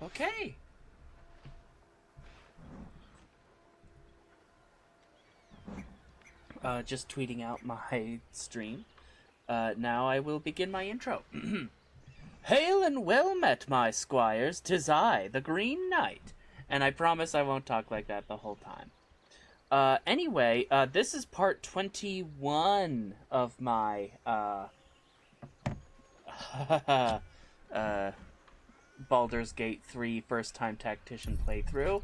Okay. Just tweeting out my stream. Now I will begin my intro. Hail and well met, my squires, 'tis I, the Green Knight. And I promise I won't talk like that the whole time. Anyway, this is part 21 of my, Baldur's Gate 3 first-time Tactician playthrough.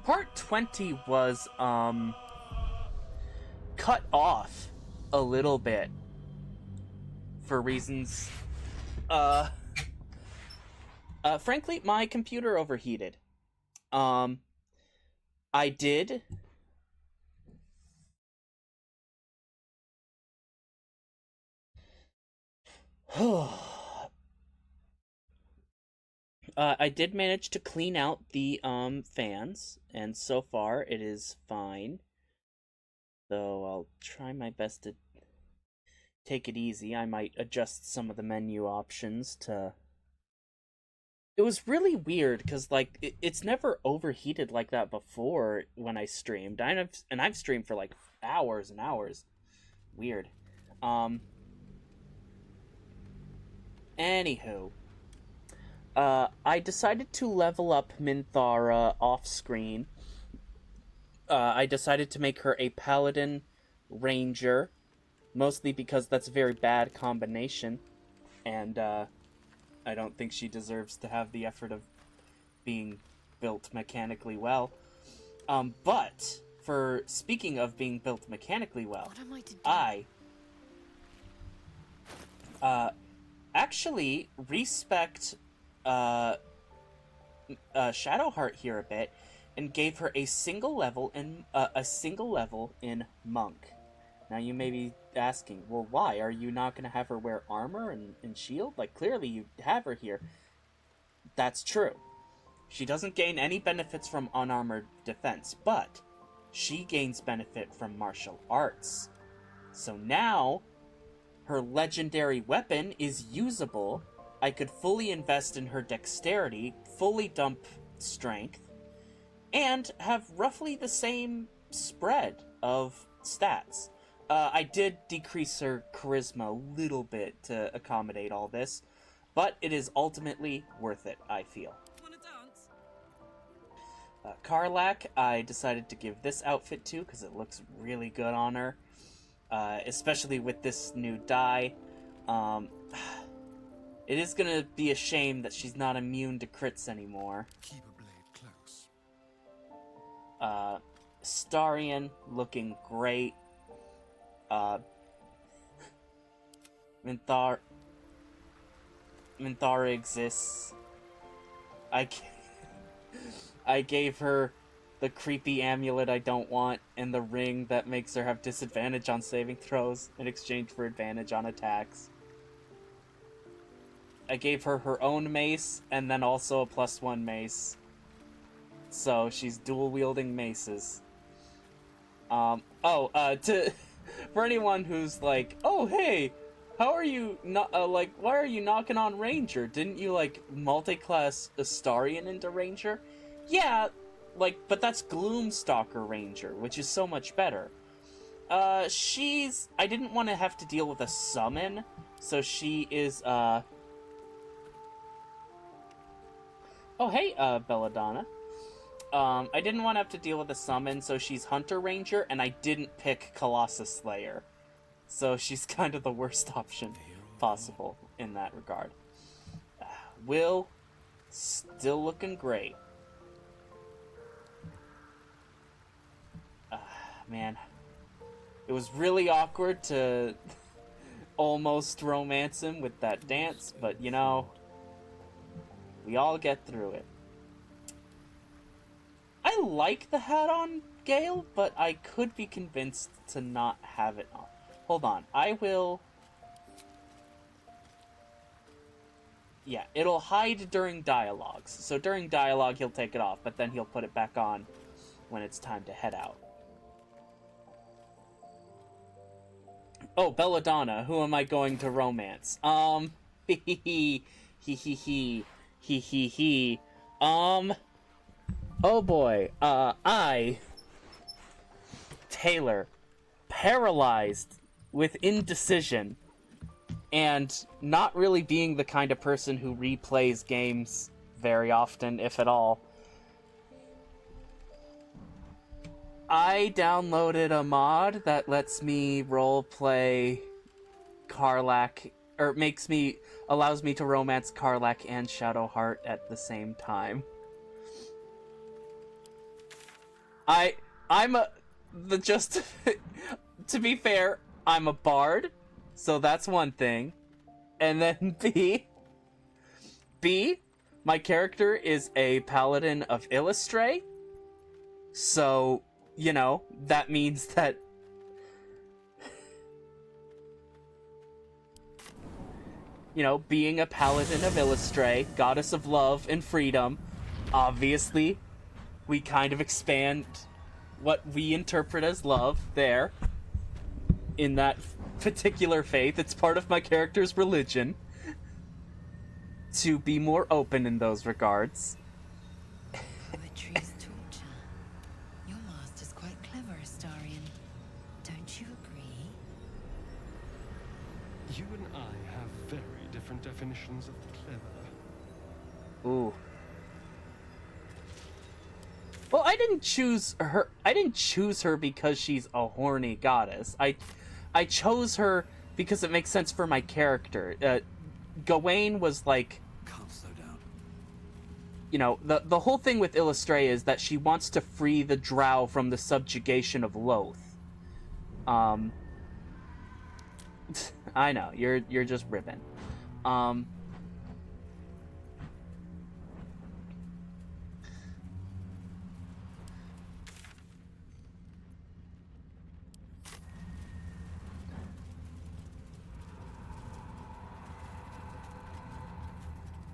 Part 20 was, cut off a little bit for reasons, frankly, my computer overheated. I did I did manage to clean out the fans, and so far it is fine. Though I'll try my best to take it easy. I might adjust some of the menu options to... It was really weird, because, like, it's never overheated like that before when I streamed. I've streamed for, like, hours and hours. Weird. Anywho. I decided to level up Minthara off-screen. I decided to make her a Paladin Ranger, mostly because that's a very bad combination, and, I don't think she deserves to have the effort of being built mechanically well. But, for speaking of being built mechanically well, what am I to do? I actually respect Shadowheart here a bit, and gave her a single level in Monk. Now you may be asking, well, why? Are you not going to have her wear armor and shield? Like, clearly you have her here. That's true. She doesn't gain any benefits from unarmored defense, but she gains benefit from martial arts. So now, her legendary weapon is usable. I could fully invest in her dexterity, fully dump strength, and have roughly the same spread of stats. I did decrease her charisma a little bit to accommodate all this, but it is ultimately worth it, I feel. Wanna dance? Karlak, I decided to give this outfit to because it looks really good on her, especially with this new dye. It is gonna be a shame that she's not immune to crits anymore. Keep a blade close. Starion, looking great. Minthara exists. I gave her the creepy amulet I don't want and the ring that makes her have disadvantage on saving throws in exchange for advantage on attacks. I gave her her own mace and then also a +1 mace. So she's dual wielding maces. for anyone who's like, oh hey, how are you not like? Why are you knocking on Ranger? Didn't you like multi-class Astarian into Ranger? Yeah, like, but that's Gloomstalker Ranger, which is so much better. I didn't want to have to deal with a summon, so she is, oh, hey, Belladonna. I didn't want to have to deal with a summon, so she's Hunter Ranger, and I didn't pick Colossus Slayer. So she's kind of the worst option possible in that regard. Will, still looking great. Man. It was really awkward to almost romance him with that dance, but you know, we all get through it. I like the hat on Gale, but I could be convinced to not have it on. Hold on, I will... Yeah, it'll hide during dialogues. So during dialogue, he'll take it off, but then he'll put it back on when it's time to head out. Oh, Belladonna, who am I going to romance? Hee hee hee, hee hee hee, hee hee hee. Oh boy, Taylor, paralyzed with indecision, and not really being the kind of person who replays games very often, if at all, I downloaded a mod that lets me roleplay Karlach, or allows me to romance Karlach and Shadowheart at the same time. To be fair, I'm a bard, so that's one thing. And then B, my character is a paladin of Illustray, so, you know, that means that you know, being a paladin of Illustray, goddess of love and freedom, obviously, we kind of expand what we interpret as love there. In that particular faith, it's part of my character's religion to be more open in those regards. Poetry's torture. Your master's quite clever, Astarian. Don't you agree? You and I have very different definitions of clever. Ooh. Well, I didn't choose her because she's a horny goddess. I chose her because it makes sense for my character. Gawain was like... Can't slow down. You know, the whole thing with Illustray is that she wants to free the drow from the subjugation of Loth. I know, you're just ribbing.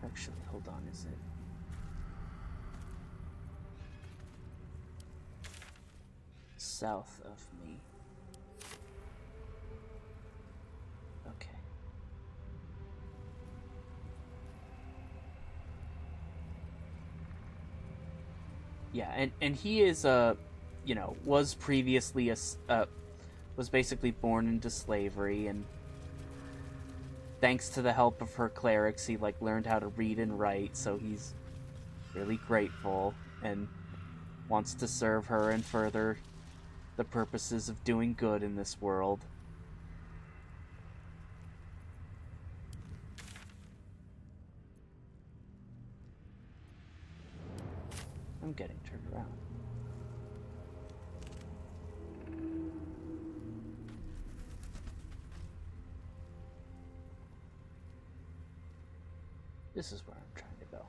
Actually, hold on, is it? South of me. Okay. Yeah, and he is you know, was previously was basically born into slavery, and thanks to the help of her clerics, he like learned how to read and write, so he's really grateful and wants to serve her and further the purposes of doing good in this world. I'm getting turned around. This is where I'm trying to go.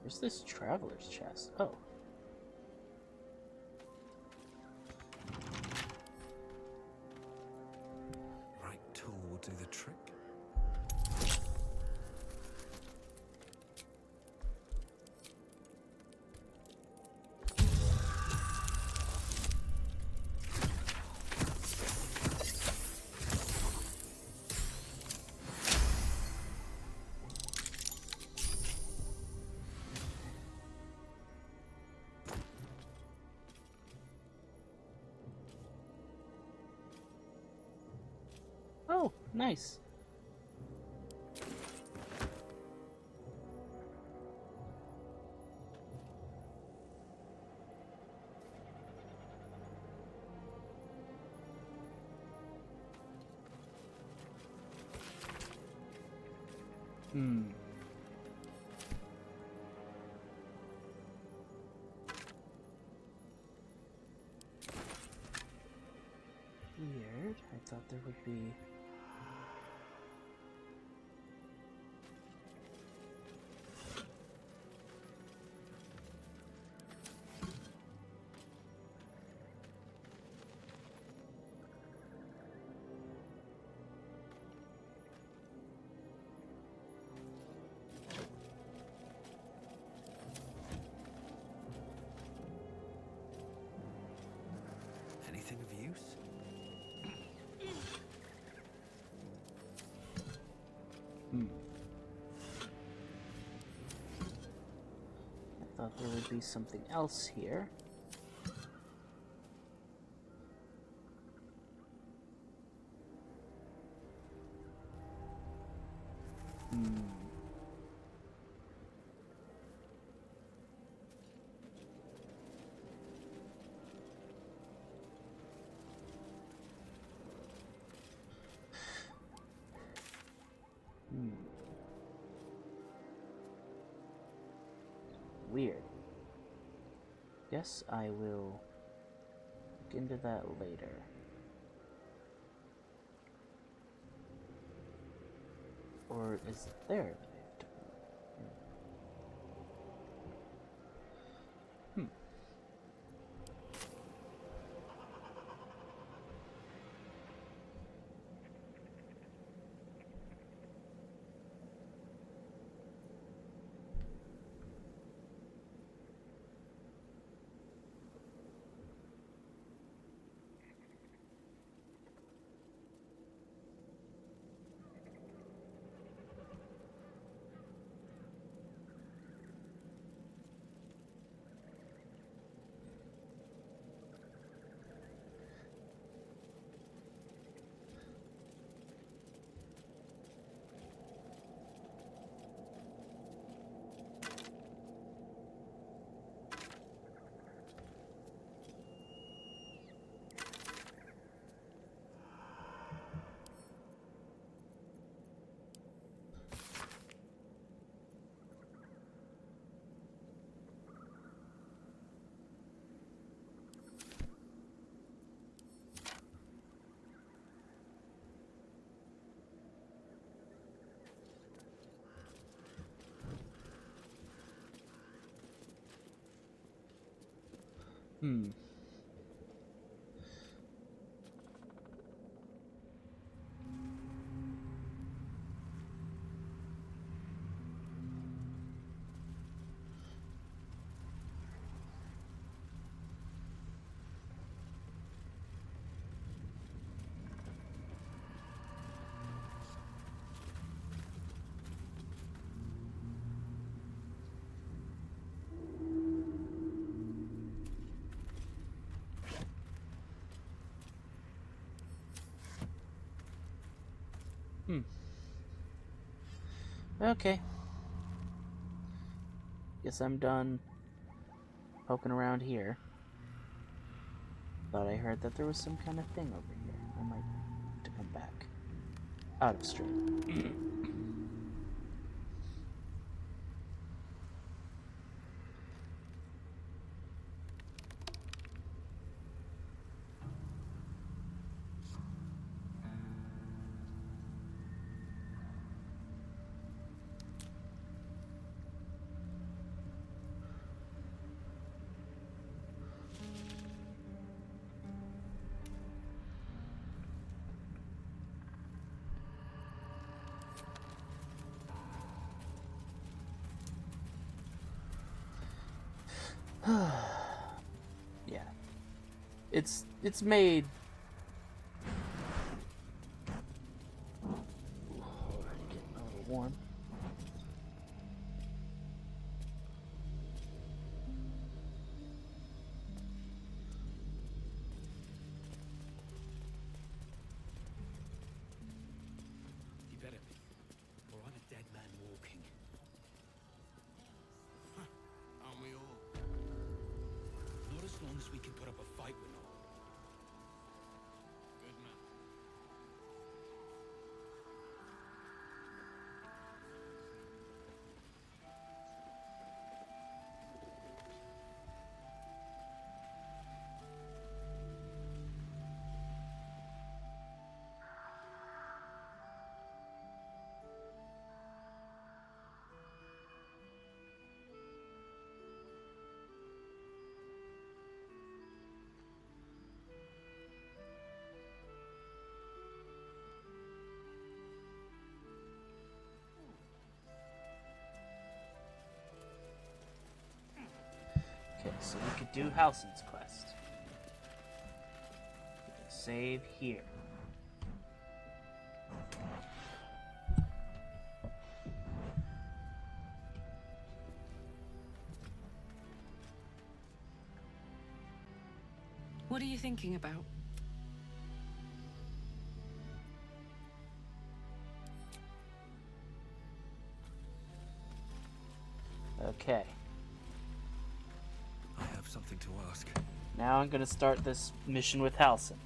Where's this traveler's chest? Oh. Right tool will do the trick. Oh, nice. Weird. I thought there would be... Anything of use? I thought there would be something else here. Weird. Guess I will look into that later. Or is it there that I have to move? Hmm. Okay. Guess I'm done poking around here. But I heard that there was some kind of thing over here. I might have to come back. Out of stream. Yeah. It's made. Getting a little warm. You better be, or I'm a dead man walking. Aren't we all? Not as long as we can put up a fight with them. Good man. Okay, so we could do Halsin's quest. We can save here. What are you thinking about? Okay. I have something to ask. Now I'm gonna start this mission with Halsin.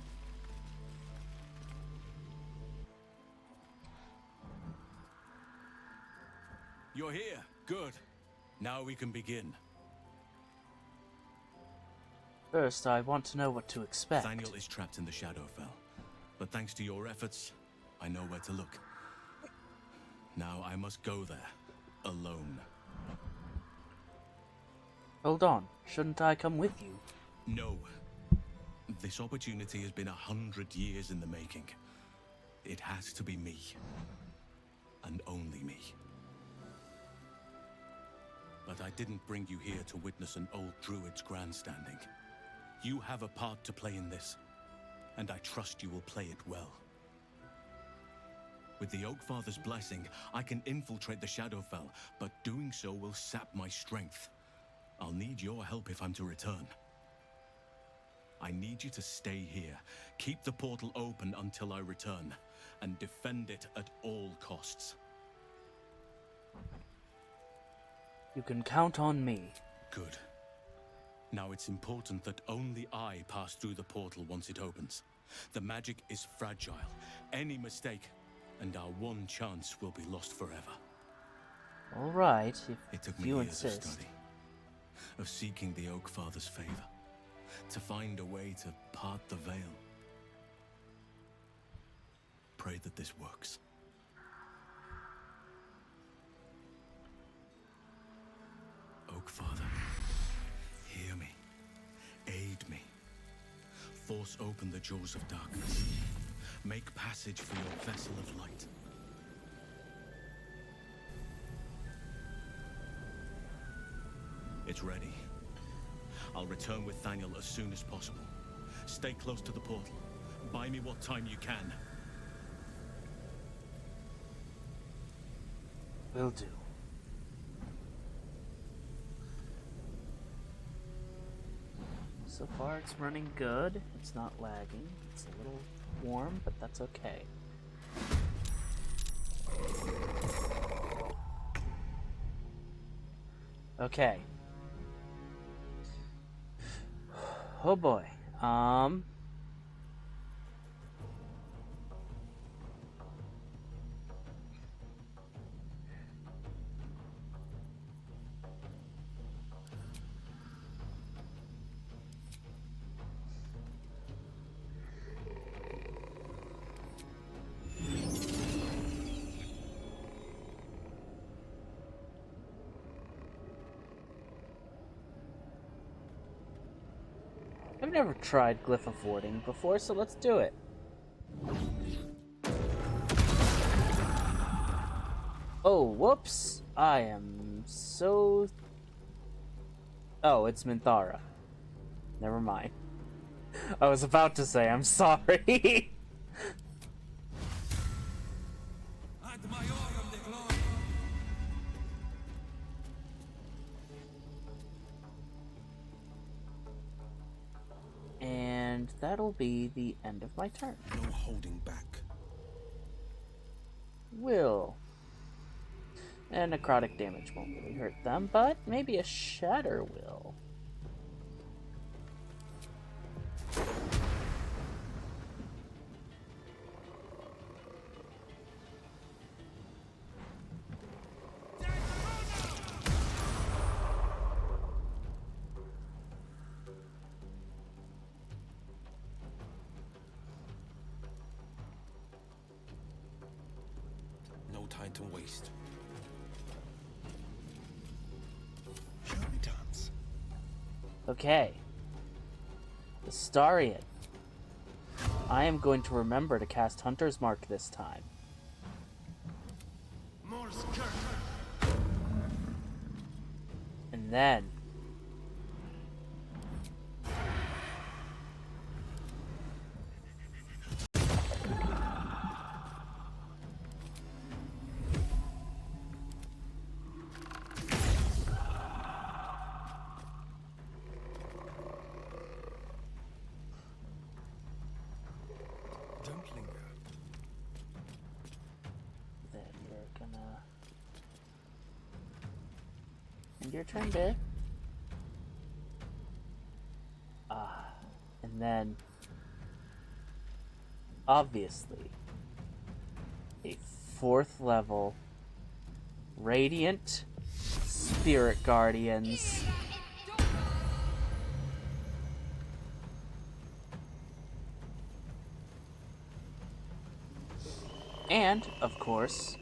You're here. Good. Now we can begin. First, I want to know what to expect. Daniel is trapped in the Shadowfell, but thanks to your efforts, I know where to look. Now I must go there, alone. Hold on, shouldn't I come with you? No. This opportunity has been 100 years in the making. It has to be me. And only me. But I didn't bring you here to witness an old druid's grandstanding. You have a part to play in this, and I trust you will play it well. With the Oakfather's blessing, I can infiltrate the Shadowfell, but doing so will sap my strength. I'll need your help if I'm to return. I need you to stay here, keep the portal open until I return, and defend it at all costs. You can count on me. Good. Now it's important that only I pass through the portal once it opens. The magic is fragile. Any mistake, and our one chance will be lost forever. All right, It took if me you years insist. of study, of seeking the Oakfather's favor, to find a way to part the veil. Pray that this works. Oakfather, hear me. Aid me. Force open the jaws of darkness. Make passage for your vessel of light. It's ready. I'll return with Daniel as soon as possible. Stay close to the portal. Buy me what time you can. Will do. So far it's running good. It's not lagging. It's a little warm, but that's okay. Okay. Oh boy. I've never tried glyph of warding before, so let's do it. Oh, whoops! I am so Oh, it's Minthara. Never mind. I was about to say, I'm sorry. And that'll be the end of my turn. No holding back. Will. And necrotic damage won't really hurt them, but maybe a shatter will. No time to waste. Show me dance. Okay. Astarion. I am going to remember to cast Hunter's Mark this time. More skirt. And then... Don't linger. then you're gonna... End your turn, babe. And then... Obviously... A 4th level... Radiant... Spirit Guardians... And, of course,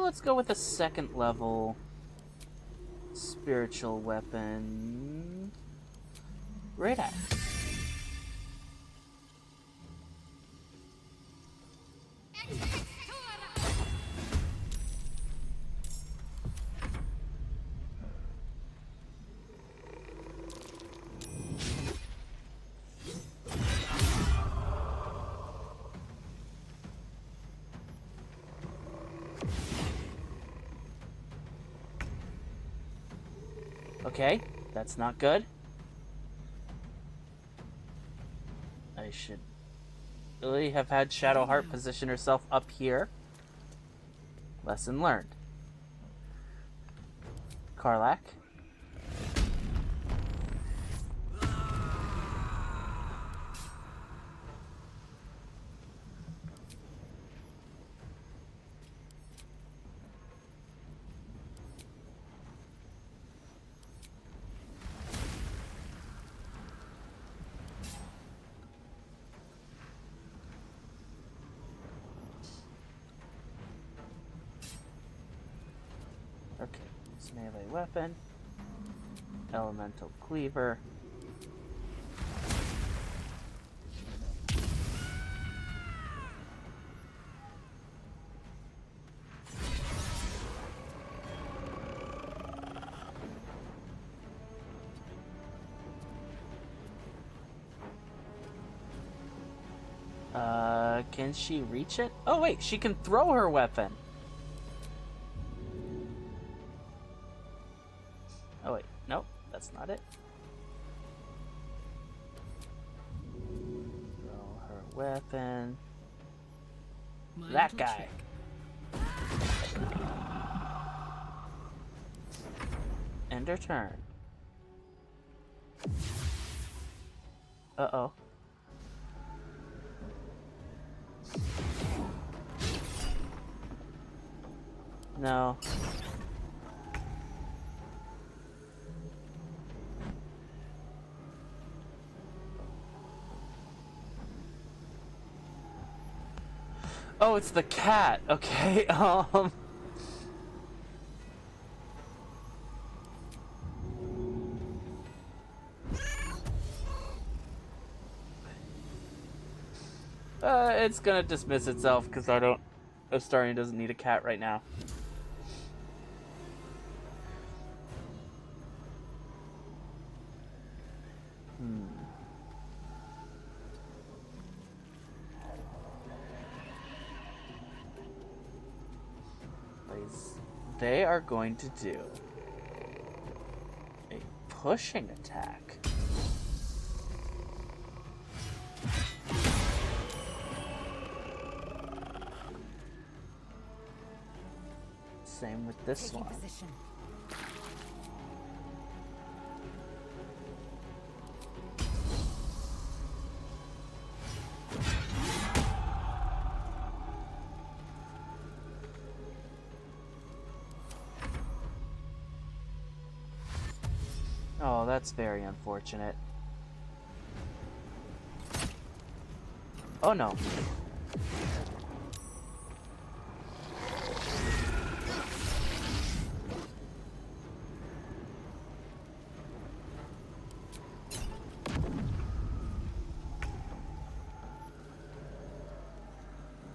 let's go with a 2nd level spiritual weapon. Great axe. Okay, that's not good. I should really have had Shadowheart position herself up here. Lesson learned. Karlach. Okay, it's melee weapon. Elemental cleaver. Can she reach it? Oh wait, she can throw her weapon. Oh wait, nope, that's not it. Throw her weapon. My That little guy. trick. End her turn. Uh-oh. No. Oh, it's the cat. Okay. It's gonna dismiss itself because Astarion doesn't need a cat right now. they are going to do a pushing attack. Same with this Taking one. position. Oh, that's very unfortunate. Oh no.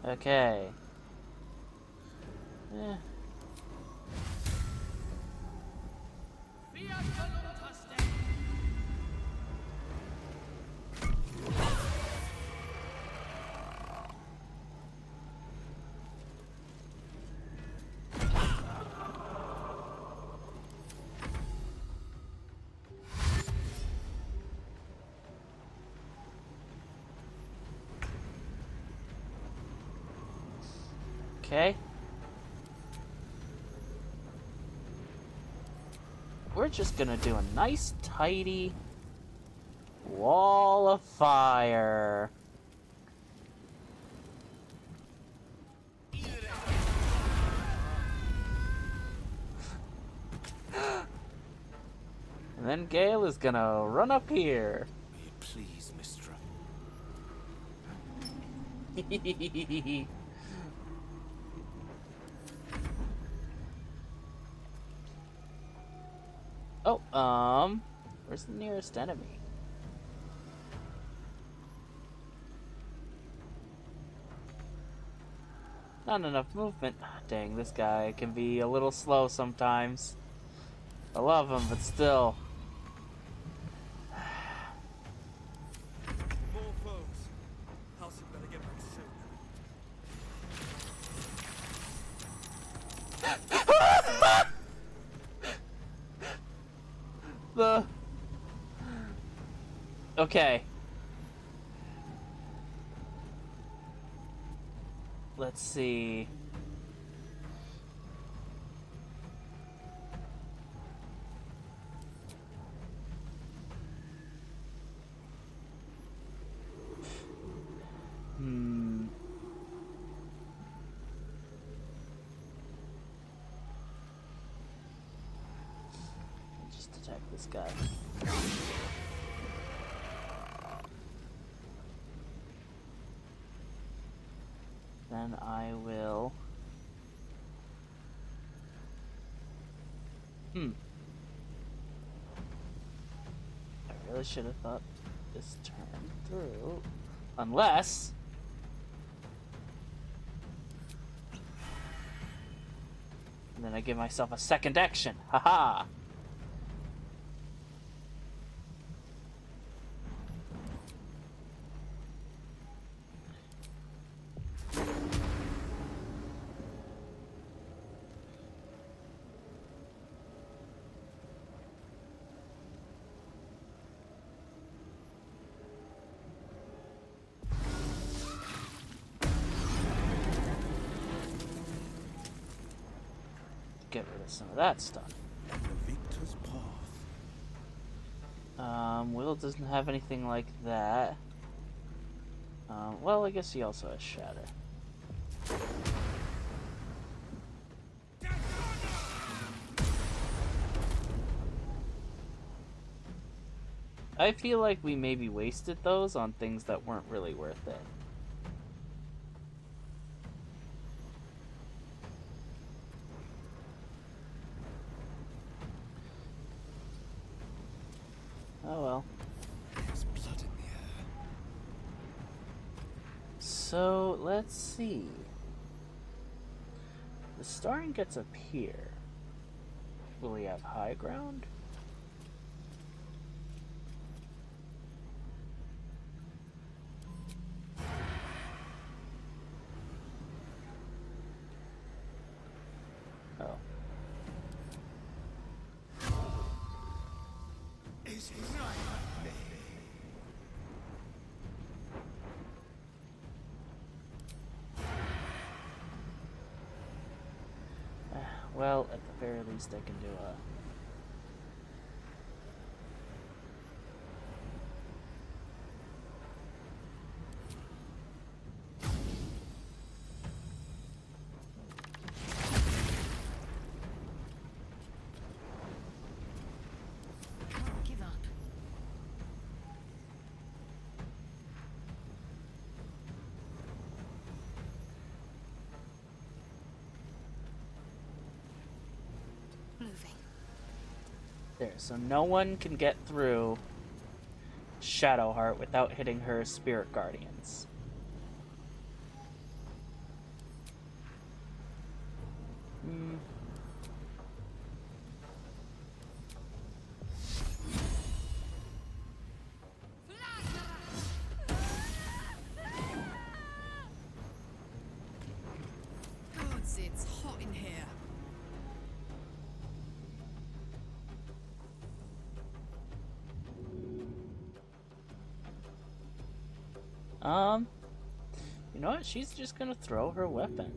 Okay. Eh. Okay. We're just gonna do a nice, tidy wall of fire. And then Gale is gonna run up here. May it please, Mistra. Oh, where's the nearest enemy? Not enough movement. Ah, dang, this guy can be a little slow sometimes. I love him, but still. More foes. Halsin better get back soon. The... Okay. Let's see. Just attack this guy. Then I will... I really should have thought this turn through. Unless... And then I give myself a second action. Haha! Get rid of some of that stuff. The victor's path. Will doesn't have anything like that. Well, I guess he also has Shatter. I feel like we maybe wasted those on things that weren't really worth it. Oh well. There's blood in the air. So, let's see. The starring gets up here. Will he have high ground? Oh. Well, at the very least, I can do a... Can't give up. Moving. There, so no one can get through Shadowheart without hitting her spirit guardians. Hmm. Gods, it's hot in here. You know what? She's just gonna throw her weapon.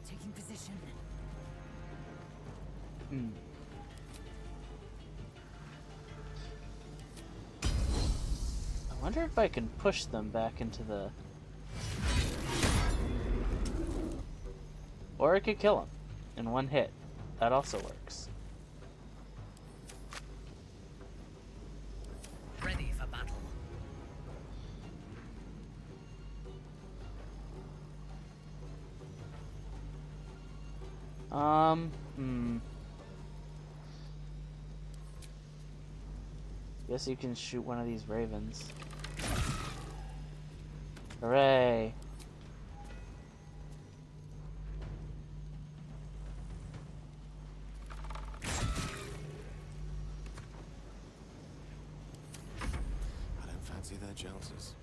Taking position. I wonder if I can push them back into the... Or I could kill them in one hit. That also works. Ready for battle. Guess you can shoot one of these ravens. Hooray! I don't fancy their chances.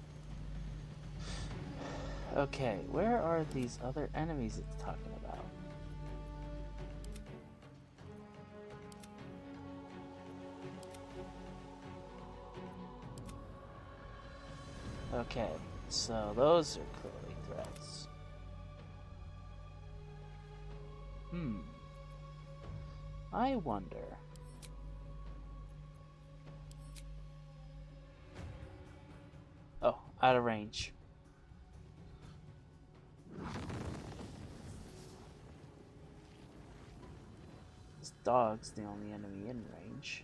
Okay, where are these other enemies it's talking about? Okay, so those are clearly threats. I wonder. Oh, out of range. This dog's the only enemy in range.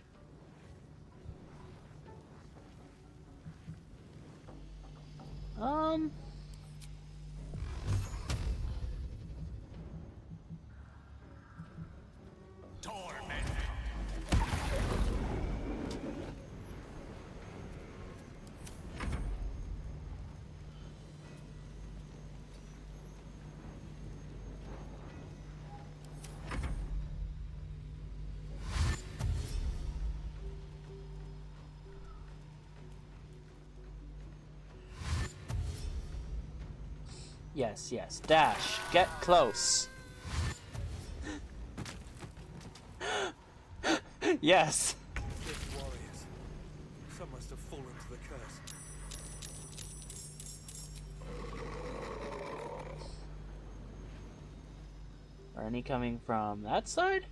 Yes, yes. Dash. Get close. Yes. Dead warriors. Some must have fallen to the curse. Are any coming from that side?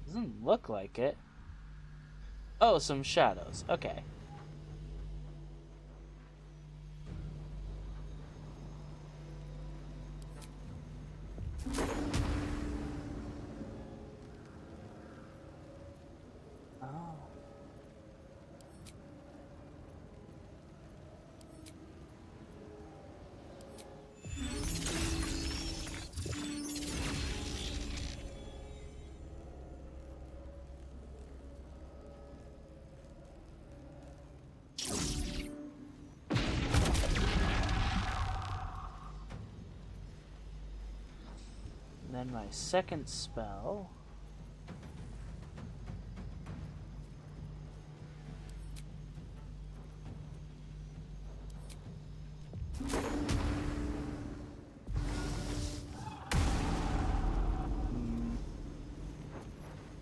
Doesn't look like it. Oh, some shadows. Okay. Oh. And then my second spell.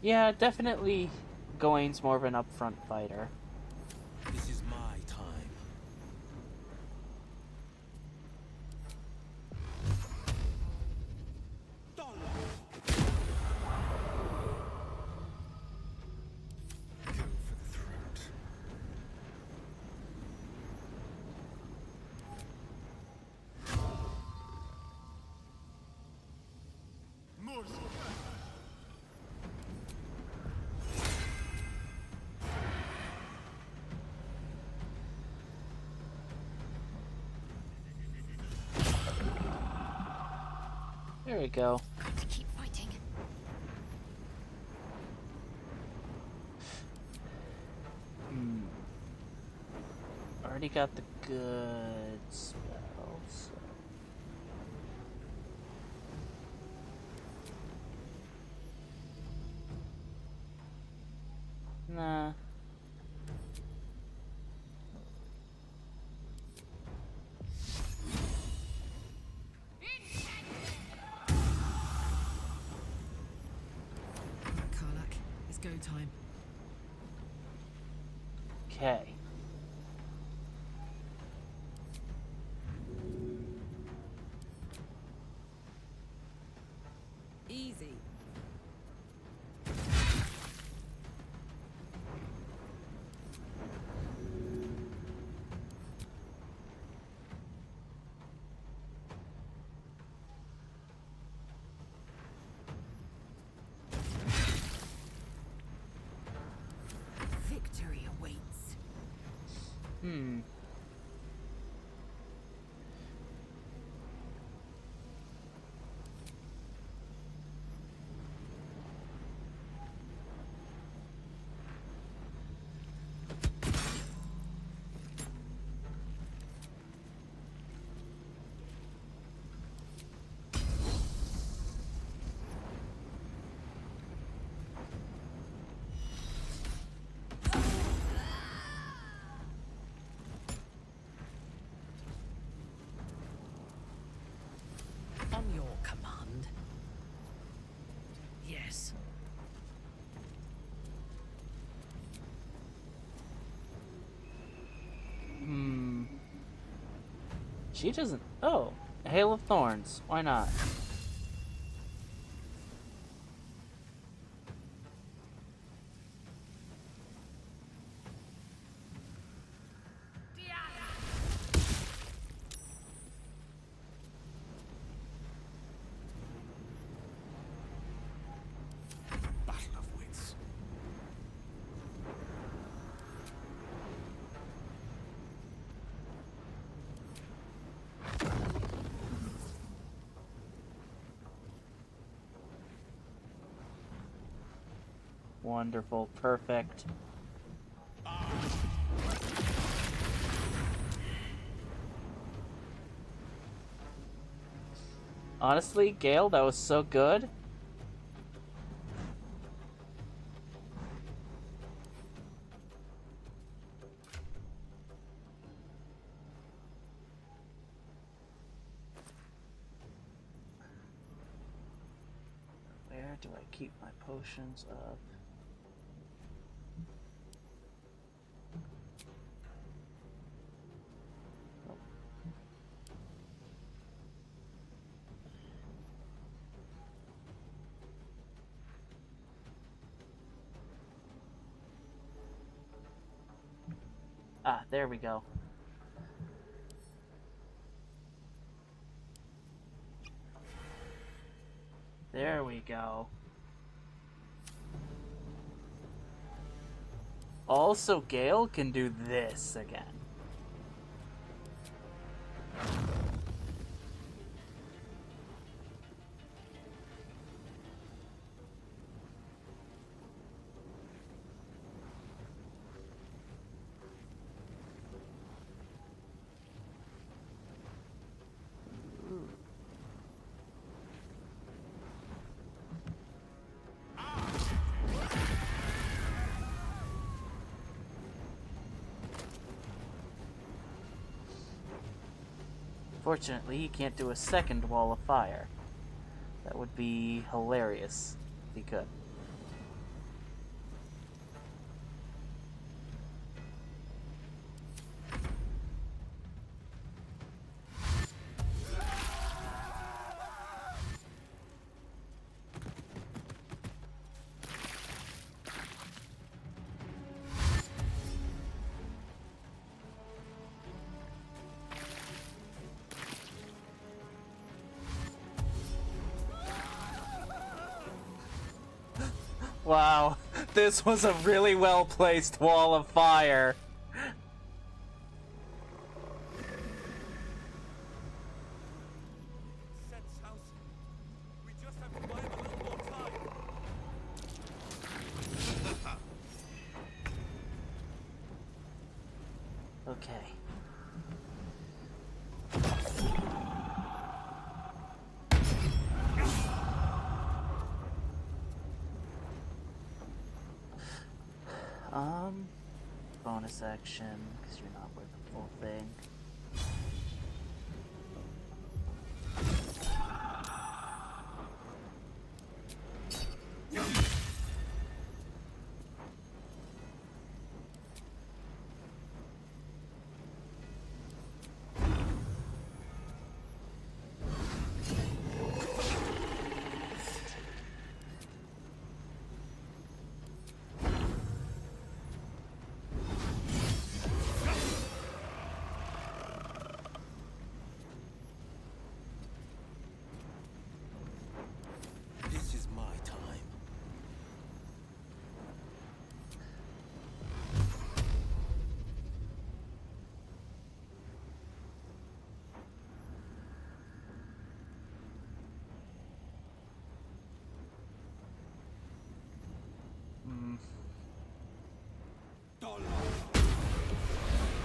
Yeah, definitely Gawain's more of an upfront fighter. This is my time. Go for the throat. There we go. Got to keep fighting. Already got the good spells. Nah. Karlak, it's go time. Okay. Easy. Victory awaits. On your command. Yes. She doesn't. Oh, a Hail of Thorns. Why not? Battle of wits. Wonderful. Perfect. Honestly, Gale, that was so good. Where do I keep my potions up? Oh. Ah, there we go. There we go. Also, Gale can do this again. Fortunately, he can't do a second wall of fire. That would be hilarious if he could. Wow, this was a really well-placed wall of fire. Sense, Halsin. We just have to buy him a little more time. Okay. Bonus action, because you're not worth the full thing. This is my time.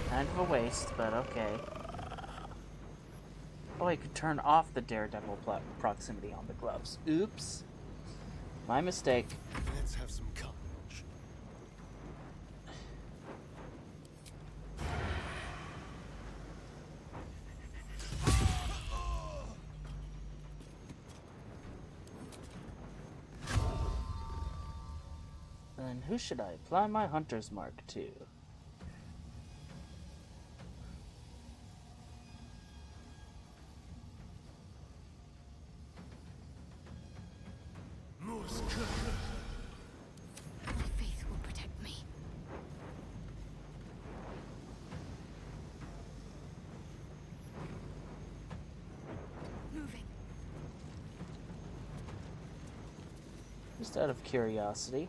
Kind of a waste, but okay. Oh, I could turn off the Daredevil proximity on the gloves. Oops. My mistake. Let's have some courage. Then who should I apply my hunter's mark to? My faith will protect me. Moving. Just out of curiosity.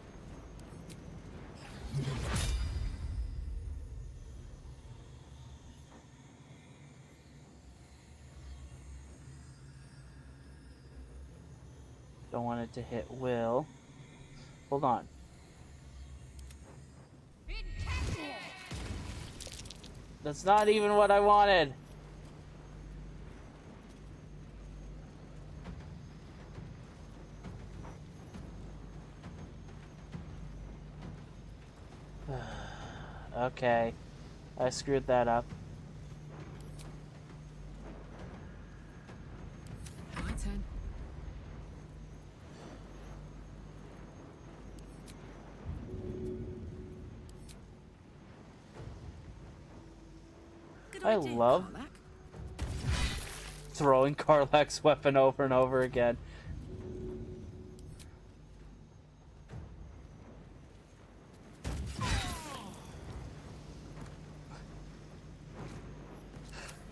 Don't want it to hit Will. Hold on. That's not even what I wanted. Okay. I screwed that up. My turn. Good I idea, love Karlach. throwing Karlach's weapon over and over again.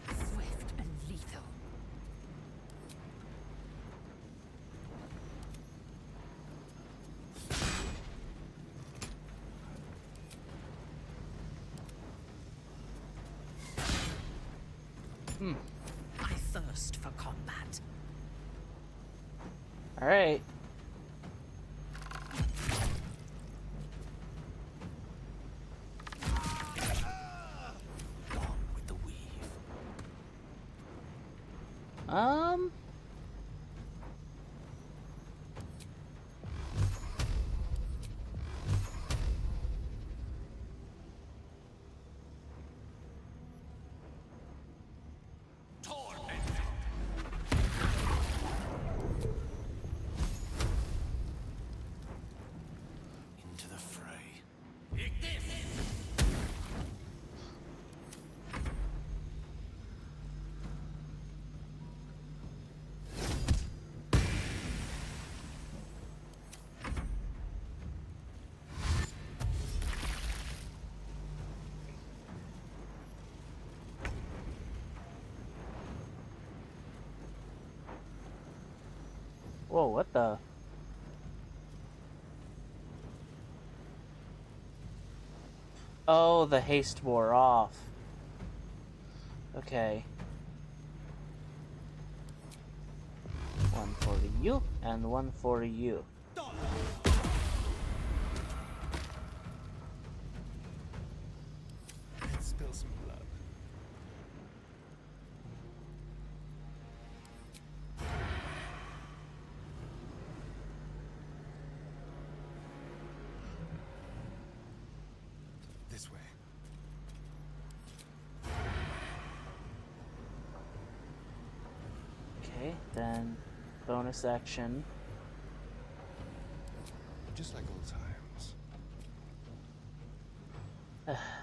Swift and lethal. I thirst for combat. Alright. Gone with the weave. Torment Whoa, what the? Oh, the haste wore off. Okay. One for you, and one for you. Let's spill some blood. This way. Okay, then bonus action. Just like old times.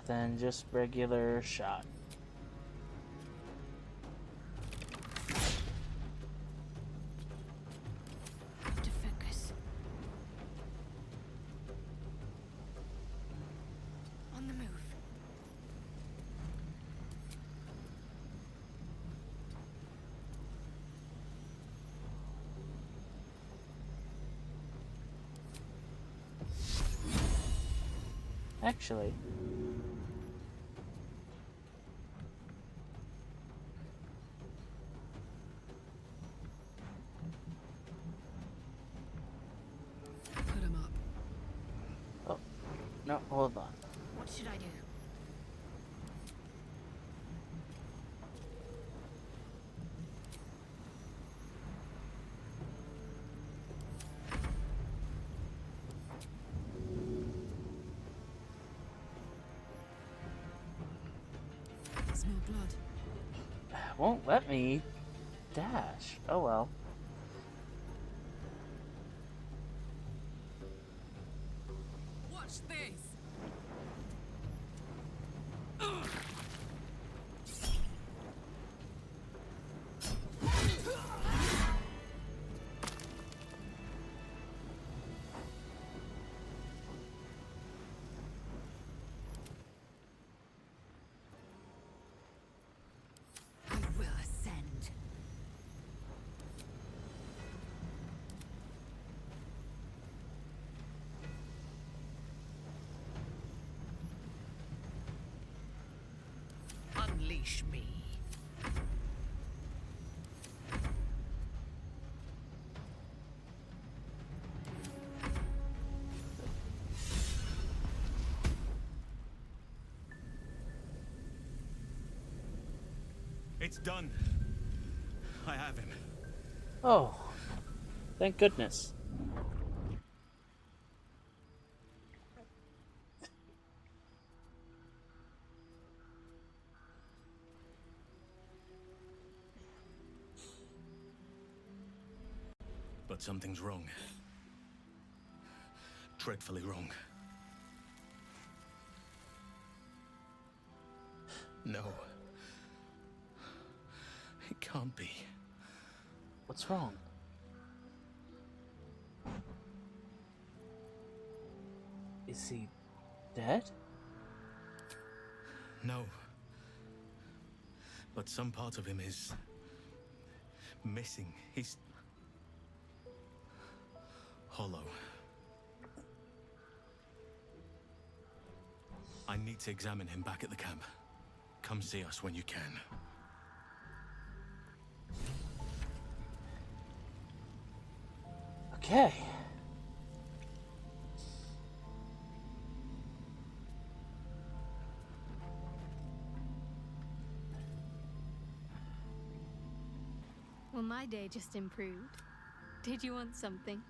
Then just regular shot. To focus. On the move. Actually, Put him up. oh, no, hold on. What should I do? Smell blood. Won't let me dash. Oh well. Watch this. I will ascend. Unleash me. It's done. I have him. Oh, thank goodness. But something's wrong. Dreadfully wrong. No. It can't be. What's wrong? Is he dead? No. But some part of him is missing. He's hollow. I need to examine him back at the camp. Come see us when you can. Okay. Well, my day just improved. Did you want something?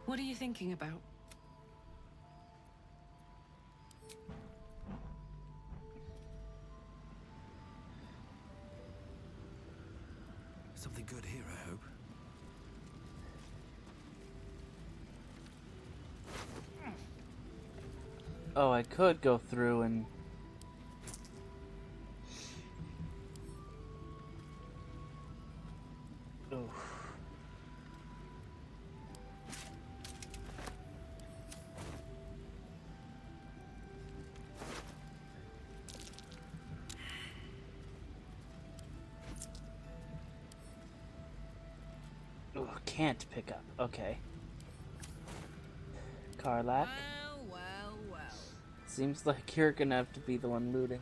What are you thinking about? Something good here, I hope. Oh, I could go through and... Oof. can't pick up. Okay. Karlak. Well, well, well. Seems like you're gonna have to be the one looting.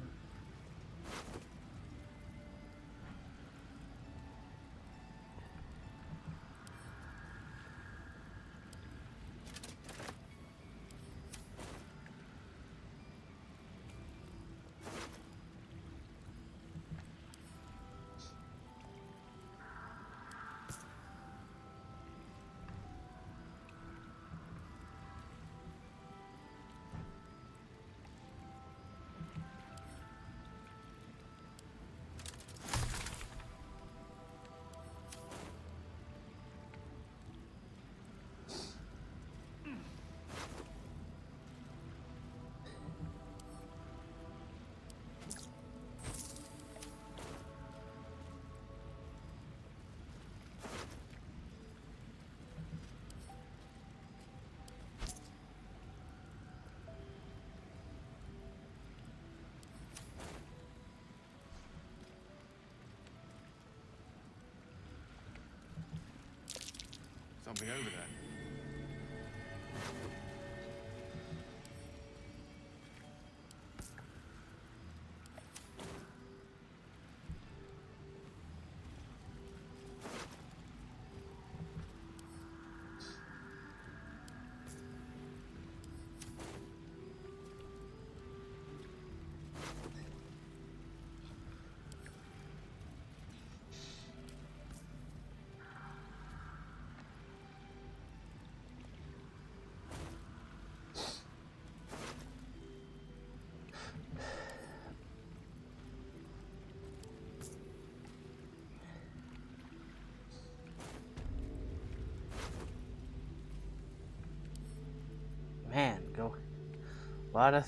Something over there. Man, go. A lot of.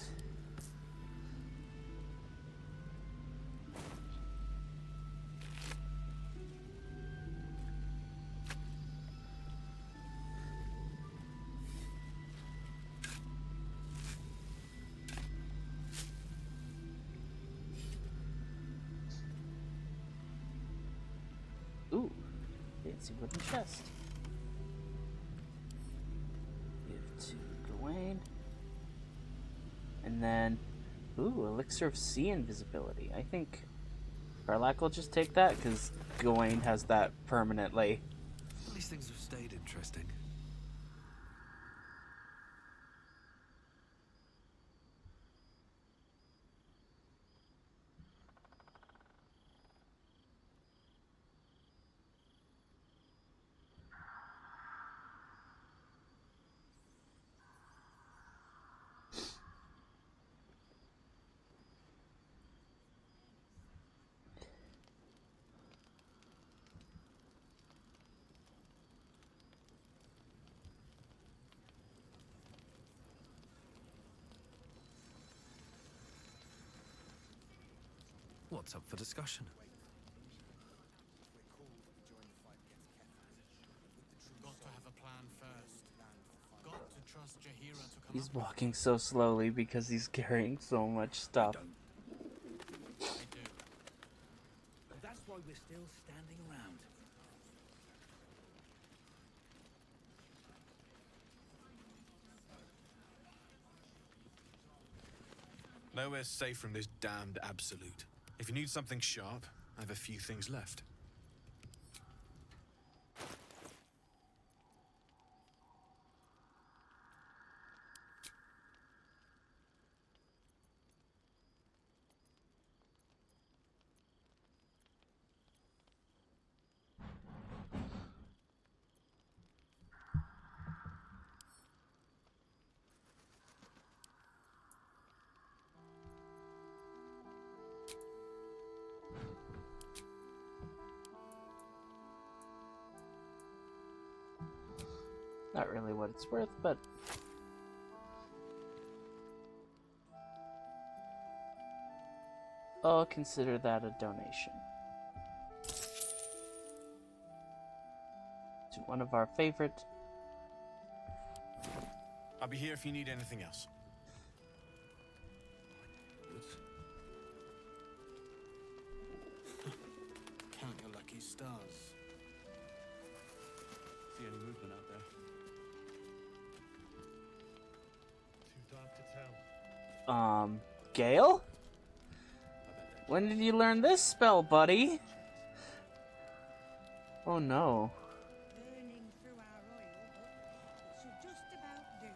Ooh, fancy wooden chest. Give to Gawain. And then, ooh, elixir of sea invisibility. I think Karlak will just take that because Gawain has that permanently. At least things have stayed interesting. What's up for discussion? Got to have a plan first. Got to trust Jahira to come He's up walking so slowly because he's carrying so much stuff. with. I do. That's why we're still standing around. Nowhere's safe from this damned absolute. If you need something sharp, I have a few things left. Not really what it's worth, but I'll consider that a donation to one of our favorite. I'll be here if you need anything else. Count your lucky stars. See tell. Gale? When did you learn this spell, buddy? Oh no. Burning through our oil, but it should just about do.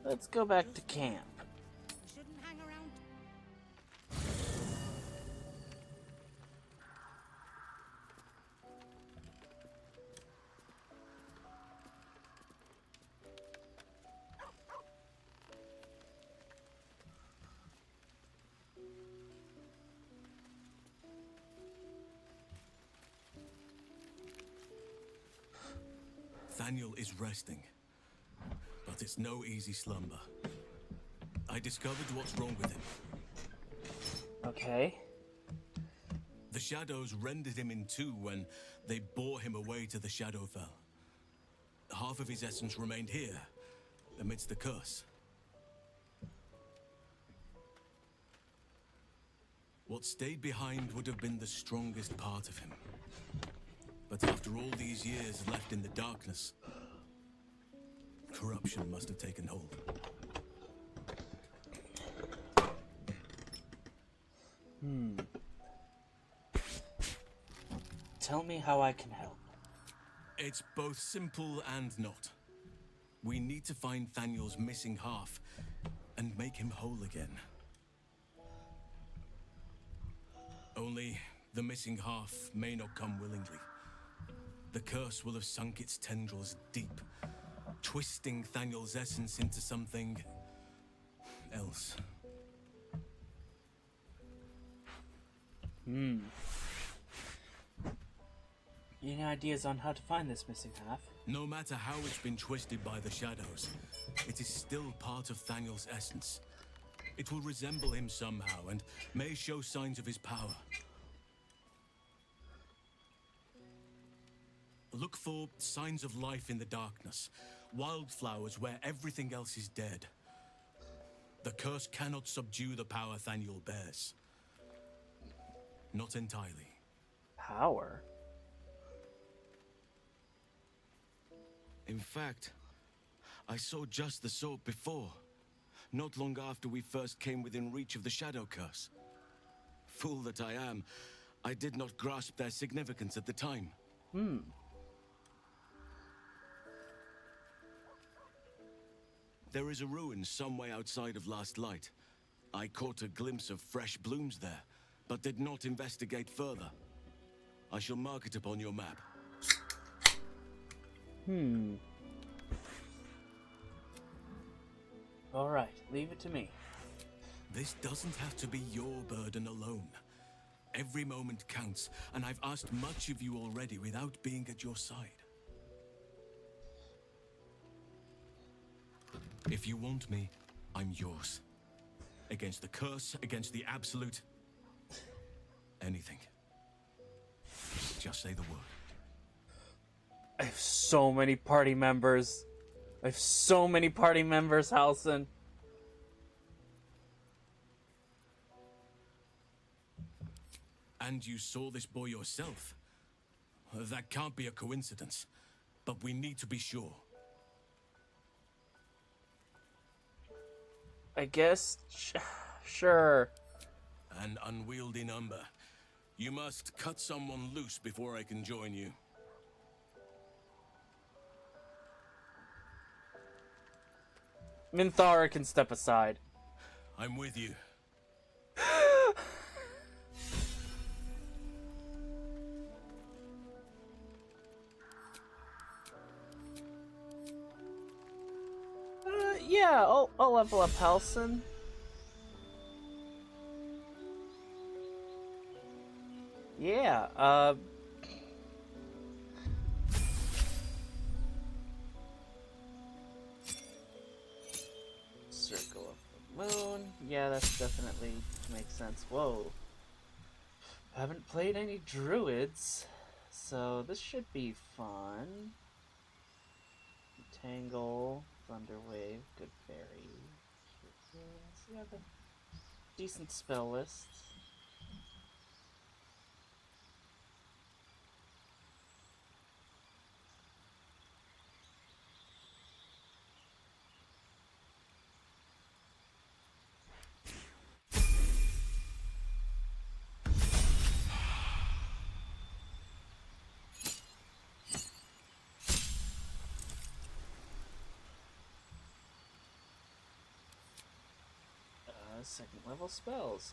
Let's go back to camp. We shouldn't hang around. Thaniel is resting, but it's no easy slumber. I discovered what's wrong with him. Okay. The shadows rendered him in two when they bore him away to the Shadowfell. Half of his essence remained here, amidst the curse. What stayed behind would have been the strongest part of him. But after all these years left in the darkness, corruption must have taken hold. Tell me how I can help. It's both simple and not. We need to find Thaniel's missing half and make him whole again. Only the missing half may not come willingly. The curse will have sunk its tendrils deep, twisting Thaniel's essence into something else. Any ideas on how to find this missing half? No matter how it's been twisted by the shadows, it is still part of Thaniel's essence. It will resemble him somehow and may show signs of his power. Look for signs of life in the darkness, wildflowers where everything else is dead. The curse cannot subdue the power Thaniel bears. Not entirely. Power? In fact, I saw just the sort before, not long after we first came within reach of the Shadow Curse. Fool that I am, I did not grasp their significance at the time. There is a ruin some way outside of Last Light. I caught a glimpse of fresh blooms there, but did not investigate further. I shall mark it upon your map. Alright, leave it to me. This doesn't have to be your burden alone. Every moment counts, and I've asked much of you already without being at your side. If you want me, I'm yours. Against the curse, against the absolute... anything. Just say the word. I have so many party members. Halsin. And you saw this boy yourself? That can't be a coincidence. But we need to be sure. I guess... sure. An unwieldy number. You must cut someone loose before I can join you. Minthara can step aside. I'm with you. Yeah, I'll level up Halsin. Yeah, Circle of the Moon. Yeah, that's definitely makes sense. Whoa. Haven't played any druids, so this should be fun. Tangle, Thunderwave, Good Fairy. Yeah, the decent spell list. second level spells.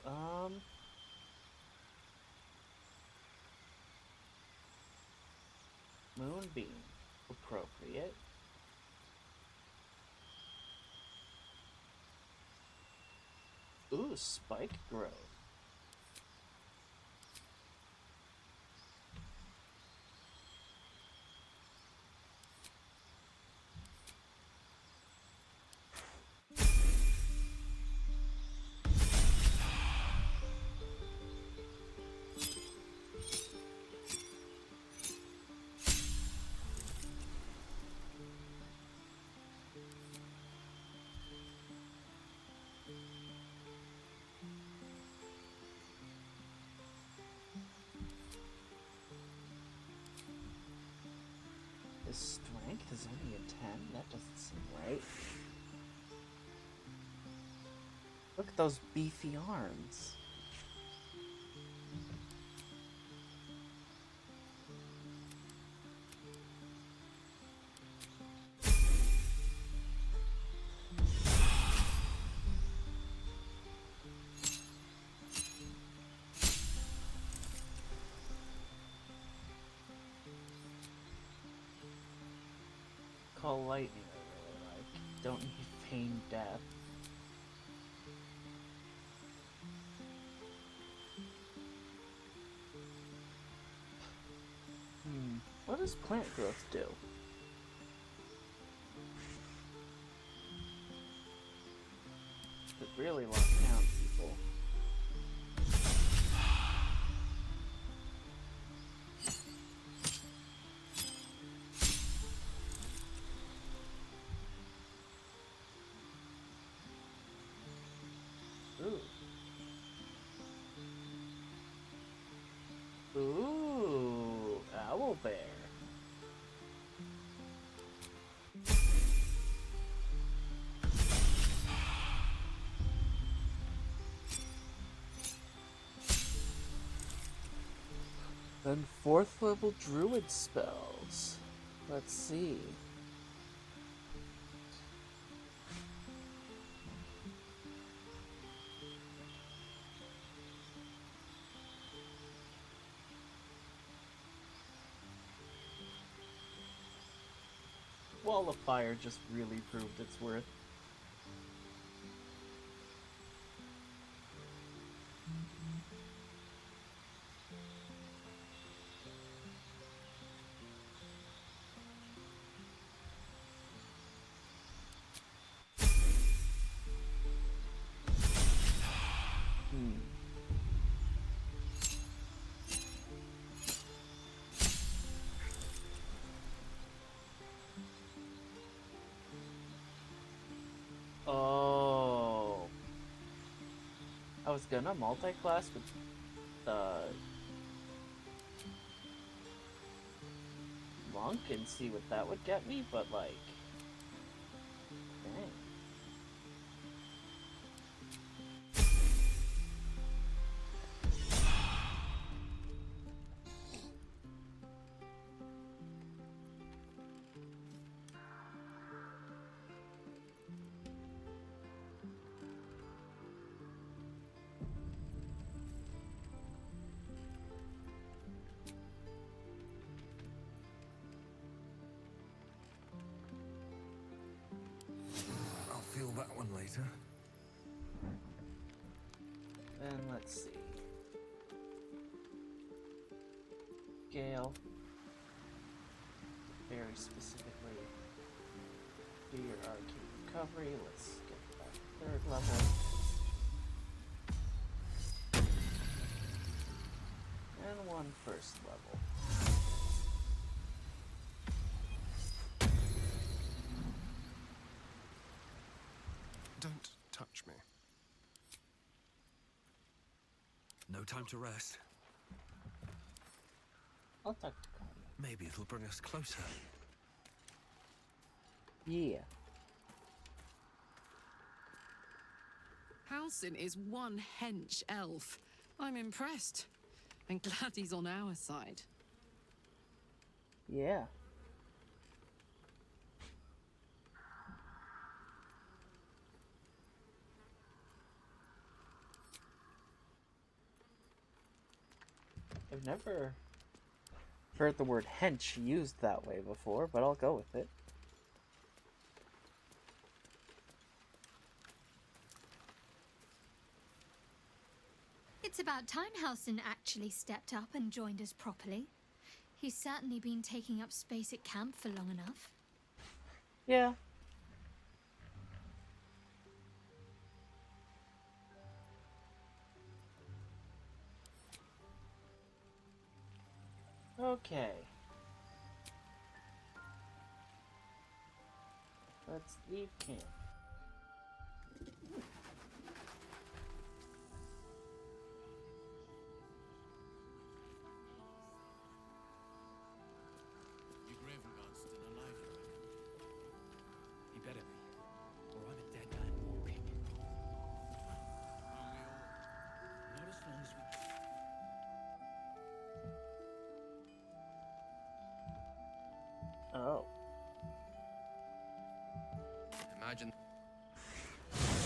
Moonbeam. Appropriate. Ooh, Spike Growth. His strength is only a 10? That doesn't seem right. Look at those beefy arms. Call lightning I really like. Don't need feign death. What does plant growth do? It really locks down people. Ooh, owl bear. Then 4th level druid spells. Let's see. Wall of Fire just really proved its worth. Oh, I was gonna multi-class with the monk and see what that would get me, but like, dang. Feel that one later. And let's see. Gale. Very specifically, do your arcane recovery. Let's get that 3rd level. And 1 1st level. Don't touch me. No time to rest. I'll talk to Connie. Maybe it'll bring us closer. Yeah. Halsin is one hench elf. I'm impressed. And glad he's on our side. Yeah. I've never heard the word hench used that way before, but I'll go with it. It's about time Halsin actually stepped up and joined us properly. He's certainly been taking up space at camp for long enough. Yeah. Okay. Let's leave camp. Your Graven God's still alive, you reckon? He better be, or I'm a dead man walking. Aren't we all? Not as long as we... Oh. Imagine.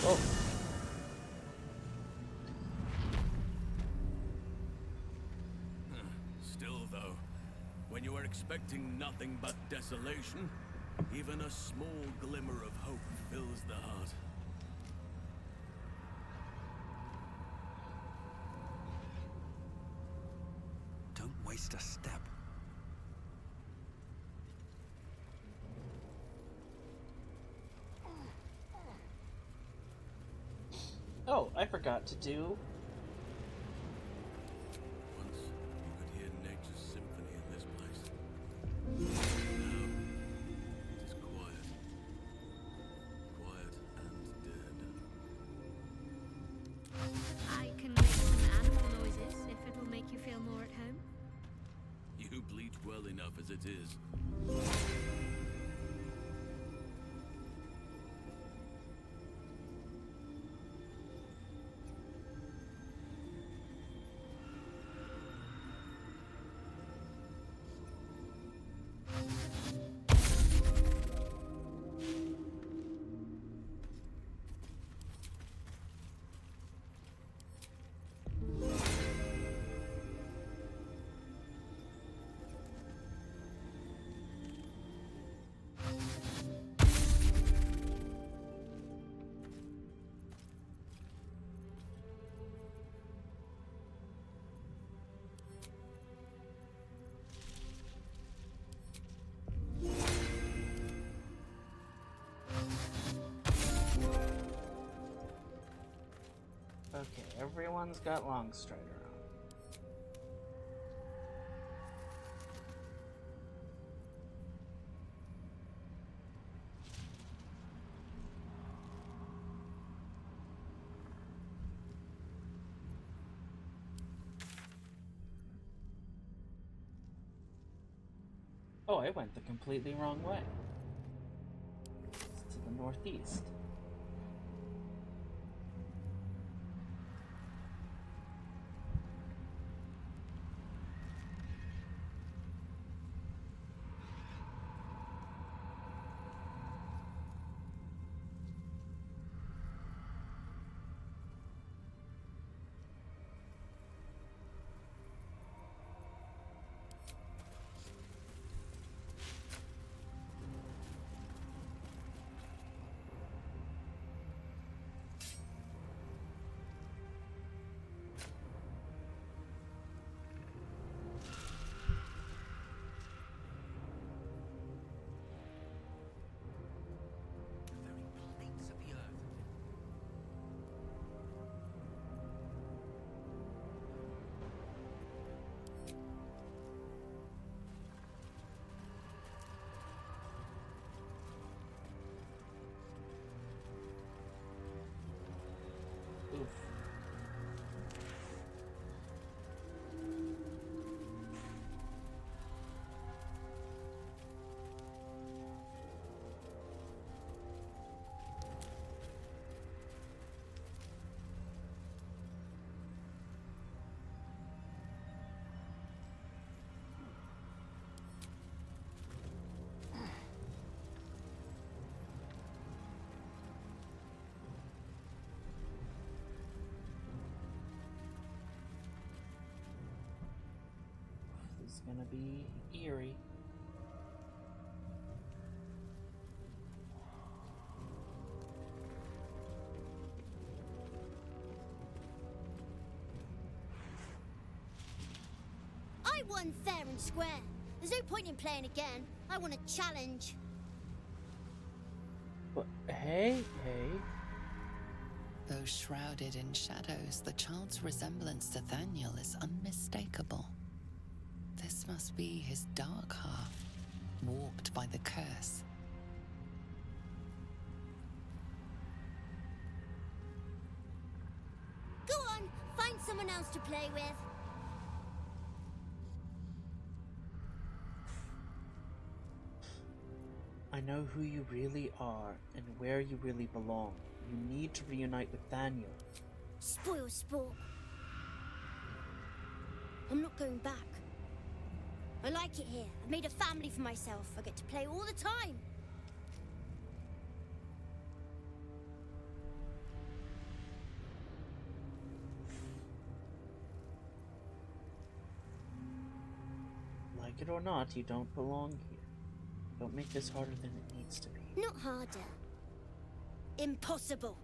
Oh. Still, though, when you are expecting nothing but desolation, even a small glimmer of hope fills the heart. Don't waste a step. Oh, I forgot to do... Once, you could hear nature's symphony in this place. Now, it is quiet. Quiet and dead. I can make some animal noises if it'll make you feel more at home. You bleach well enough as it is. Okay, everyone's got Longstrider on. Oh, I went the completely wrong way. It's to the northeast. gonna be eerie. I won fair and square. There's no point in playing again. I want a challenge. But hey. Though shrouded in shadows, the child's resemblance to Thaniel is unmistakable. This must be his dark half, warped by the curse. Go on, find someone else to play with. I know who you really are and where you really belong. You need to reunite with Daniel. Spoil sport. I'm not going back. I like it here. I've made a family for myself. I get to play all the time. Like it or not, you don't belong here. Don't make this harder than it needs to be. Not harder. Impossible.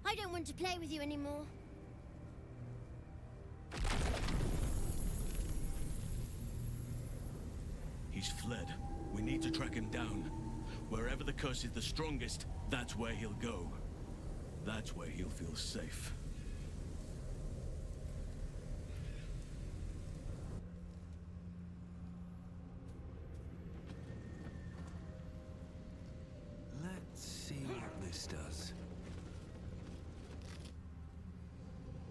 I don't want to play with you anymore. He's fled. We need to track him down. Wherever the curse is the strongest, that's where he'll go. That's where he'll feel safe. Let's see what this does.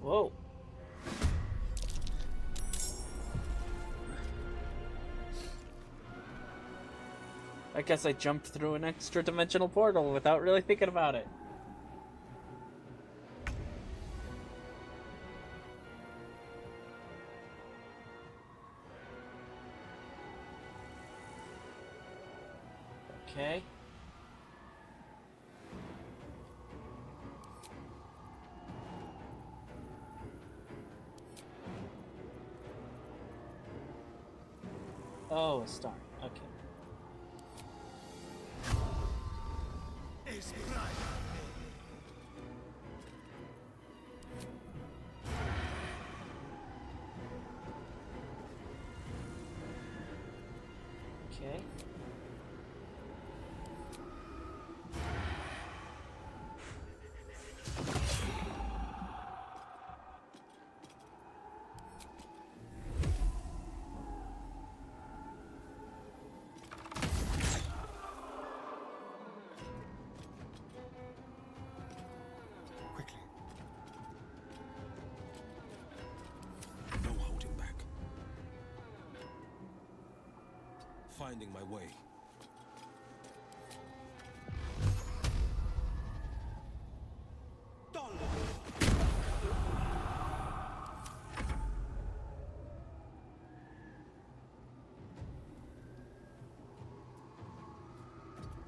Whoa. I guess I jumped through an extra dimensional portal without really thinking about it. Okay. Oh, a star. Okay. Okay. Quickly. No holding back. Finding my way.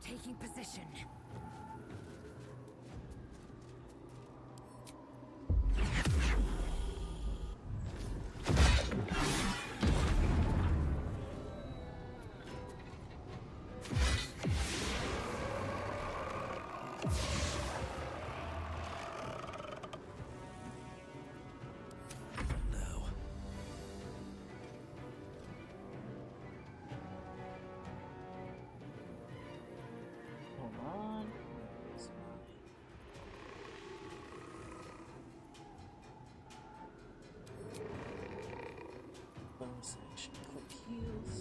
Taking position. Now. Hold on. Where's my bonus action? Click heals.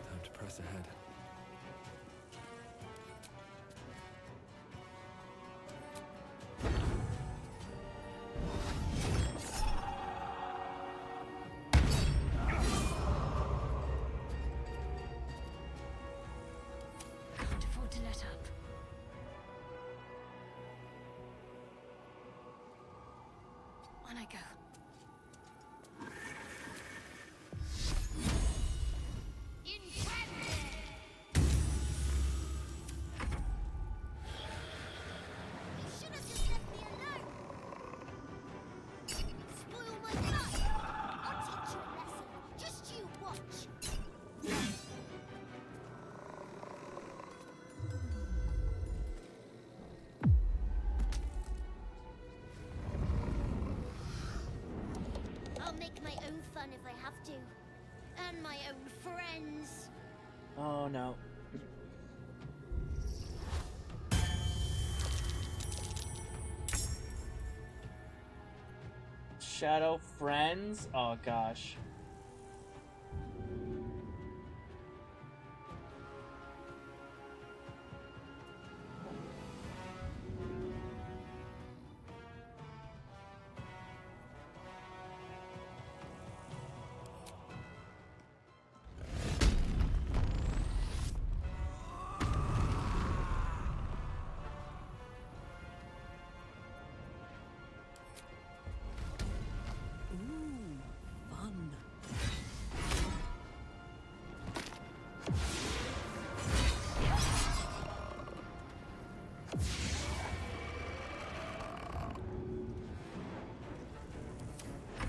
Time to press ahead. Can't afford to let up. On I go. Should own fun if I have to. And my own friends. Oh no. Shadow friends? Oh gosh.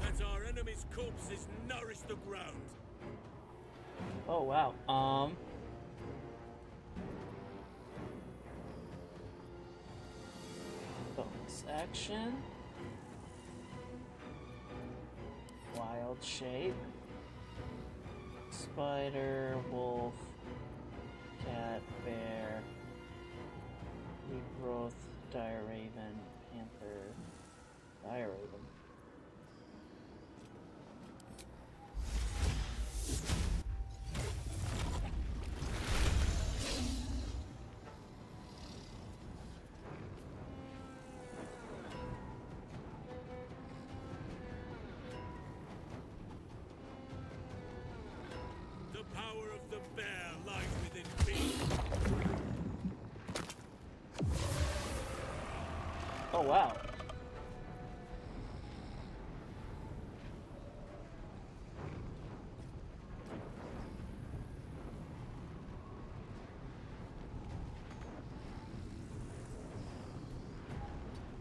Let our enemies' corpses nourish the ground. Oh wow. Bonus action. Wild shape. Spider, wolf, cat, bear, regrowth, dire raven, panther, dire raven. The power of the bear lies within me. Oh wow.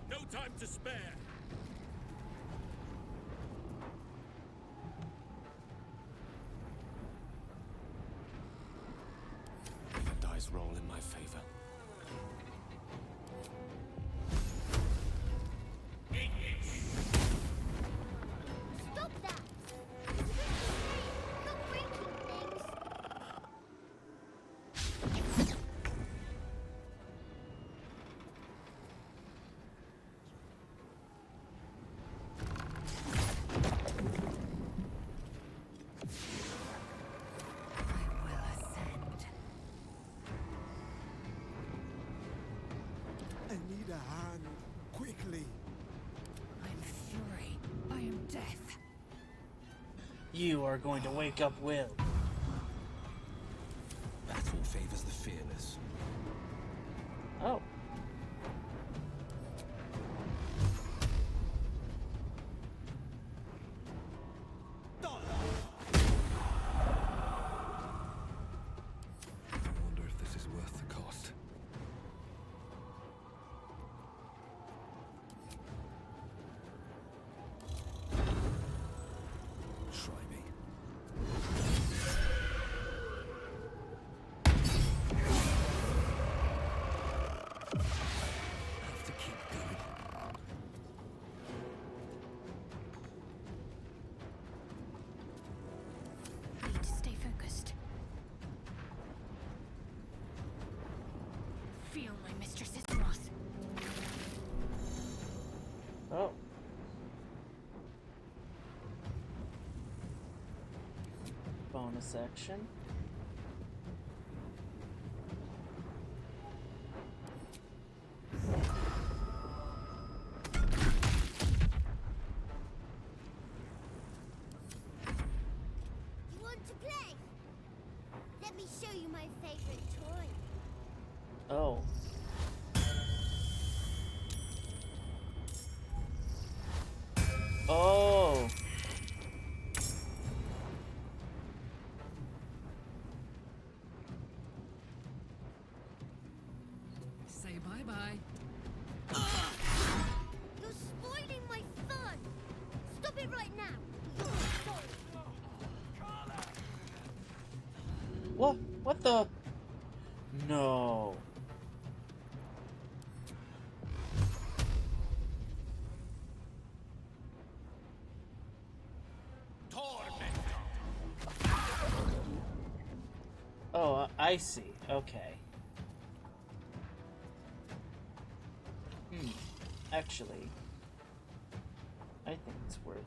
No time to spare. The dice roll in my favor. Stop that! It's with me, not breaking things. I will ascend. I need a hand. Quickly. I'm fury. I am death. You are going to wake up Will. Battle favors the fearless. Oh. I wonder if this is worth the cost. Try me. Have to keep going. Need to stay focused. Feel my mistress's wrath. Oh. Bonus action. You want to play? Let me show you my favorite toy. Oh. Oh. Say bye-bye. You're spoiling my fun. Stop it right now. What? What the? No. I see. Okay. Actually, I think it's worth.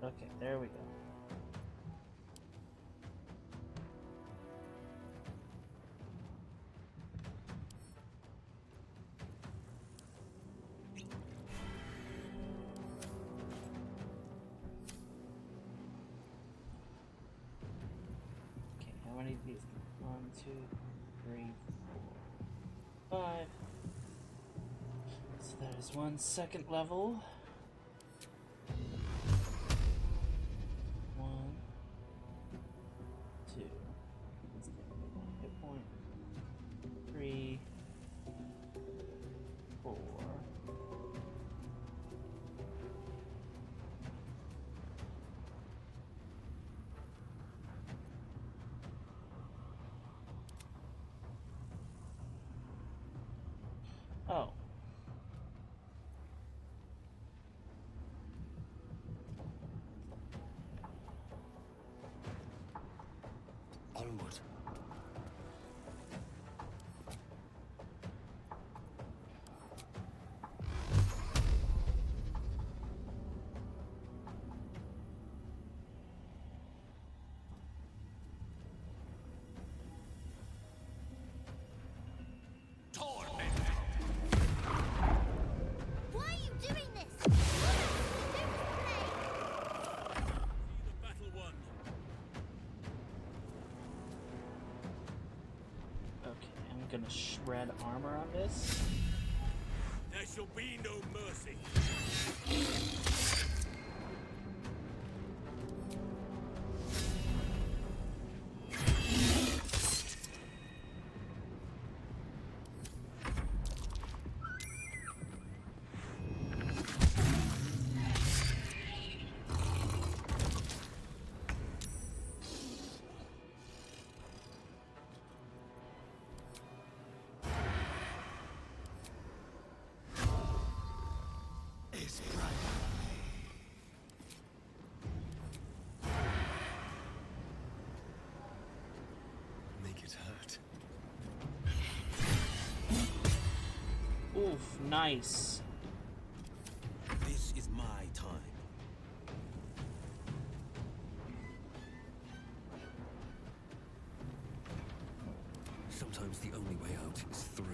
Okay, there we go. Okay, how many of these? 1, 2, 3, 4, 5. So that is 1 second level. 1, 2. Let's get one hit point. 3, 4. Oh. Onward. Why are you doing this? All I want to do is play. See the battle won. Okay, I'm gonna shred armor on this. There shall be no mercy. Make it hurt. Oof, nice. This is my time. Sometimes the only way out is through.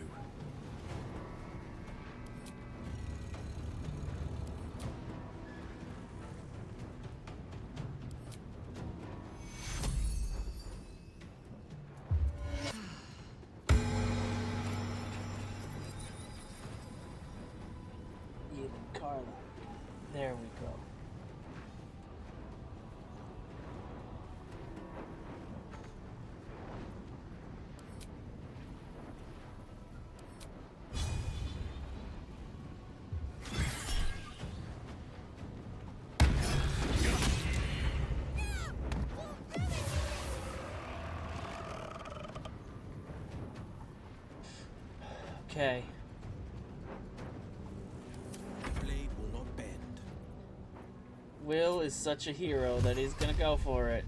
Even Carla. There we go. Okay. Blade will not bend. Will is such a hero that he's gonna go for it.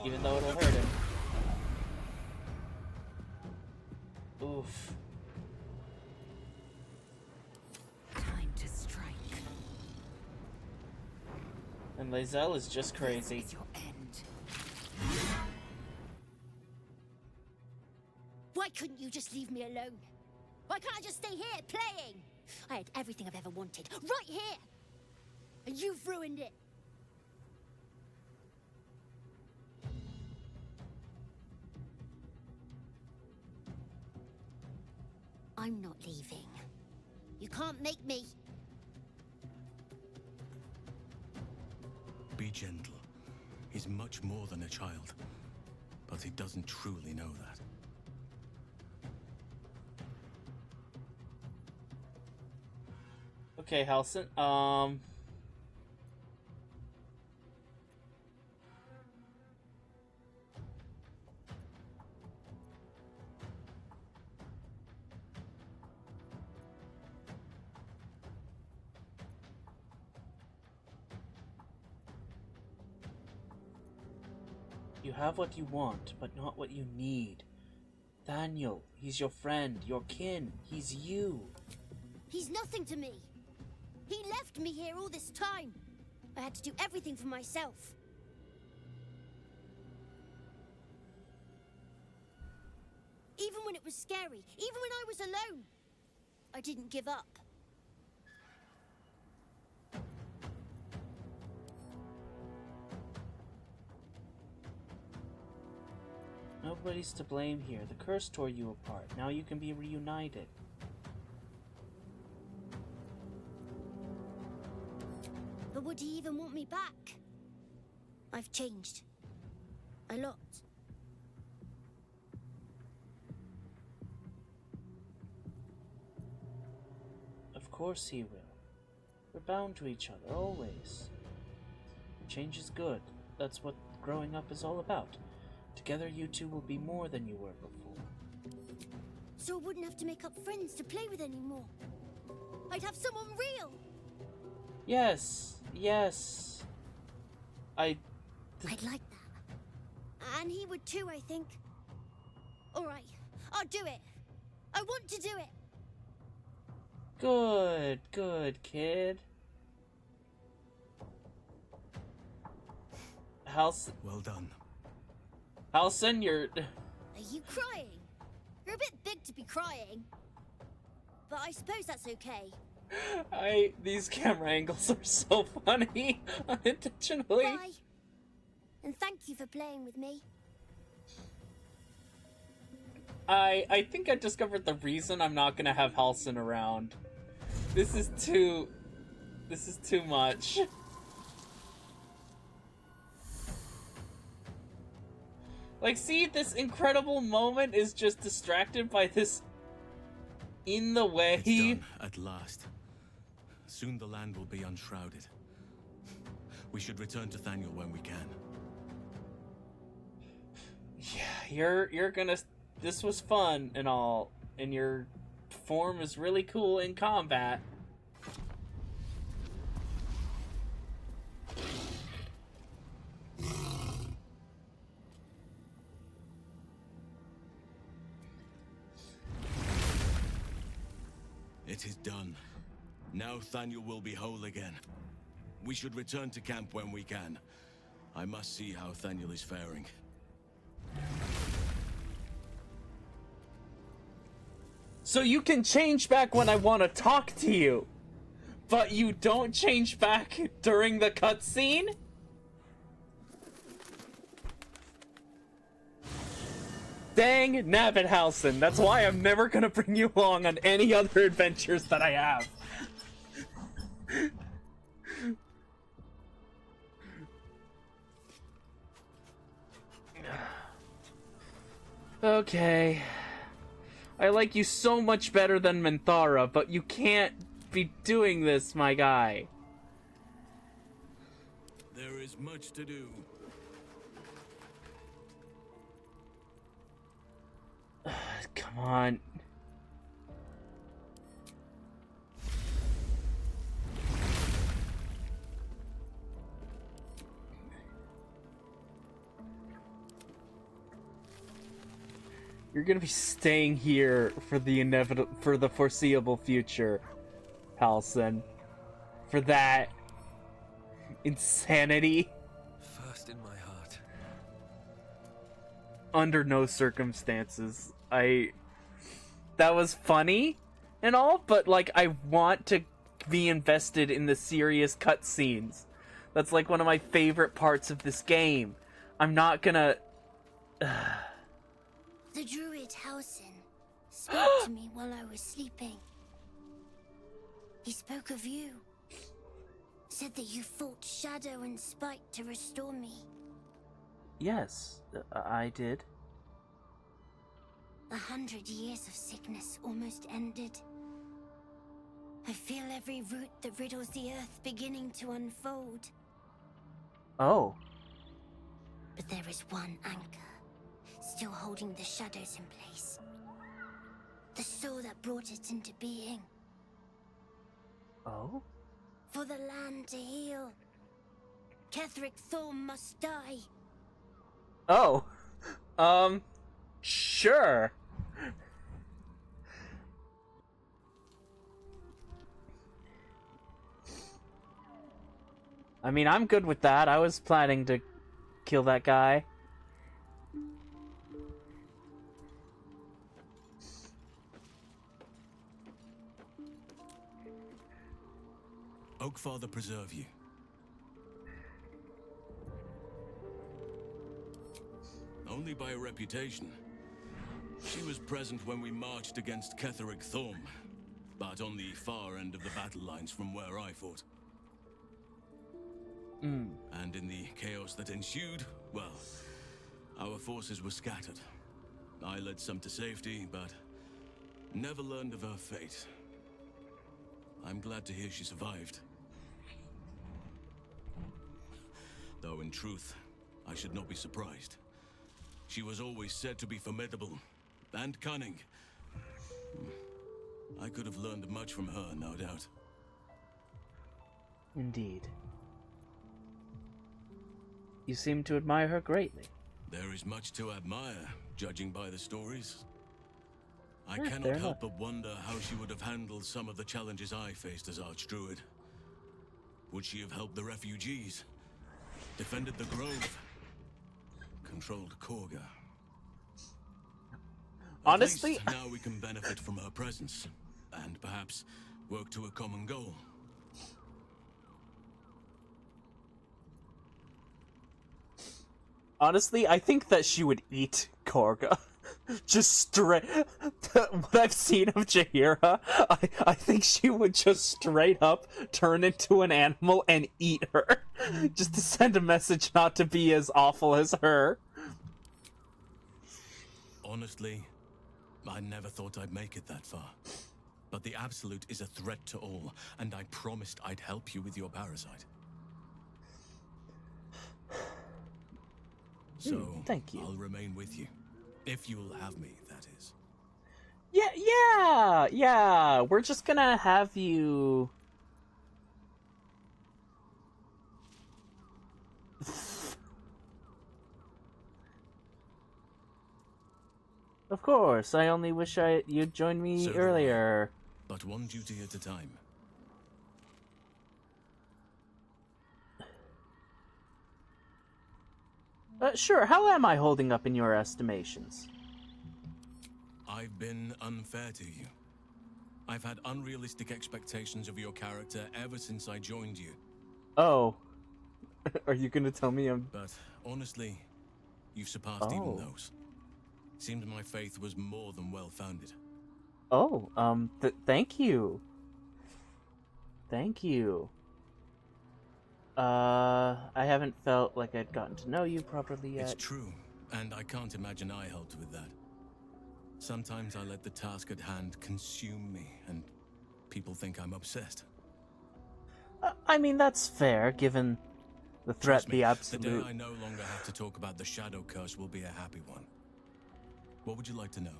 Even though it'll hurt him. Oof. Time to strike. And Lae'zel is just crazy. This is your end. Why couldn't you just leave me alone? Why can't I just stay here playing? I had everything I've ever wanted, right here! And you've ruined it! I'm not leaving. You can't make me. Be gentle. He's much more than a child. But he doesn't truly know that. Okay, Halsin. You have what you want, but not what you need. Daniel, he's your friend, your kin. He's you. He's nothing to me. He left me here all this time. I had to do everything for myself. Even when it was scary, even when I was alone, I didn't give up. Nobody's to blame here. The curse tore you apart. Now you can be reunited. But would he even want me back? I've changed. A lot. Of course he will. We're bound to each other, always. Change is good. That's what growing up is all about. Together you two will be more than you were before. So I wouldn't have to make up friends to play with anymore. I'd have someone real. Yes, yes. I'd like that. And he would too, I think. Alright, I'll do it. I want to do it. Good, good, kid. Halsin. Well done. Halsin, you're... Are you crying? You're a bit big to be crying. But I suppose that's okay. These camera angles are so funny, unintentionally. Bye. And thank you for playing with me. I think I discovered the reason I'm not gonna have Halsin around. This is too much. Like, see, this incredible moment is just distracted by this in the way. It's done, at last. Soon the land will be unshrouded. We should return to Thaniel when we can. Yeah, you're gonna... This was fun and all, and your form is really cool in combat. It is done. Now Thaniel will be whole again. We should return to camp when we can. I must see how Thaniel is faring. So you can change back when I want to talk to you, but you don't change back during the cutscene? Dang nabbit, Halsin. That's why I'm never gonna bring you along on any other adventures that I have. Okay. I like you so much better than Minthara, but you can't be doing this, my guy. There is much to do. Come on. You're gonna be staying here for the foreseeable future, Halsin. For that insanity. First in my heart. Under no circumstances. That was funny and all, but like I want to be invested in the serious cutscenes. That's like one of my favorite parts of this game. I'm not gonna... The druid Halsin spoke to me while I was sleeping. He spoke of you. Said that you fought shadow and spite to restore me. Yes, I did. 100 years of sickness almost ended. I feel every root that riddles the earth beginning to unfold. Oh. But there is one anchor, still holding the shadows in place. The soul that brought it into being. Oh? For the land to heal, Ketheric Thorm must die. Oh. Sure. I mean, I'm good with that. I was planning to kill that guy. Oakfather preserve you. Only by a reputation. She was present when we marched against Ketheric Thorm, but on the far end of the battle lines from where I fought. And in the chaos that ensued, well, our forces were scattered. I led some to safety, but never learned of her fate. I'm glad to hear she survived. Though in truth, I should not be surprised. She was always said to be formidable and cunning. I could have learned much from her, no doubt. Indeed. You seem to admire her greatly. There is much to admire, judging by the stories. I fair cannot enough. help but wonder how she would have handled some of the challenges I faced as Archdruid. Would she have helped the refugees? Defended the Grove? Controlled Korga? Honestly, At least now we can benefit from her presence, and perhaps work to a common goal. honestly, I think that she would eat Korga. Just straight. What I've seen of Jaheira, I think she would just straight up turn into an animal and eat her. Just to send a message not to be as awful as her. Honestly, I never thought I'd make it that far. But the Absolute is a threat to all, and I promised I'd help you with your parasite. So, thank you. I'll remain with you. If you'll have me, that is. Yeah. We're just gonna have you... Of course, I only wish you'd joined me So do earlier. But one duty at a time. Sure, how am I holding up in your estimations? I've been unfair to you. I've had unrealistic expectations of your character ever since I joined you. Oh. Are you gonna tell me I'm... But honestly, you've surpassed even those. Seems my faith was more than well-founded. Oh, thank you. Thank you. I haven't felt like I'd gotten to know you properly yet. It's true, and I can't imagine I helped with that. Sometimes I let the task at hand consume me, and people think I'm obsessed. I mean, that's fair, given the threat Trust me, the Absolute... The day I no longer have to talk about the Shadow Curse will be a happy one. What would you like to know?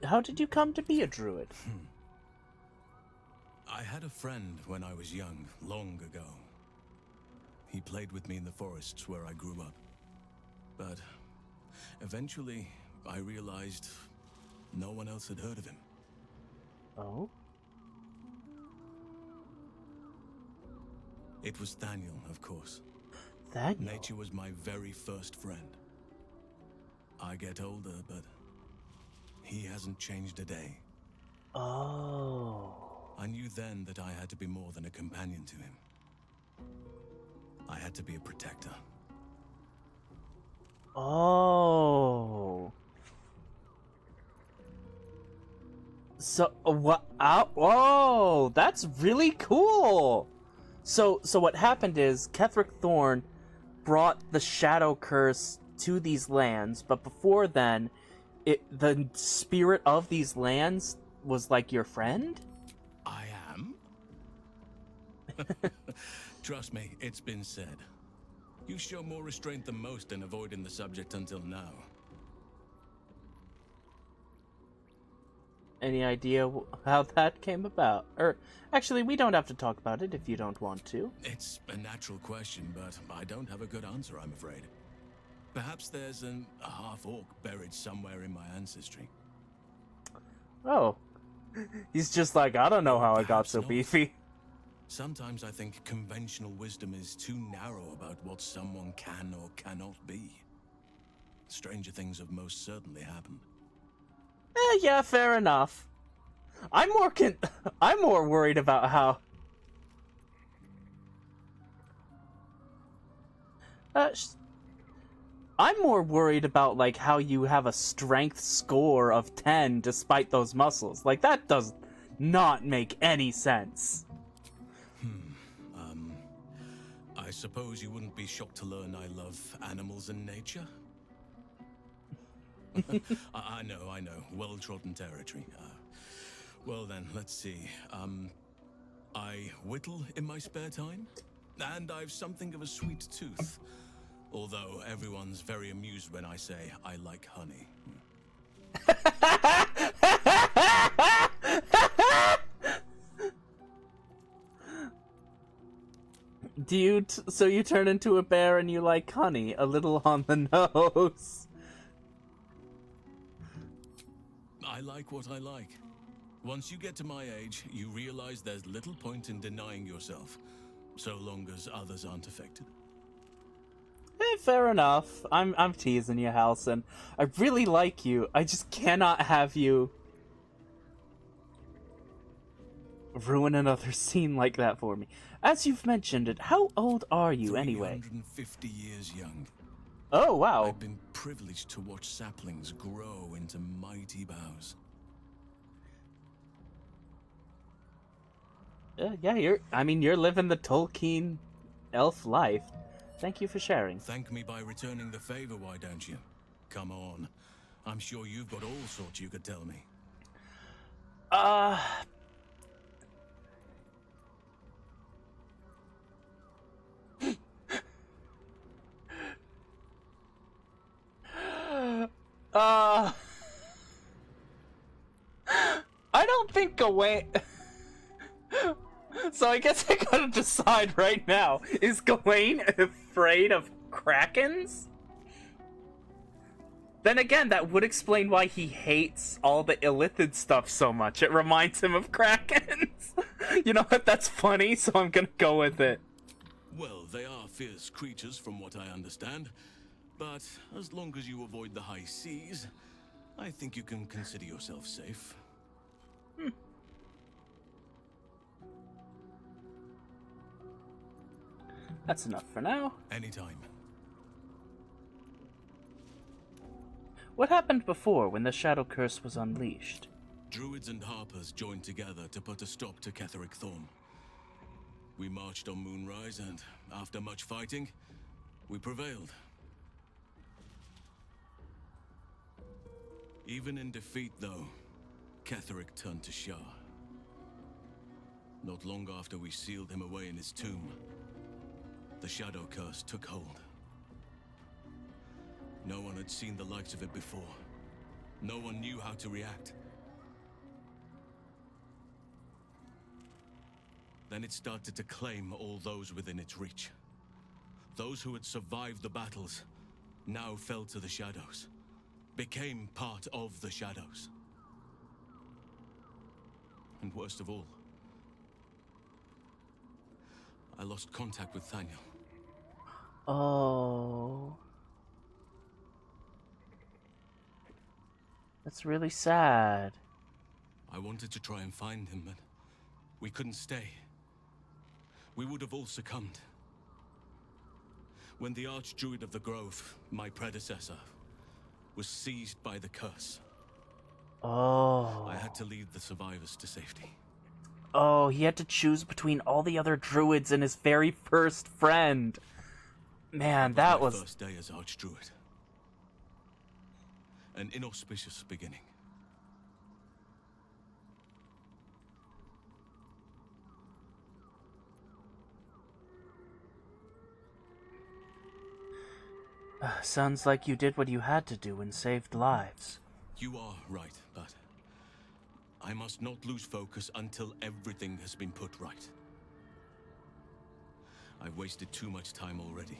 How did you come to be a druid? I had a friend when I was young, long ago. He played with me in the forests where I grew up. But eventually, I realized no one else had heard of him. Oh? It was Thaniel, of course. Thaniel? Nature was my very first friend. I get older, but he hasn't changed a day. Oh. I knew then that I had to be more than a companion to him. I had to be a protector. Oh. So, what? Whoa, that's really cool. So what happened is Ketheric Thorn brought the Shadow Curse to these lands, but before then, the spirit of these lands was like your friend? I am? Trust me, it's been said. You show more restraint than most in avoiding the subject until now. Any idea how that came about? Or, actually, we don't have to talk about it if you don't want to. It's a natural question, but I don't have a good answer, I'm afraid. Perhaps there's a half-orc buried somewhere in my ancestry. Oh. He's just like, I don't know how I got so beefy. Sometimes I think conventional wisdom is too narrow about what someone can or cannot be. Stranger things have most certainly happened. Yeah, fair enough. I'm more worried about how... I'm more worried about, like, how you have a strength score of 10 despite those muscles. Like, that does not make any sense. I suppose you wouldn't be shocked to learn I love animals and nature? I know. Well-trodden territory. Well then, let's see. I whittle in my spare time, and I've something of a sweet tooth. Although everyone's very amused when I say I like honey. So you turn into a bear and you like honey, a little on the nose. I like what I like. Once you get to my age, you realize there's little point in denying yourself, so long as others aren't affected. Fair enough. I'm teasing you, Halsin. I really like you. I just cannot have you ruin another scene like that for me. As you've mentioned it, how old are you anyway? 350 years young. Oh, wow. I've been privileged to watch saplings grow into mighty boughs. Yeah, you're living the Tolkien elf life. Thank you for sharing. Thank me by returning the favor, why don't you? Come on. I'm sure you've got all sorts you could tell me. I don't think Gawain... So I guess I gotta decide right now. Is Gawain afraid of krakens? Then again, that would explain why he hates all the illithid stuff so much. It reminds him of krakens. You know what? That's funny, so I'm gonna go with it. Well, they are fierce creatures from what I understand. But as long as you avoid the high seas, I think you can consider yourself safe. That's enough for now. Anytime. What happened before when the Shadow Curse was unleashed? Druids and Harpers joined together to put a stop to Ketheric Thorn. We marched on Moonrise and, after much fighting, we prevailed. Even in defeat, though, Ketheric turned to Shar. Not long after we sealed him away in his tomb, the Shadow Curse took hold. No one had seen the likes of it before. No one knew how to react. Then it started to claim all those within its reach. Those who had survived the battles now fell to the shadows, became part of the shadows. And worst of all, I lost contact with Thaniel. Oh. That's really sad. I wanted to try and find him, but we couldn't stay. We would have all succumbed. When the Archdruid of the Grove, my predecessor, was seized by the curse, Oh. I had to lead the survivors to safety. Oh, he had to choose between all the other druids and his very first friend. Man, that my was... first day as Archdruid. An inauspicious beginning. Sounds like you did what you had to do and saved lives. You are right, but I must not lose focus until everything has been put right. I've wasted too much time already.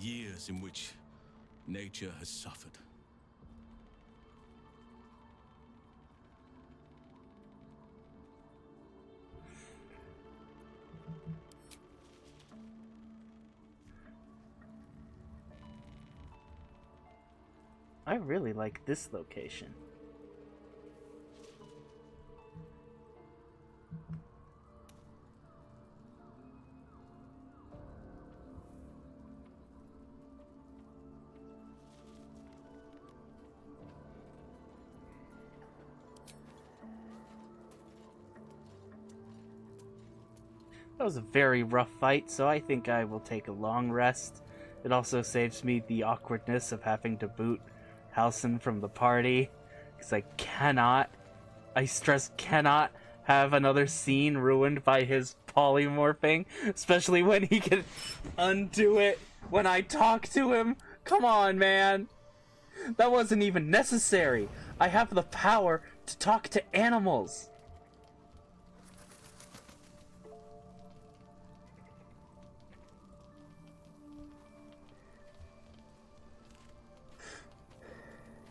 Years in which nature has suffered. I really like this location. That was a very rough fight, so I think I will take a long rest. It also saves me the awkwardness of having to boot Halsin from the party, because I stress cannot have another scene ruined by his polymorphing, especially when he can undo it when I talk to him. Come on, man. That wasn't even necessary. I have the power to talk to animals.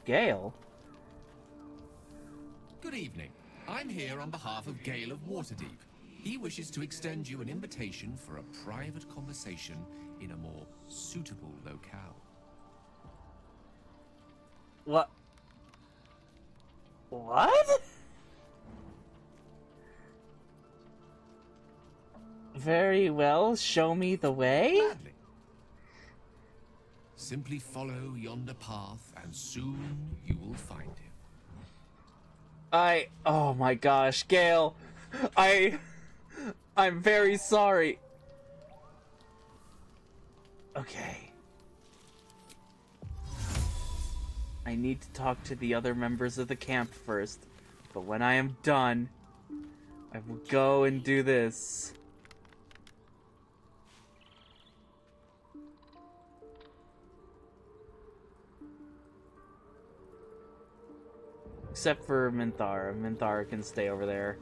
Gale? Good evening. I'm here on behalf of Gale of Waterdeep. He wishes to extend you an invitation for a private conversation in a more suitable locale. What? What? Very well, show me the way? Gladly. Simply follow yonder path, and soon you will find him. Oh my gosh, Gale. I'm very sorry. Okay. I need to talk to the other members of the camp first, but when I am done, I will go and do this. Except for Minthara. Minthara can stay over there.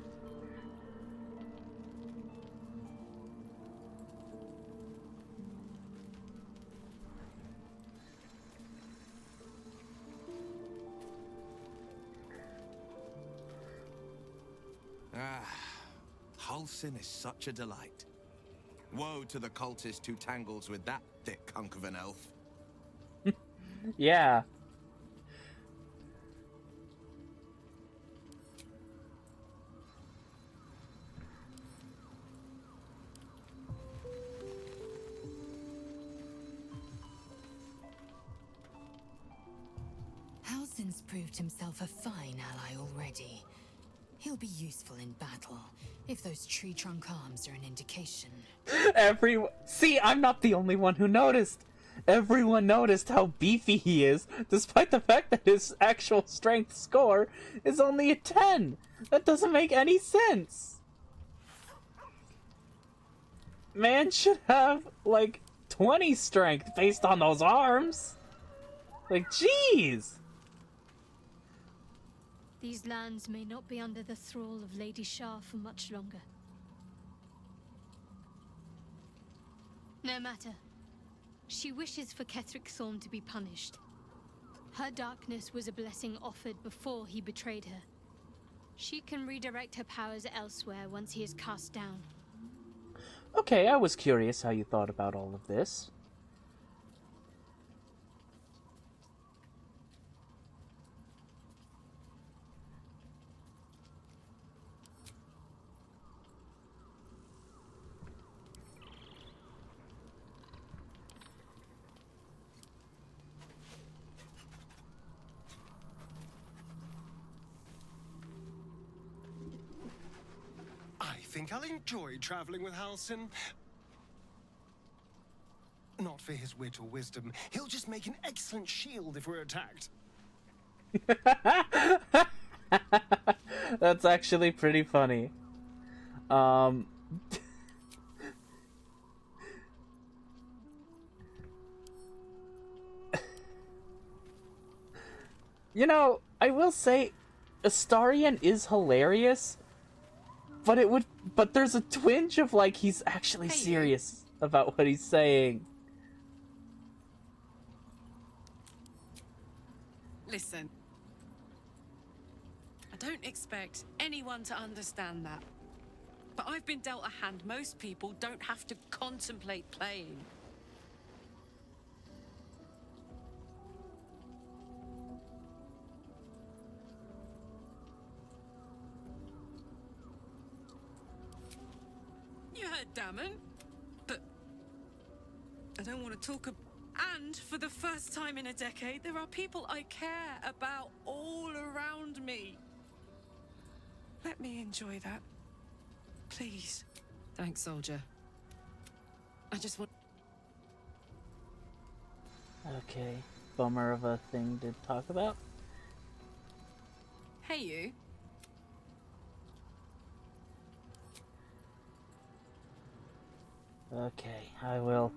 Halsin is such a delight. Woe to the cultist who tangles with that thick hunk of an elf. Yeah. Halsin's proved himself a fine ally already. He'll be useful in battle, if those tree trunk arms are an indication. See, I'm not the only one who noticed. Everyone noticed how beefy he is, despite the fact that his actual strength score is only a 10. That doesn't make any sense. Man should have, like, 20 strength based on those arms. Like, jeez. These lands may not be under the thrall of Lady Shar for much longer. No matter. She wishes for Ketheric Thorn to be punished. Her darkness was a blessing offered before he betrayed her. She can redirect her powers elsewhere once he is cast down. Okay, I was curious how you thought about all of this. think I'll enjoy traveling with Halsin. Not for his wit or wisdom. He'll just make an excellent shield if we're attacked. That's actually pretty funny. You know, I will say, Astarion is hilarious, but there's a twinge of like he's actually serious about what he's saying. Listen, I don't expect anyone to understand that, but I've been dealt a hand most people don't have to contemplate playing. You heard Damon, but I don't want to talk about... And for the first time in a decade, there are people I care about all around me. Let me enjoy that. Please. Thanks, soldier. I just want... Okay, bummer of a thing to talk about. Hey, you. Okay, I will.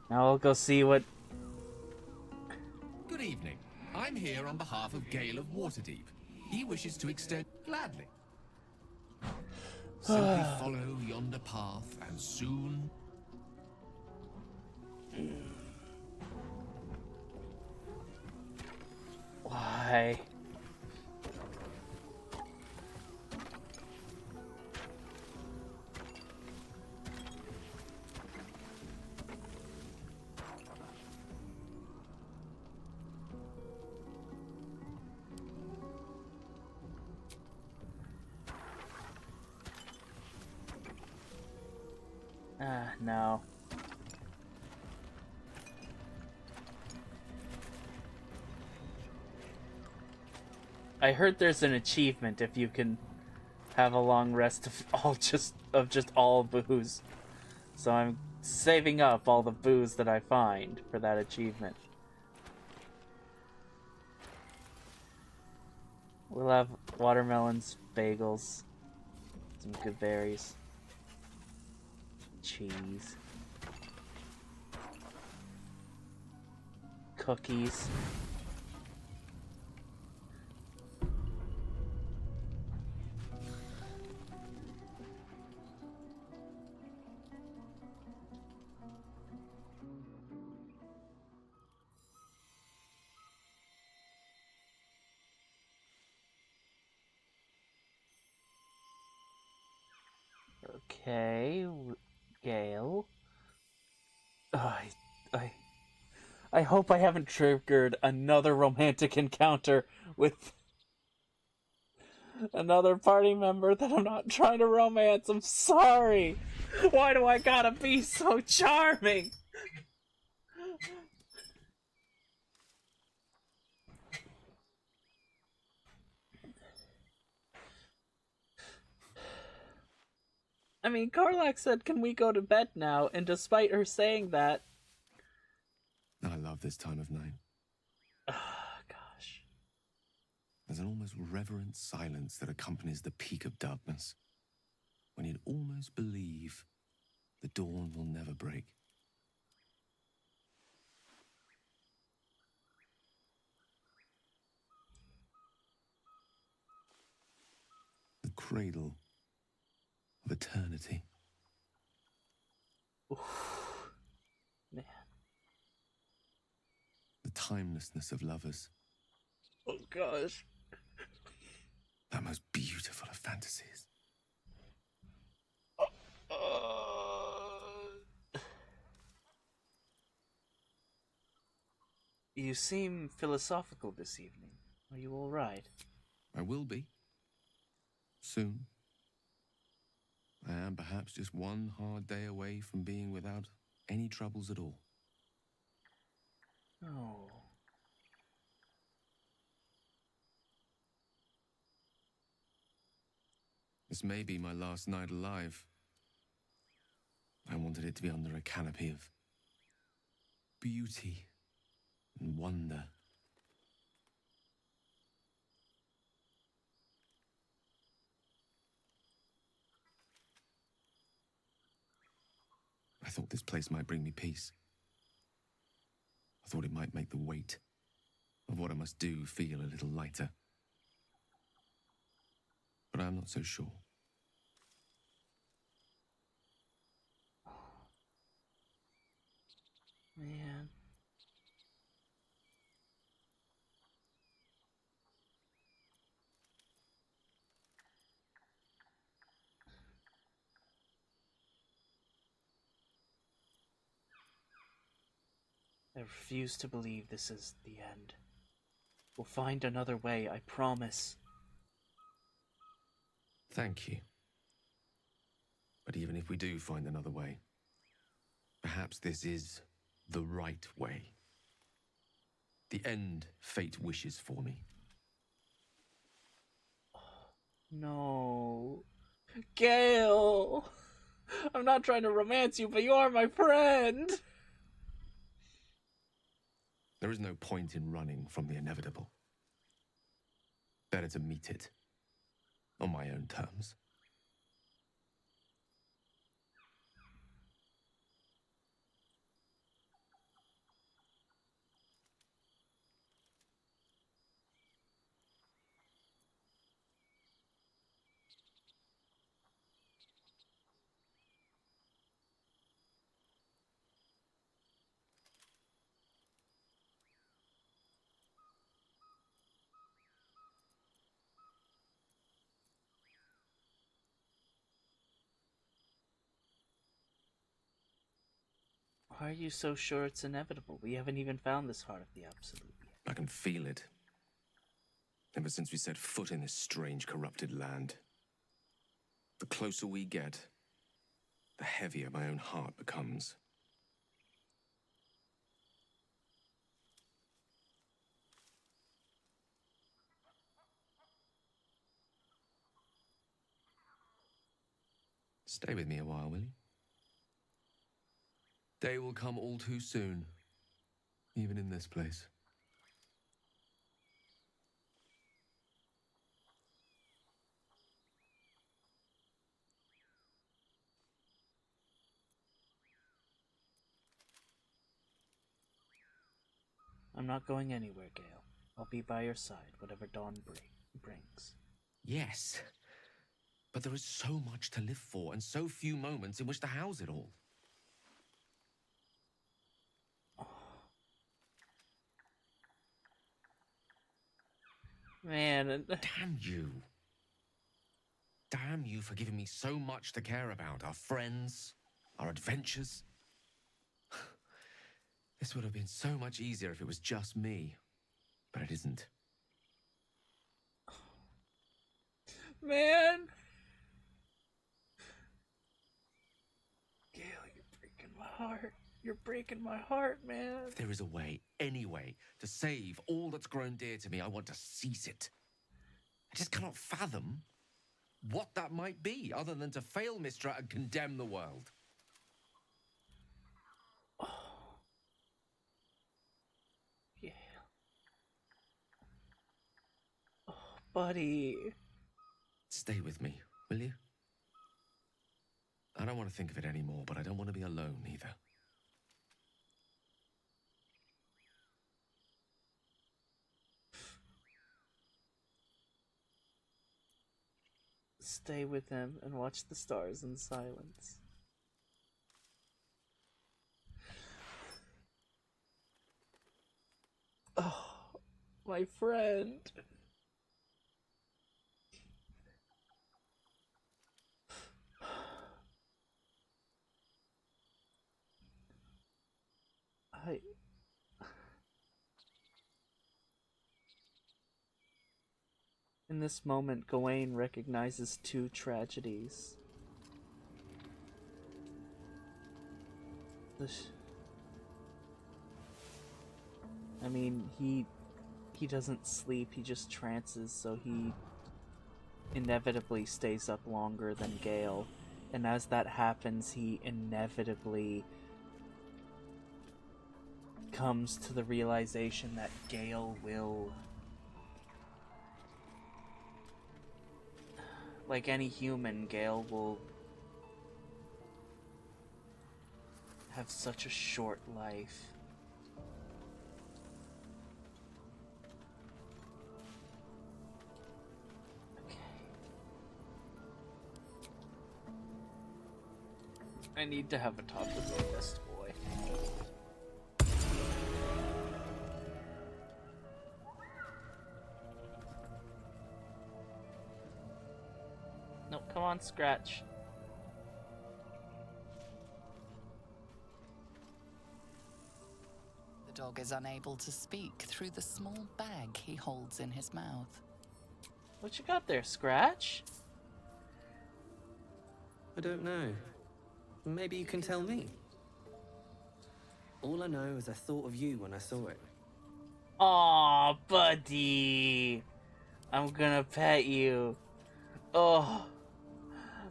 Now I'll go see what... Good evening. I'm here on behalf of Gale of Waterdeep. He wishes to extend... Gladly. Simply follow yonder path, and soon... Why? No. I heard there's an achievement if you can have a long rest of just all booze. So I'm saving up all the booze that I find for that achievement. We'll have watermelons, bagels, some good berries, cheese, cookies. Okay, Gale. I hope I haven't triggered another romantic encounter with another party member that I'm not trying to romance. I'm sorry. Why do I gotta be so charming? I mean, Karlak said, "Can we go to bed now?" And despite her saying that... I love this time of night. Gosh. There's an almost reverent silence that accompanies the peak of darkness, when you'd almost believe the dawn will never break. The cradle of eternity. Oof. Man. The timelessness of lovers. Oh gosh. That most beautiful of fantasies. You seem philosophical this evening. Are you all right? I will be. Soon. I am perhaps just one hard day away from being without any troubles at all. Oh. This may be my last night alive. I wanted it to be under a canopy of beauty and wonder. I thought this place might bring me peace. I thought it might make the weight of what I must do feel a little lighter. But I'm not so sure. Man. I refuse to believe this is the end. We'll find another way, I promise. Thank you. But even if we do find another way, perhaps this is the right way. The end fate wishes for me. No. Gale! I'm not trying to romance you, but you are my friend! There is no point in running from the inevitable. Better to meet it on my own terms. Why are you so sure it's inevitable? We haven't even found this heart of the Absolute yet. I can feel it. Ever since we set foot in this strange, corrupted land. The closer we get, the heavier my own heart becomes. Stay with me a while, will you? Day will come all too soon, even in this place. I'm not going anywhere, Gale. I'll be by your side, whatever dawn brings. Yes, but there is so much to live for and so few moments in which to house it all. Man. Damn you. Damn you for giving me so much to care about. Our friends, our adventures. This would have been so much easier if it was just me. But it isn't. Man! Gale, you're breaking my heart. You're breaking my heart, man. If there is a way, any way, to save all that's grown dear to me, I want to seize it. I just cannot fathom what that might be, other than to fail Mistra and condemn the world. Yeah. Oh, buddy. Stay with me, will you? I don't want to think of it anymore, but I don't want to be alone either. Stay with him and watch the stars in silence. Oh, my friend. In this moment, Gawain recognizes two tragedies. I mean, he doesn't sleep, he just trances, so he inevitably stays up longer than Gale. And as that happens, he inevitably comes to the realization that Gale will, like any human, Gale will have such a short life. I need to have a talk with the youngest boy. No, come on, Scratch. The dog is unable to speak through the small bag he holds in his mouth. What you got there, Scratch? I don't know. Maybe you can tell me. All I know is I thought of you when I saw it. Aw, buddy. I'm gonna pet you. Oh,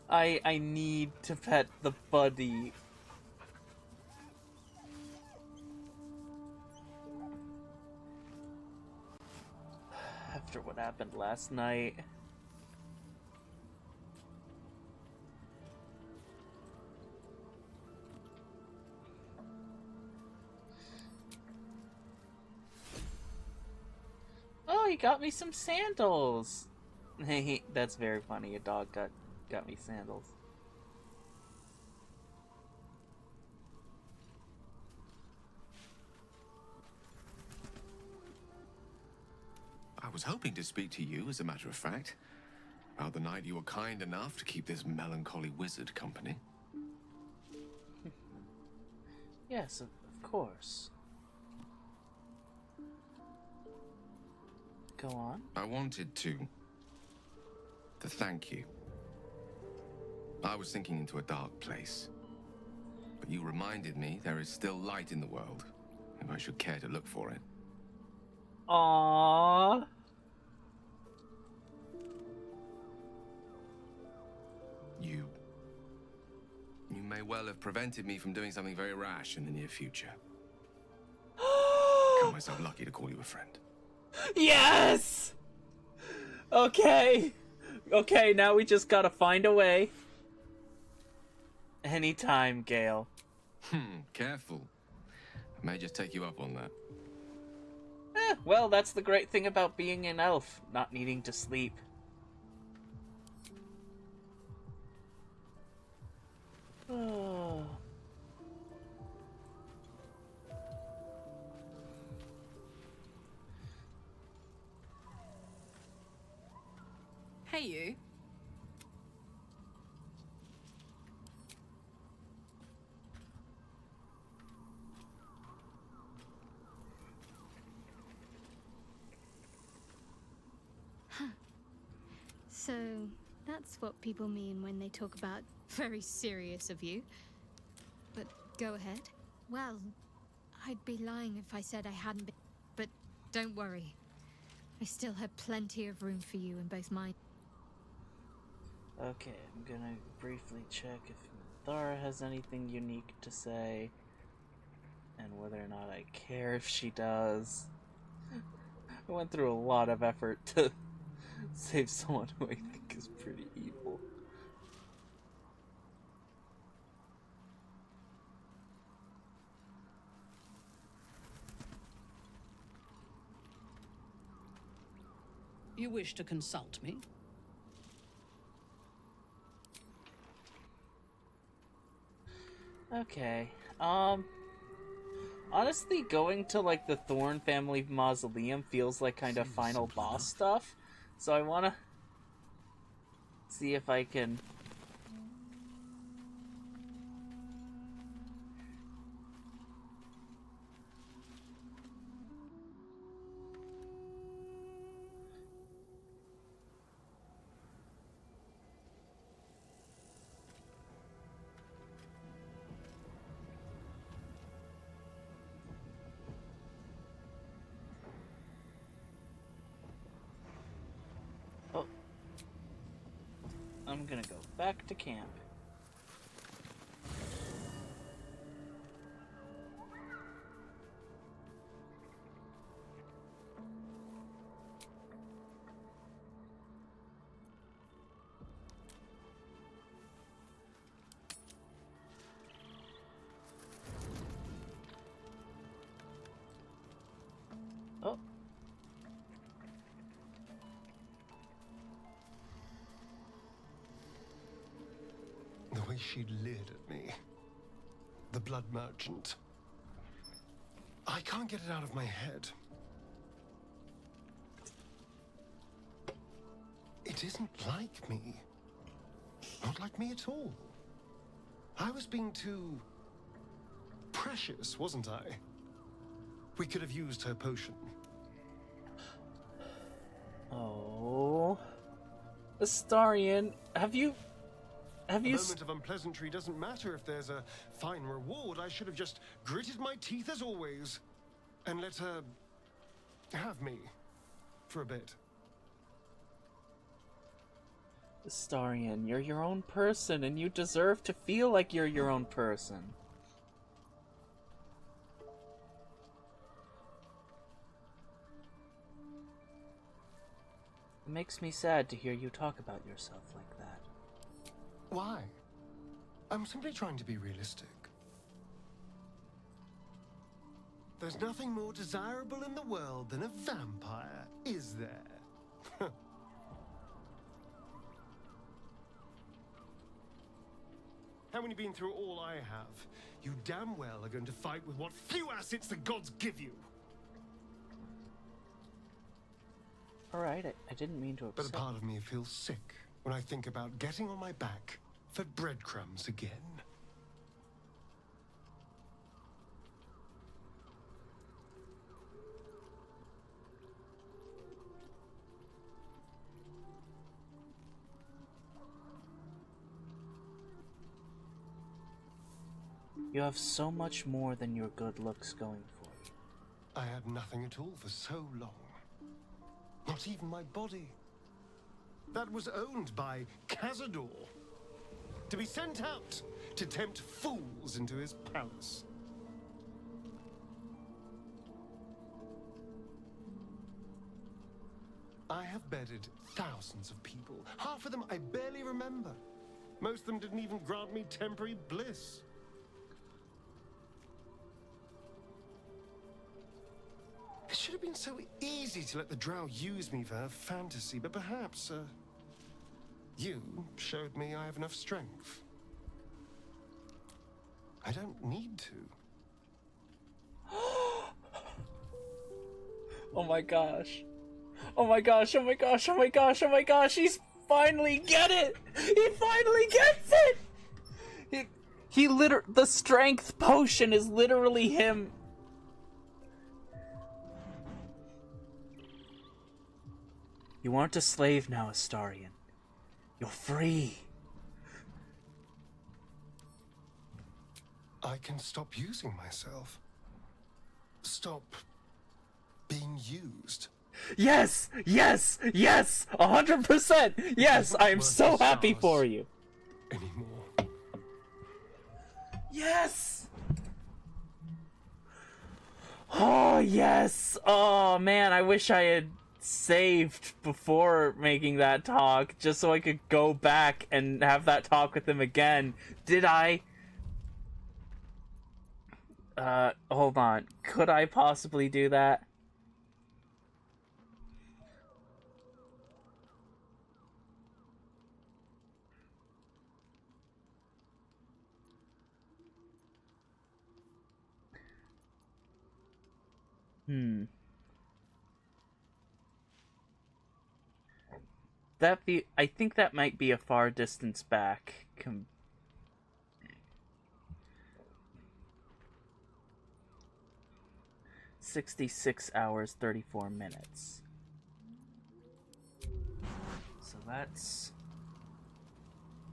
I need to pet the buddy. After what happened last night. Oh, he got me some sandals. Hey, that's very funny. A dog got me sandals. I was hoping to speak to you, as a matter of fact, about the night you were kind enough to keep this melancholy wizard company. Yes, of course. Go on. I wanted to thank you. I was sinking into a dark place, but you reminded me there is still light in the world, if I should care to look for it. Aww. You may well have prevented me from doing something very rash in the near future. Count myself lucky to call you a friend. Yes! Okay. Okay, now we just gotta find a way. Anytime, Gale. Careful. I may just take you up on that. Well, that's the great thing about being an elf, not needing to sleep. Oh. Hey, you. So, that's what people mean when they talk about very serious of you. But go ahead. Well, I'd be lying if I said I hadn't been. But don't worry. I still have plenty of room for you in both mine. Okay, I'm gonna briefly check if Thara has anything unique to say, and whether or not I care if she does. I went through a lot of effort to save someone who I think is pretty evil. You wish to consult me? Okay, honestly, going to, like, the Thorn family mausoleum feels like kind of final boss stuff, so I wanna see if I can... I'm gonna go back to camp. Oh. The way she leered at me. The blood merchant. I can't get it out of my head. It isn't like me. Not like me at all. I was being too precious, wasn't I? We could have used her potion. Oh. Astarion, have you... A moment of unpleasantry doesn't matter if there's a fine reward. I should have just gritted my teeth as always and let her have me for a bit. Astarion, you're your own person, and you deserve to feel like you're your own person. It makes me sad to hear you talk about yourself like that. Why? I'm simply trying to be realistic. There's nothing more desirable in the world than a vampire, is there? And when you've been through all I have, you damn well are going to fight with what few assets the gods give you. Alright, I didn't mean to upset. But a part of me feels sick when I think about getting on my back for breadcrumbs again. You have so much more than your good looks going for you. I had nothing at all for so long. Not even my body. That was owned by Cazador. To be sent out to tempt fools into his palace. I have bedded thousands of people. Half of them I barely remember. Most of them didn't even grant me temporary bliss. It should have been so easy to let the drow use me for her fantasy, but perhaps, you showed me I have enough strength. I don't need to. Oh my gosh. Oh my gosh, oh my gosh, oh my gosh, oh my gosh, he's finally get it! He finally gets it! The strength potion is literally him. You aren't a slave now, Astarion. You're free. I can stop using myself. Stop being used. Yes! Yes! Yes! 100%! Yes! I am so happy for you. Anymore. Yes! Oh, yes! Oh, man, I wish I had saved before making that talk, just so I could go back and have that talk with him again. Did I? Hold on. Could I possibly do that? I think that might be a far distance back. 66 hours, 34 minutes. So let's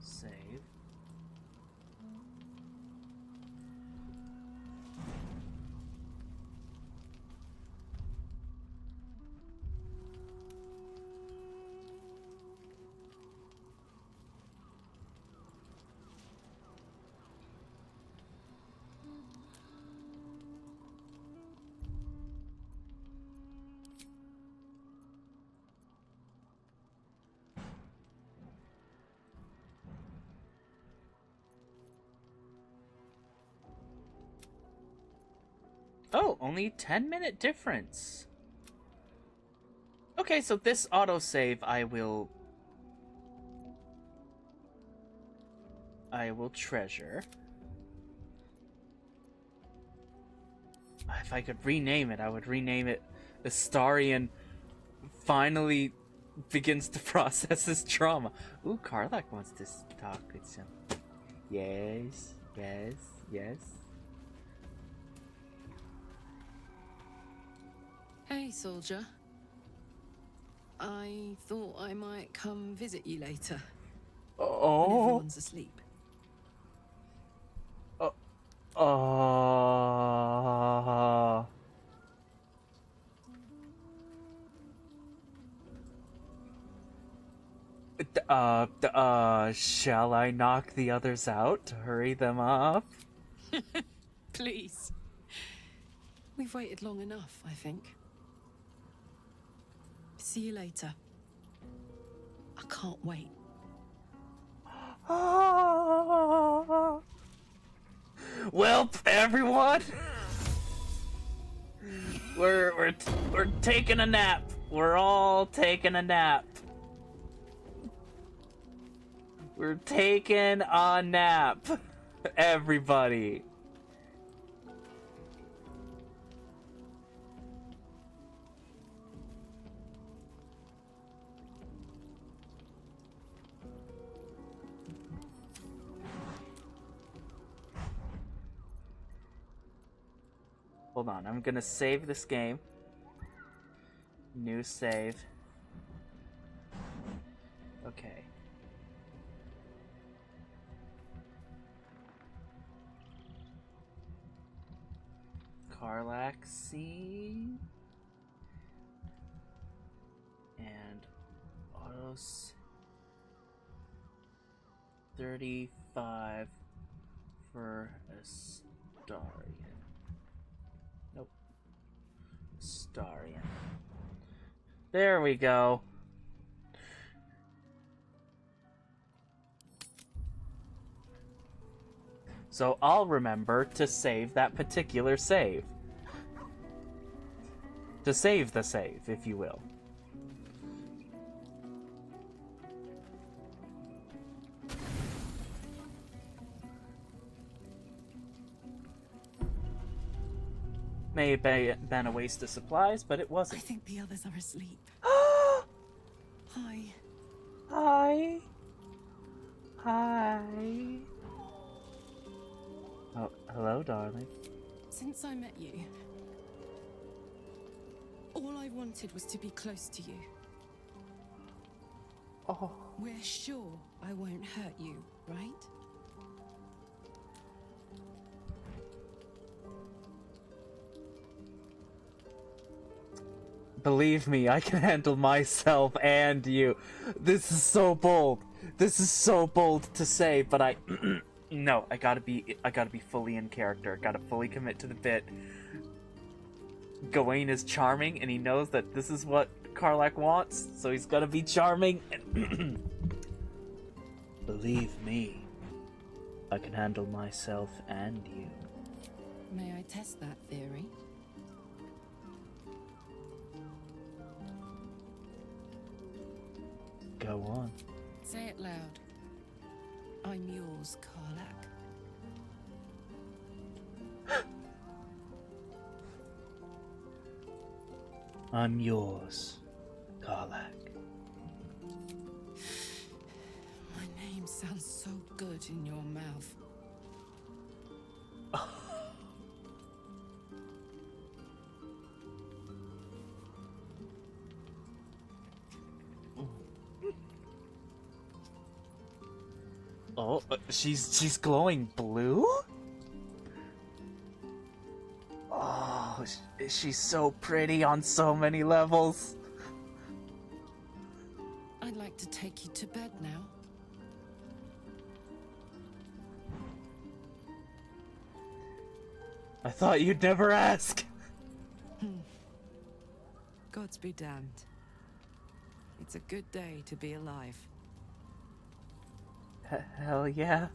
save. Oh, only 10-minute difference. Okay, so this autosave I will treasure. If I could rename it, I would rename it Astarion finally begins to process his trauma. Ooh, Karlak wants to talk with some. Yes, yes, yes. Hey, soldier. I thought I might come visit you later. Oh. When everyone's asleep. Shall I knock the others out to hurry them up? Please. We've waited long enough, I think. See you later. I can't wait. Well, everyone, we're taking a nap. We're all taking a nap. We're taking a nap, everybody. Hold on, I'm gonna save this game. New save. Okay. Karlak scene. And autos 35 for Astarion. Nope. Astarion. There we go. So I'll remember to save that particular save. To save the save, if you will. May have been a waste of supplies, but it wasn't. I think the others are asleep. Hi. Hi. Hi. Oh, hello, darling. Since I met you, all I wanted was to be close to you. Oh. We're sure I won't hurt you, right? Believe me, I can handle myself and you. This is so bold. This is so bold to say, but I no, I gotta be fully in character. Gotta fully commit to the bit. Gawain is charming, and he knows that this is what Karlak wants, so he's gotta be charming. And believe me, I can handle myself and you. May I test that theory? Go on. Say it loud. I'm yours, Karlak. I'm yours, Karlak. My name sounds so good in your mouth. Oh, she's glowing blue? Oh, she's so pretty on so many levels. I'd like to take you to bed now. I thought you'd never ask. Gods be damned. It's a good day to be alive. Hell yeah.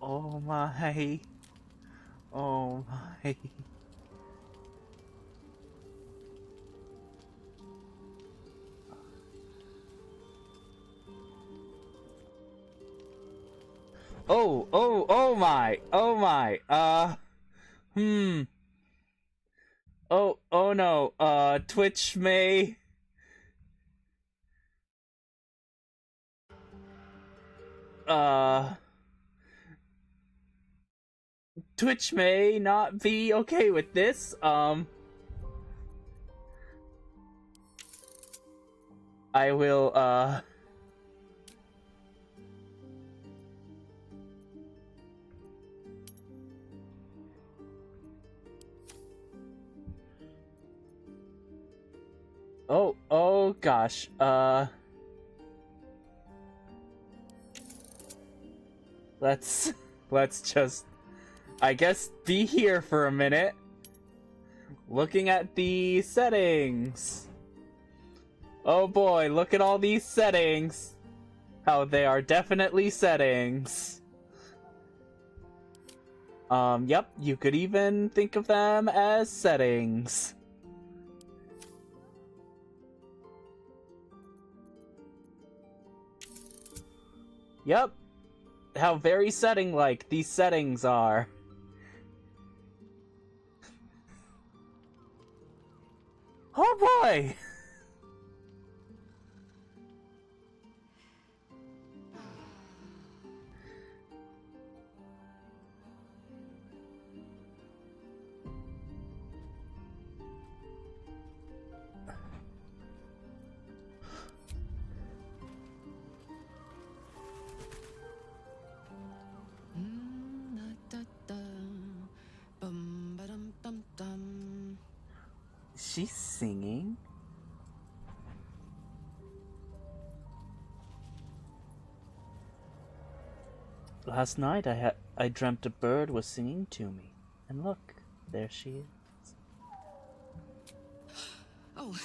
Oh my. Oh my. Oh my. Oh my. Oh no. Twitch may. Twitch may not be okay with this. I will, oh gosh, let's just, I guess, be here for a minute. Looking at the settings. Oh boy, look at all these settings. How they are definitely settings. Yep, you could even think of them as settings. Yep. How very setting-like these settings are. Oh boy! She's singing? Last night I dreamt a bird was singing to me. And look, there she is. Oh,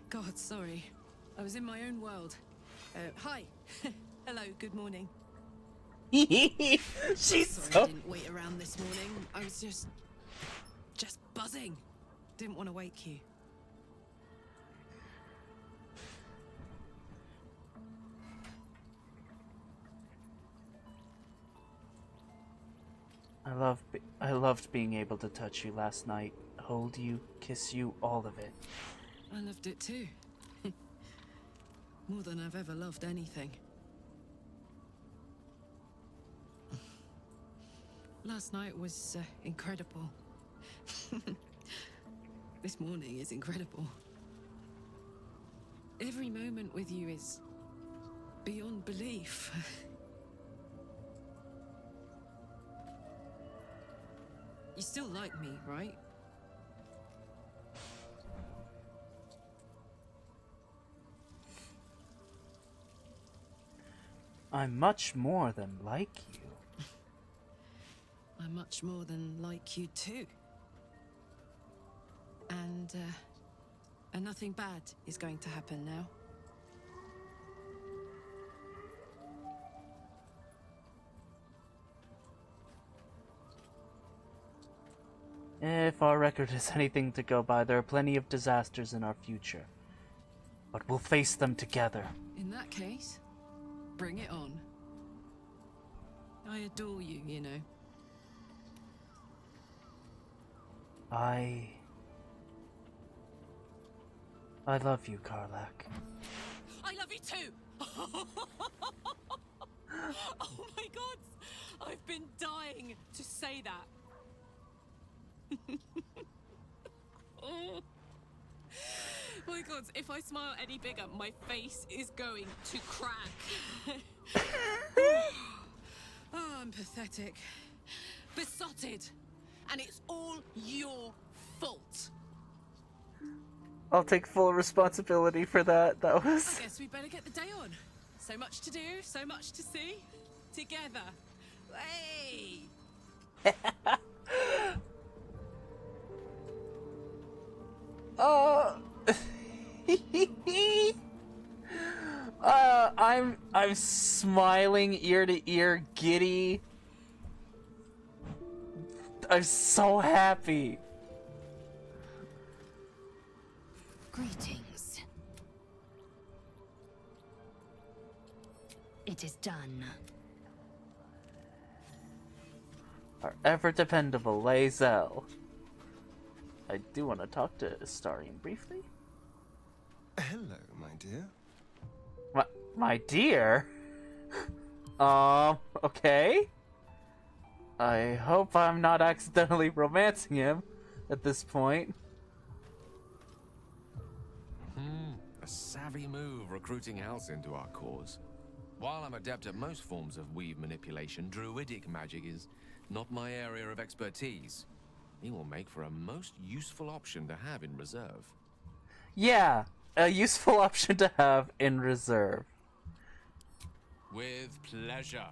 God, sorry. I was in my own world. Hi. Hello, good morning. She's sorry I didn't wait around this morning. I was just buzzing. Didn't want to wake you. I loved being able to touch you last night, hold you, kiss you, all of it. I loved it too. More than I've ever loved anything. Last night was incredible. This morning is incredible. Every moment with you is beyond belief. You still like me, right? I'm much more than like you. I'm much more than like you too. And nothing bad is going to happen now. If our record is anything to go by, there are plenty of disasters in our future. But we'll face them together. In that case, bring it on. I adore you, you know. I love you, Karlach. I love you too! Oh my god! I've been dying to say that. Oh my god, if I smile any bigger, my face is going to crack. Oh, I'm pathetic. Besotted. And it's all your fault. I'll take full responsibility for that. That was... I guess we better get the day on. So much to do, so much to see. Together. Hey! I'm smiling ear to ear, giddy. I'm so happy. Greetings. It is done. Our ever dependable Lae'zel. I do want to talk to Astarion briefly. Hello, my dear. My dear? Okay. I hope I'm not accidentally romancing him at this point. A savvy move recruiting Halsin to our cause. While I'm adept at most forms of weave manipulation, druidic magic is not my area of expertise. He will make for a most useful option to have in reserve. Yeah, a useful option to have in reserve. With pleasure.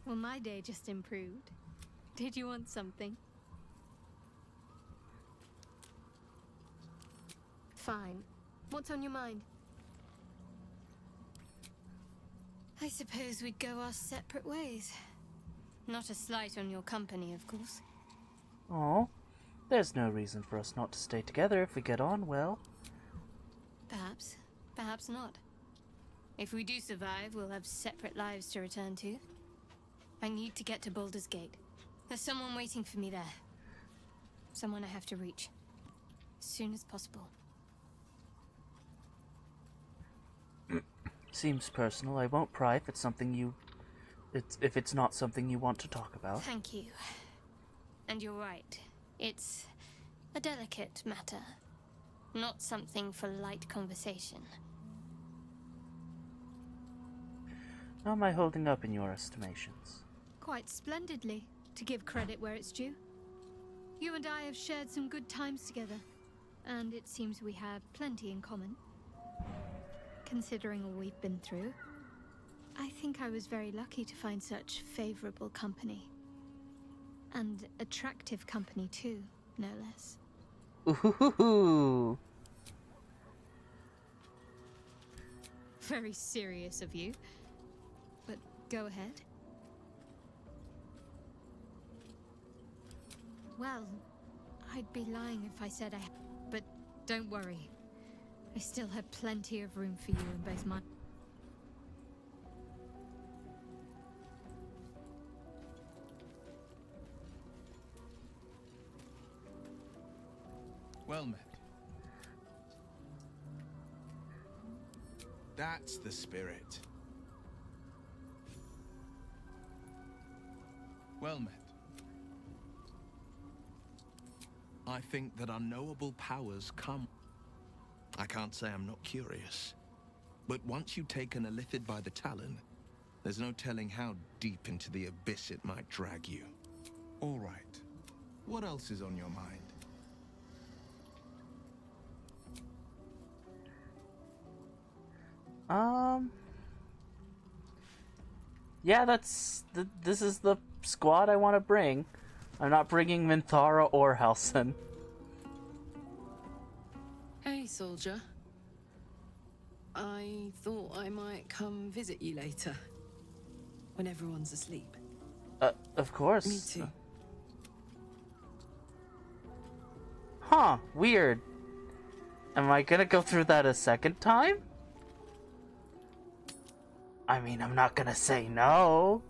Well, my day just improved. Did you want something? Fine. What's on your mind? I suppose we'd go our separate ways. Not a slight on your company, of course. Oh, there's no reason for us not to stay together if we get on well. Perhaps. Perhaps not. If we do survive, we'll have separate lives to return to. I need to get to Baldur's Gate. There's someone waiting for me there. Someone I have to reach. As soon as possible. Seems personal. I won't pry if it's something if it's not something you want to talk about. Thank you. And you're right. It's a delicate matter. Not something for light conversation. How am I holding up in your estimations? Quite splendidly, to give credit where it's due. You and I have shared some good times together, and it seems we have plenty in common. Considering all we've been through, I think I was very lucky to find such favorable company. And attractive company too, no less. Ooh. Very serious of you. But go ahead. Well, I'd be lying if I said but don't worry. I still have plenty of room for you in both my... Well met. That's the spirit. Well met. I think that unknowable powers come. I can't say I'm not curious. But once you've taken a lithid by the talon, there's no telling how deep into the abyss it might drag you. All right. What else is on your mind? Yeah, this is the squad I want to bring. I'm not bringing Minthara or Halsin. Hey, soldier. I thought I might come visit you later. When everyone's asleep. Of course. Me too. Huh, weird. Am I gonna go through that a second time? I mean, I'm not gonna say no.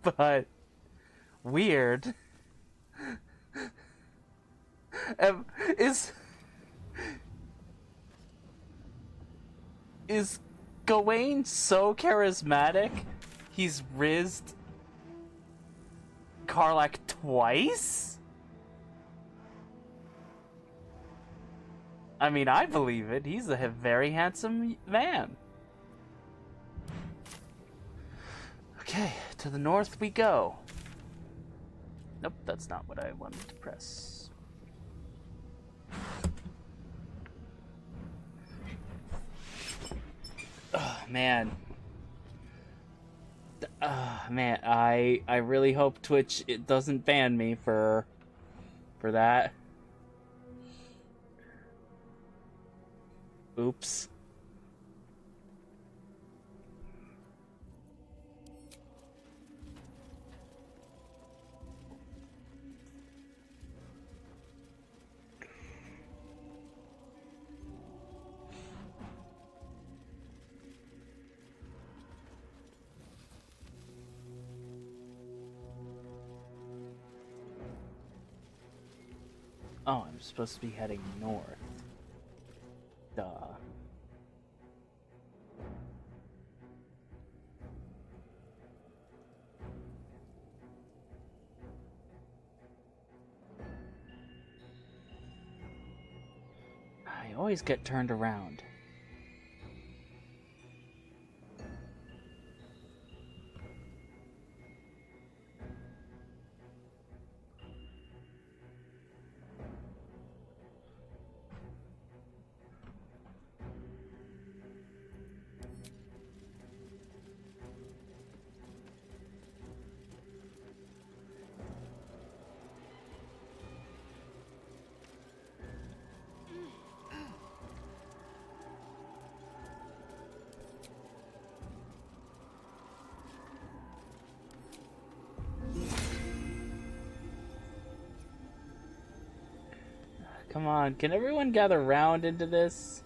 But... weird. Is Gawain so charismatic he's rizzed Karlach twice? I mean, I believe it. He's a very handsome man. Okay, to the north we go. Nope, that's not what I wanted to press. Oh, man. Man, I really hope Twitch it doesn't ban me for that. Oops. Oh, I'm supposed to be heading north. Duh. I always get turned around. Come on, can everyone gather round into this?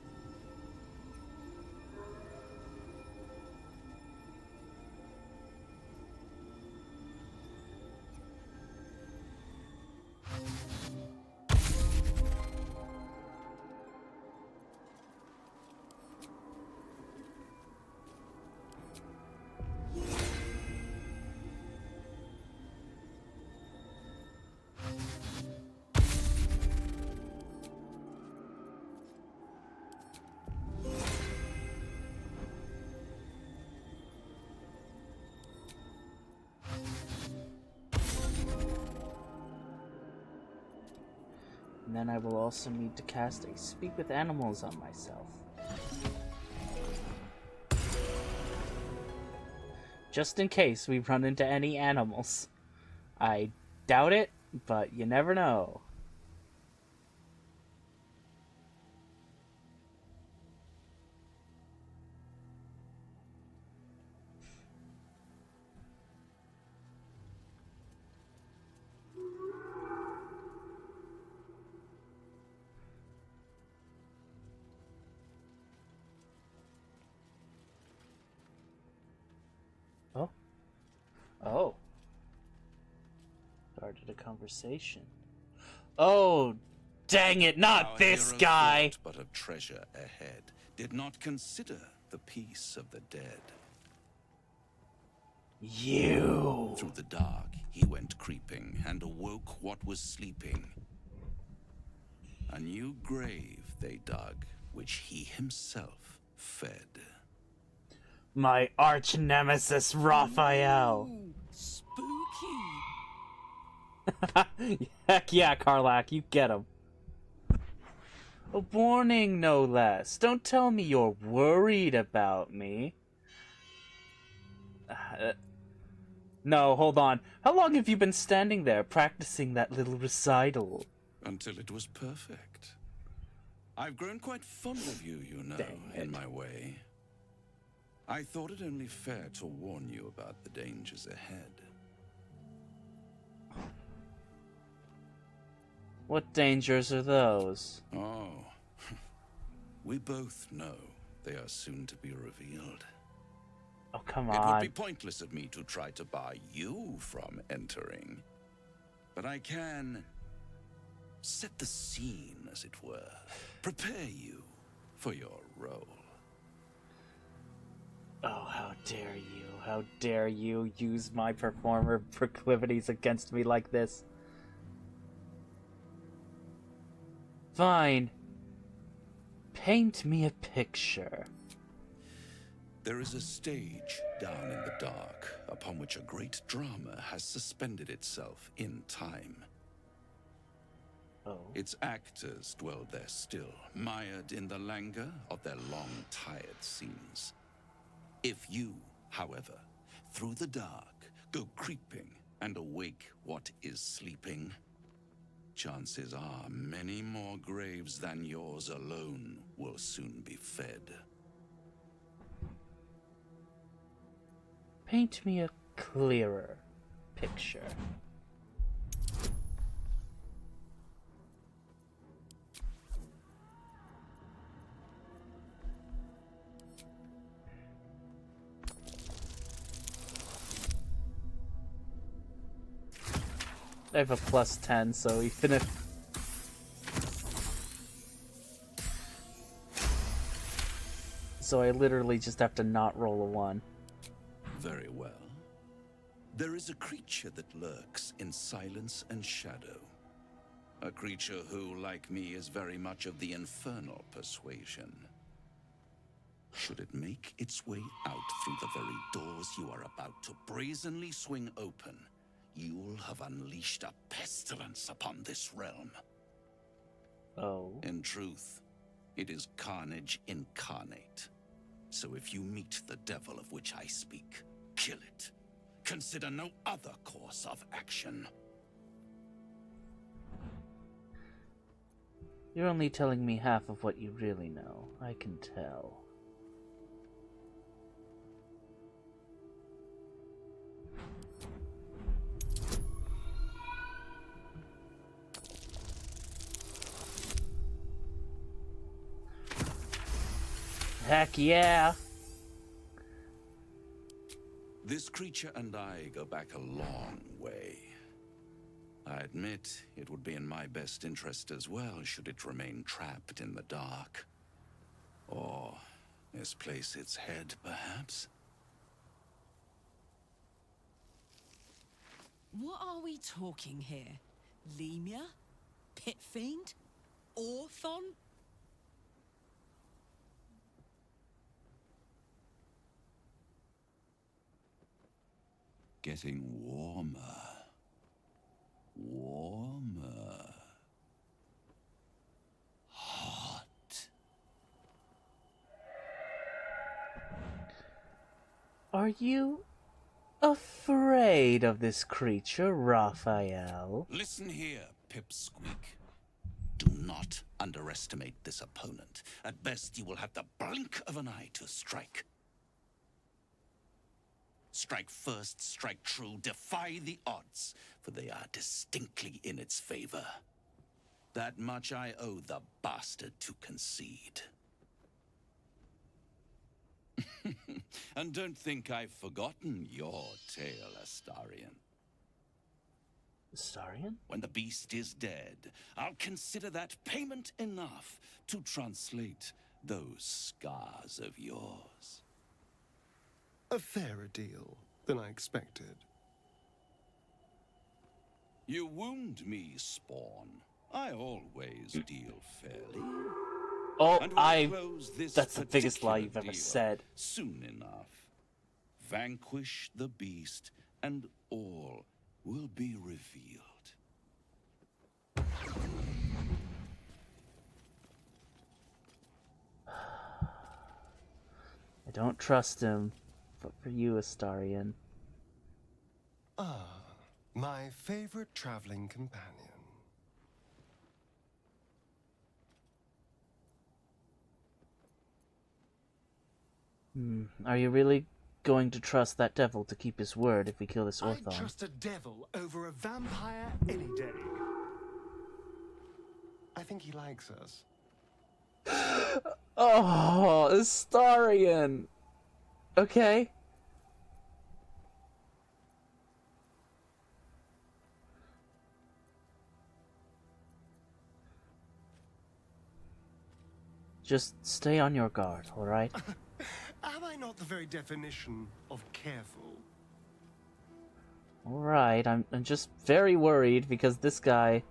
And then I will also need to cast a Speak with Animals on myself. Just in case we run into any animals. I doubt it, but you never know. Oh. Oh. Started a conversation. Oh, dang it, not Our this hero guy! thought but of treasure ahead, did not consider the peace of the dead. You! Through the dark he went creeping, and awoke what was sleeping. A new grave they dug, which he himself fed. My arch nemesis, Raphael! Ooh, spooky. Heck yeah, Karlach, you get him. A warning, no less. Don't tell me you're worried about me. No, hold on. How long have you been standing there practicing that little recital? Until it was perfect. I've grown quite fond of you, you know, in my way. I thought it only fair to warn you about the dangers ahead. What dangers are those? Oh, we both know they are soon to be revealed. Oh, come It on. would be pointless of me to try to bar you from entering. But I can set the scene, as it were. Prepare you for your role. Oh, how dare you. How dare you use my performer proclivities against me like this. Fine. Paint me a picture. There is a stage down in the dark upon which a great drama has suspended itself in time. Oh. Its actors dwell there still, mired in the languor of their long, tired scenes. If you, however, through the dark, go creeping and awake what is sleeping, chances are many more graves than yours alone will soon be fed. Paint me a clearer picture. I have a +10, so even if... So I literally just have to not roll a 1. Very well. There is a creature that lurks in silence and shadow. A creature who, like me, is very much of the infernal persuasion. Should it make its way out through the very doors you are about to brazenly swing open, you'll have unleashed a pestilence upon this realm. Oh. In truth, it is carnage incarnate. So if you meet the devil of which I speak, kill it. Consider no other course of action. You're only telling me half of what you really know. I can tell. Heck yeah! This creature and I go back a long way. I admit it would be in my best interest as well should it remain trapped in the dark. Or misplace its head, perhaps? What are we talking here? Lemur? Pit Fiend? Orthon? Getting warmer. Warmer. Hot. Are you afraid of this creature, Raphael? Listen here, Pipsqueak. Do not underestimate this opponent. At best, you will have the blink of an eye to strike. Strike first, strike true, defy the odds, for they are distinctly in its favor. That much I owe the bastard to concede. And don't think I've forgotten your tale, Astarion. Astarion? When the beast is dead, I'll consider that payment enough to translate those scars of yours. A fairer deal than I expected. You wound me, Spawn. I always deal fairly. Oh, And we'll close this that's the biggest lie particular you've ever deal said. Soon enough. Vanquish the beast, and all will be revealed. I don't trust him, but for you, Astarion. Ah, my favorite traveling companion. Are you really going to trust that devil to keep his word if we kill this Orthon? I'd trust a devil over a vampire any day. I think he likes us. Oh, Astarion! Okay. Just stay on your guard, alright? Am I not the very definition of careful? Alright, I'm just very worried because this guy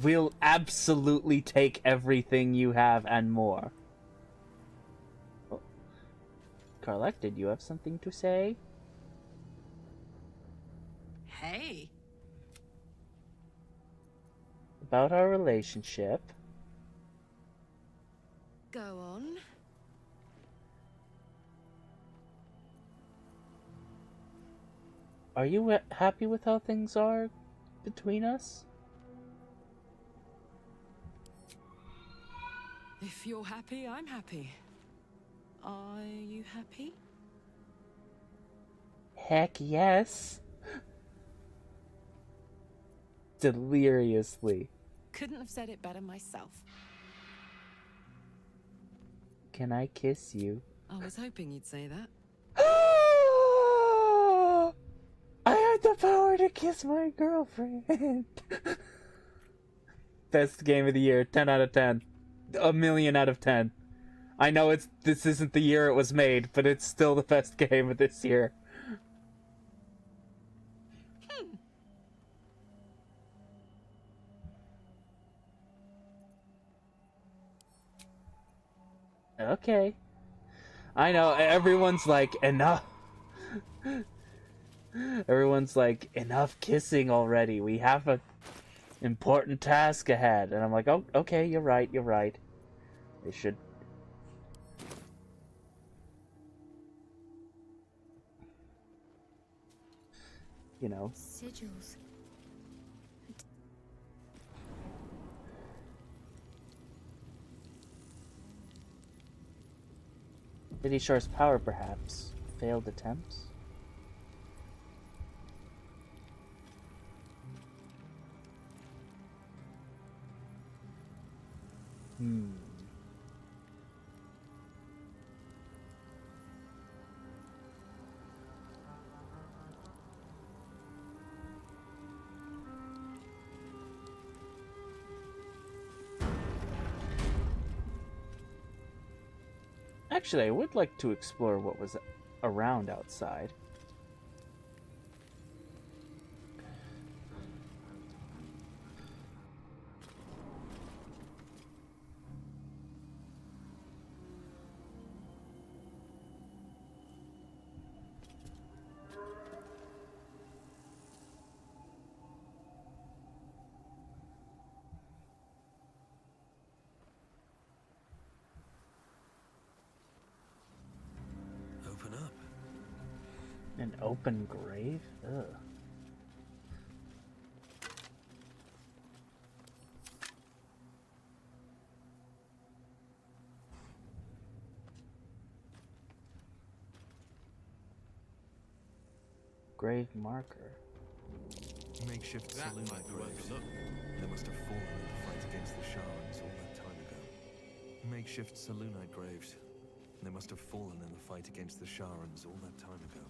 will absolutely take everything you have and more. Oh. Karlach, did you have something to say? Hey. About our relationship. Go on. Are you happy with how things are between us? If you're happy, I'm happy. Are you happy? Heck yes. Deliriously. Couldn't have said it better myself. Can I kiss you? I was hoping you'd say that. I had the power to kiss my girlfriend. Best game of the year. 10 out of 10. A million out of 10. I know this isn't the year it was made, but it's still the best game of this year. Okay. I know, everyone's like, enough. Everyone's like, enough kissing already. We have a important task ahead. And I'm like, oh, okay, you're right. They should... You know. Sigils. City Shar's power, perhaps. Failed attempts? Actually, I would like to explore what was around outside. Open up. An open grave? Ugh. Grave marker. Makeshift saloon graves. They must have fallen in the fight against the Sharans all that time ago. Makeshift Saloonite graves. They must have fallen in the fight against the Sharans all that time ago.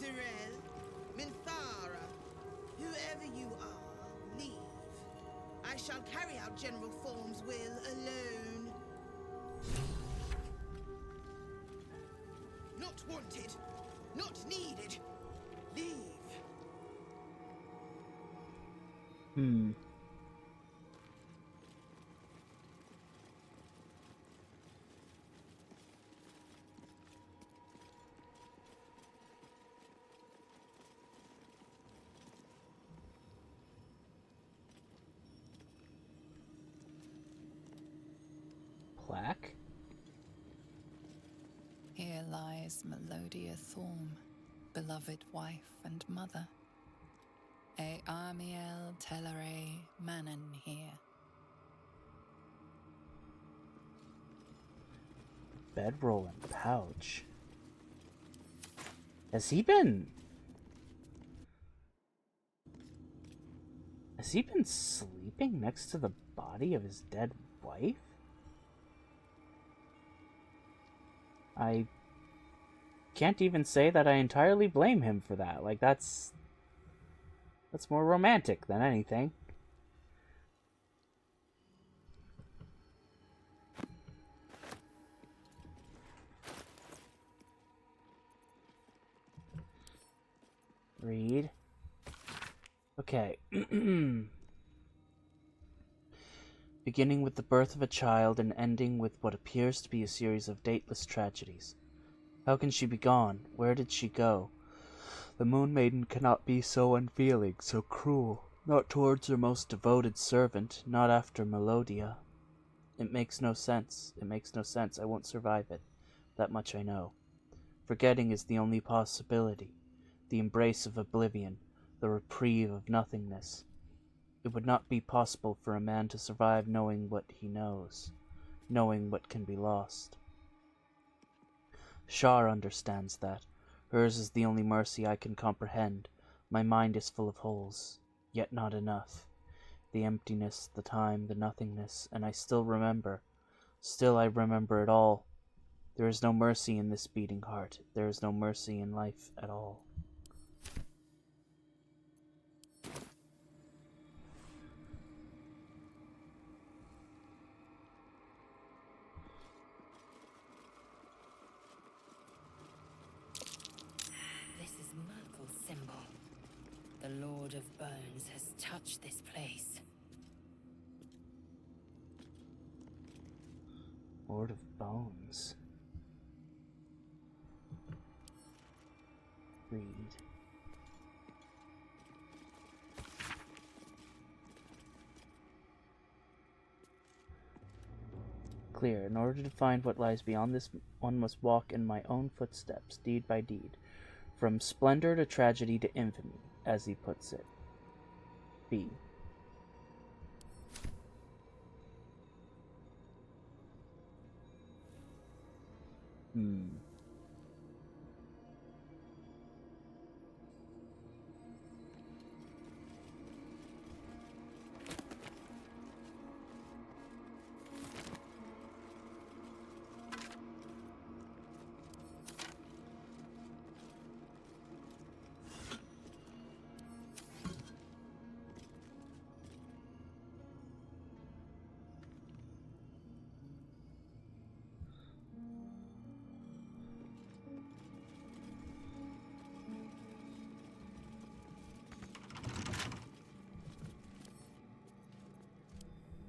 Zerel, Minthara, whoever you are, leave. I shall carry out General Form's will alone. Not wanted, not needed. Leave. Plaque? Here lies Melodia Thorm, beloved wife and mother. E Amiel Telere Manon here. Bedroll and pouch. Has he been sleeping next to the body of his dead wife? I can't even say that I entirely blame him for that. Like, that's more romantic than anything. Read. Okay. Beginning with the birth of a child and ending with what appears to be a series of dateless tragedies. How can she be gone? Where did she go? The Moon Maiden cannot be so unfeeling, so cruel. Not towards her most devoted servant, not after Melodia. It makes no sense. It makes no sense. I won't survive it. That much I know. Forgetting is the only possibility. The embrace of oblivion. The reprieve of nothingness. It would not be possible for a man to survive knowing what he knows. Knowing what can be lost. Shar understands that. Hers is the only mercy I can comprehend. My mind is full of holes, yet not enough. The emptiness, the time, the nothingness, and I still remember. Still I remember it all. There is no mercy in this beating heart. There is no mercy in life at all. This is Merkel's symbol. The Lord of Bones has touched this place. Lord of Bones. Read. Clear. In order to find what lies beyond this, one must walk in my own footsteps, deed by deed. From splendor to tragedy to infamy, as he puts it. B.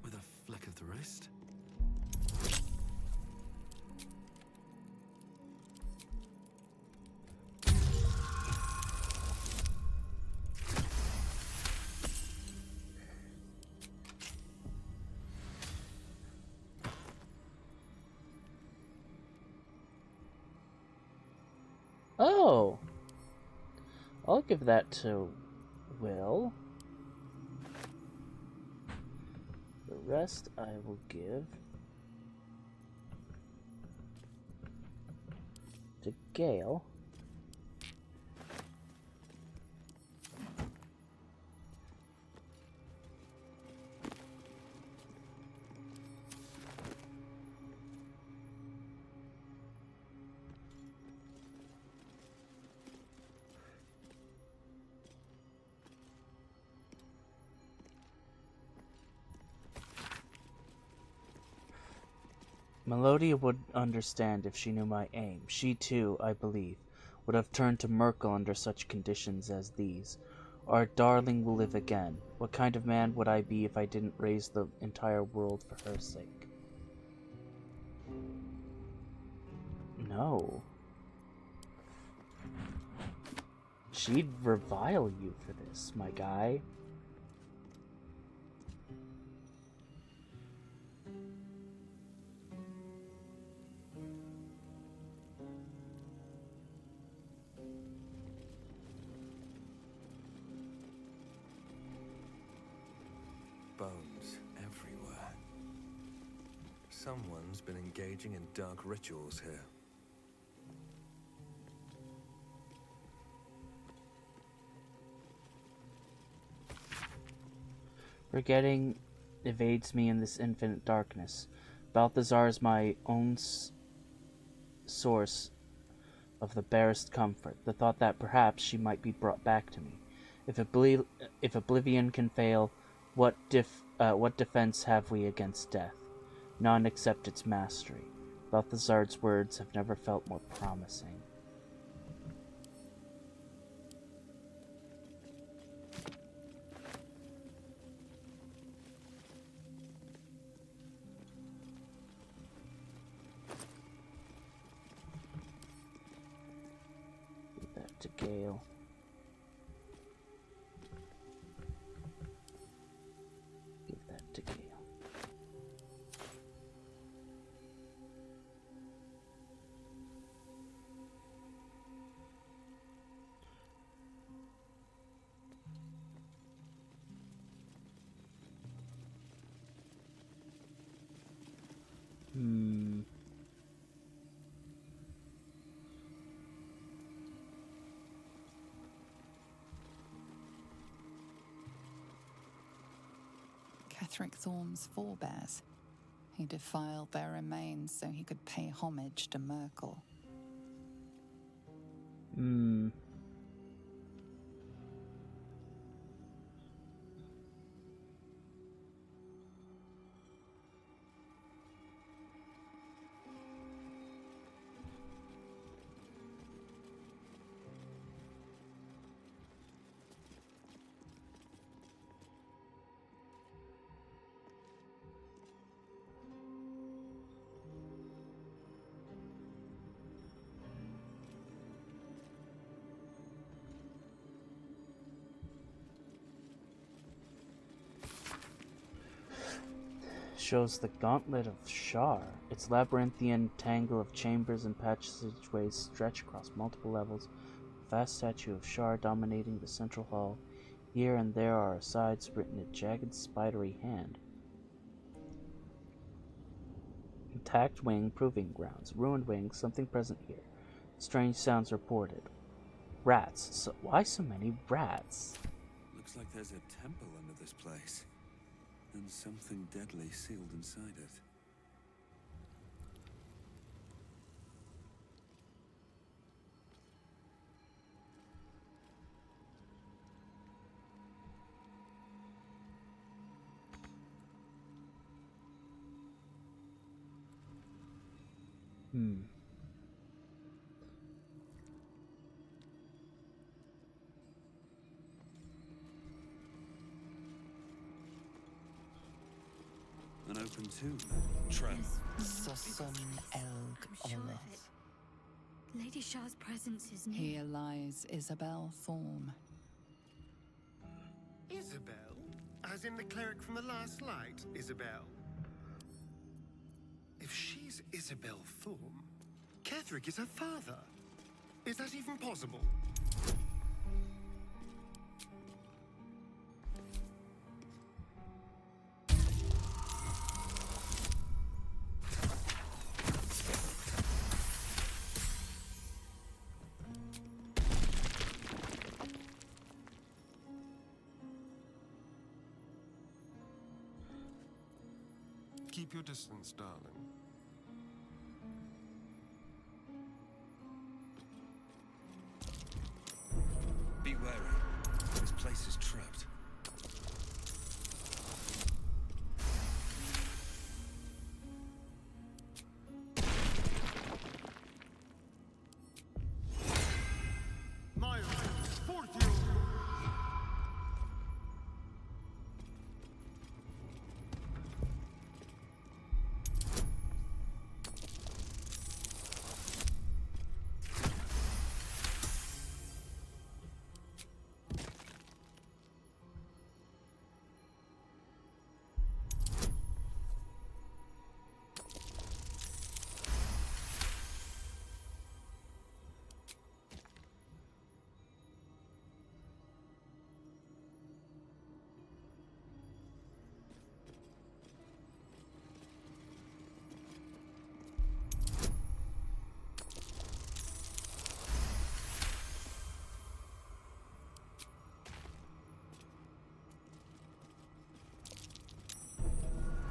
With a flick of the wrist? Oh! I'll give that to Will. The rest I will give to Gale. Melodia would understand if she knew my aim. She too, I believe, would have turned to Merkel under such conditions as these. Our darling will live again. What kind of man would I be if I didn't raise the entire world for her sake? No. She'd revile you for this, my guy. Bones everywhere. Someone's been engaging in dark rituals here. Forgetting evades me in this infinite darkness. Balthazar is my own source of the barest comfort, the thought that perhaps she might be brought back to me. If oblivion can fail, what defense have we against death? None except its mastery. Balthazar's words have never felt more promising. Give that to Gale. Give that to Gale. Ketheric Thorm's forebears. He defiled their remains so he could pay homage to Merkel. Shows the Gauntlet of Shar. Its labyrinthian tangle of chambers and passageways stretch across multiple levels. A vast statue of Shar dominating the central hall. Here and there are asides written in jagged, spidery hand. Intact wing proving grounds. Ruined wing, something present here. Strange sounds reported. Rats. So why so many rats? Looks like there's a temple under this place. And something deadly sealed inside it. An open tomb. Trap. Sosun Elg I'm sure of Oloth. it. Lady Shar's presence is near. Here lies Isabel Thorm. Isabel? As in the cleric from the last light, Isabel? If she's Isabel Thorm, Ketheric is her father. Is that even possible? Keep your distance, darling. Be wary. This place is trapped. Miles, Fortio!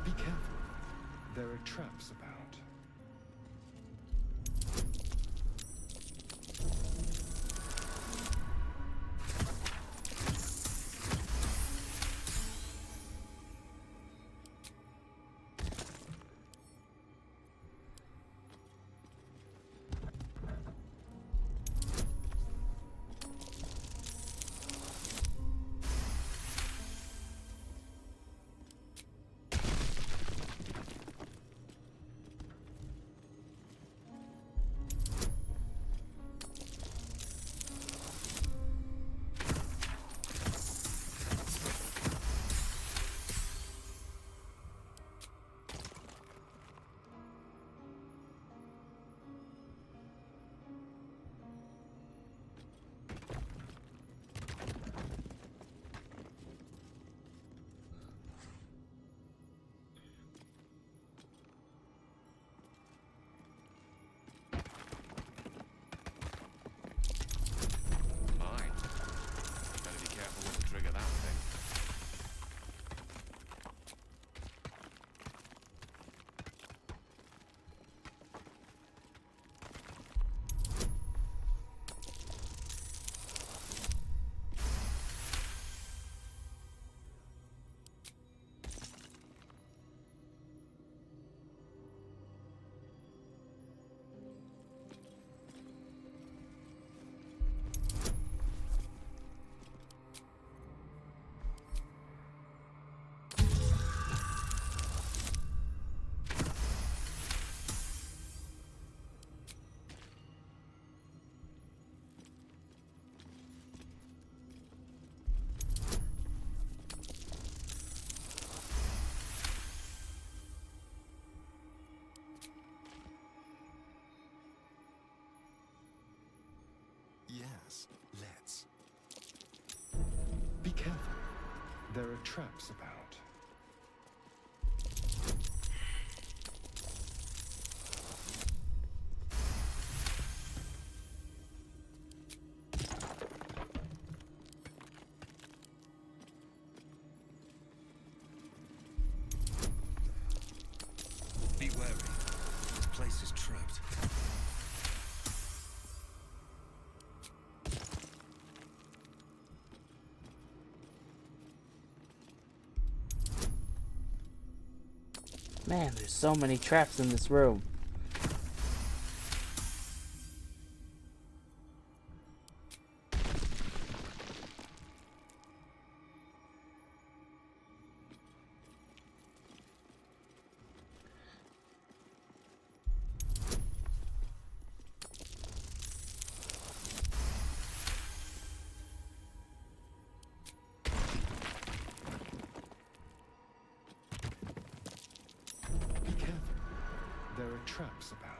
Be careful. There are traps about. has. Let's. Be careful. There are traps about. Be wary. This place is trapped. Man, there's so many traps in this room. Be careful. There are traps about.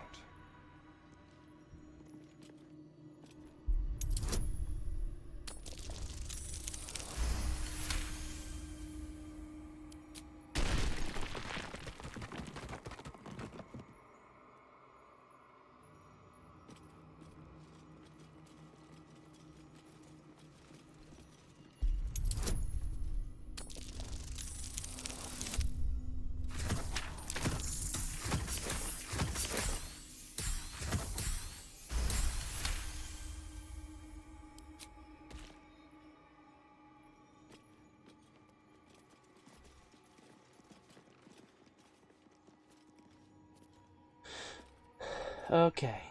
Okay.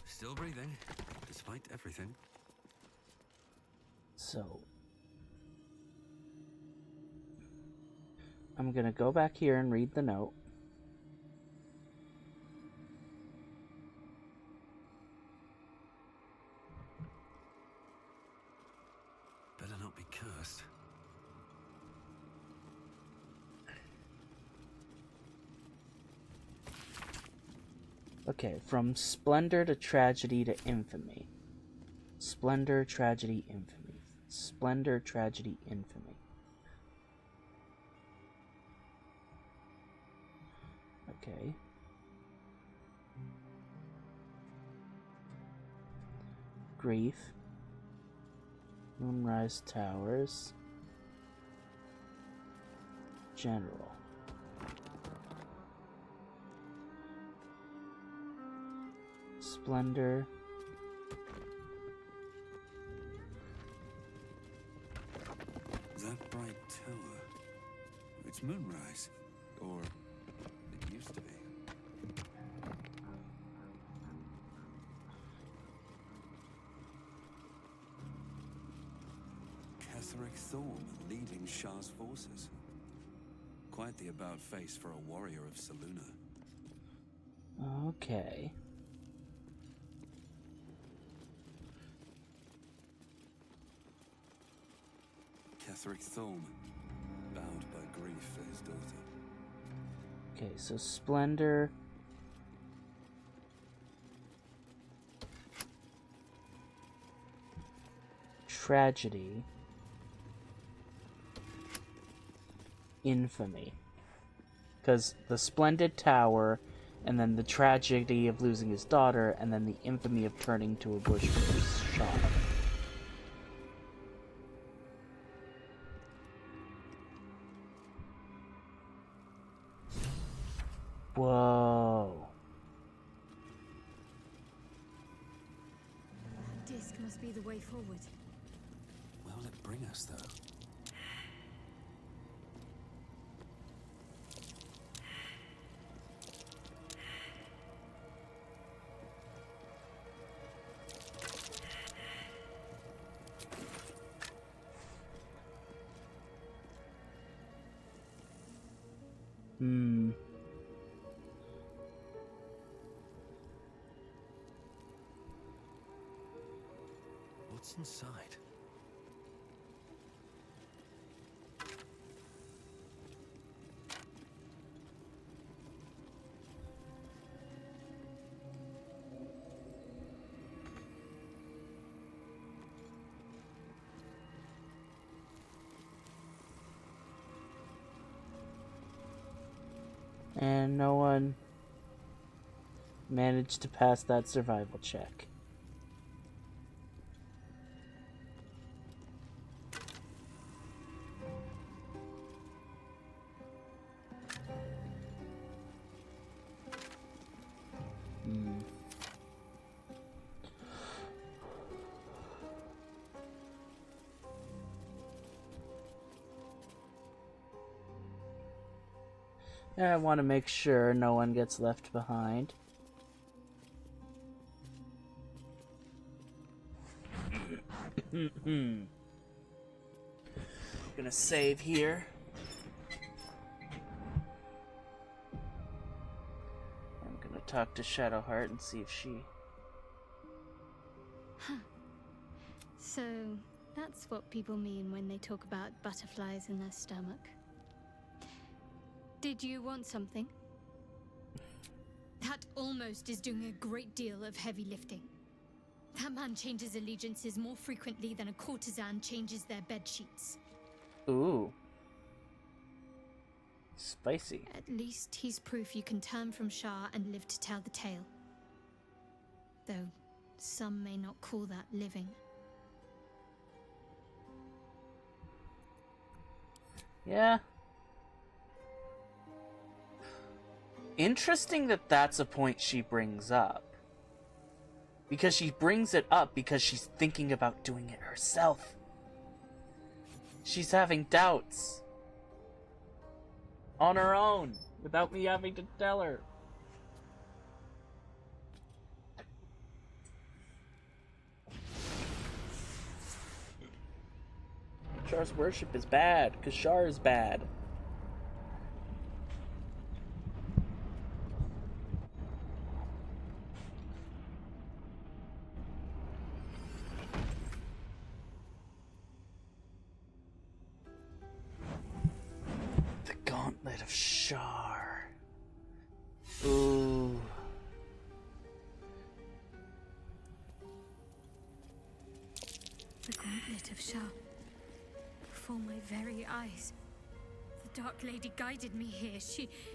Still breathing, despite everything. So I'm gonna go back here and read the note. Better not be cursed. Okay, from splendor to tragedy to infamy. Splendor, tragedy, infamy. Splendor, tragedy, infamy. Okay. Grief. Moonrise Towers. General. Splendor. That bright tower. It's Moonrise. Or it used to be. Ketheric Thorm leading Shar's forces. Quite the about face for a warrior of Selûne. Okay. Ketheric Thorm, bound by grief for his daughter. Okay, so Splendor. Tragedy. Infamy. Because the Splendid Tower, and then the tragedy of losing his daughter, and then the infamy of turning to a bush shot. Whoa. That disc must be the way forward. Where will it bring us, though? What's inside? And no one managed to pass that survival check. I want to make sure no one gets left behind. Gonna save here. I'm gonna talk to Shadowheart and see if she... Huh. So, that's what people mean when they talk about butterflies in their stomach. Did you want something? That almost is doing a great deal of heavy lifting. That man changes allegiances more frequently than a courtesan changes their bed sheets. Ooh. Spicy. At least he's proof you can turn from Shar and live to tell the tale. Though some may not call that living. Yeah. Interesting that that's a point she brings up. Because she brings it up because she's thinking about doing it herself. She's having doubts. On her own, without me having to tell her. Shar's worship is bad, because Shar is bad. The Gauntlet of Shar. Ooh. The Gauntlet of Shar. Before my very eyes. The Dark Lady guided me here.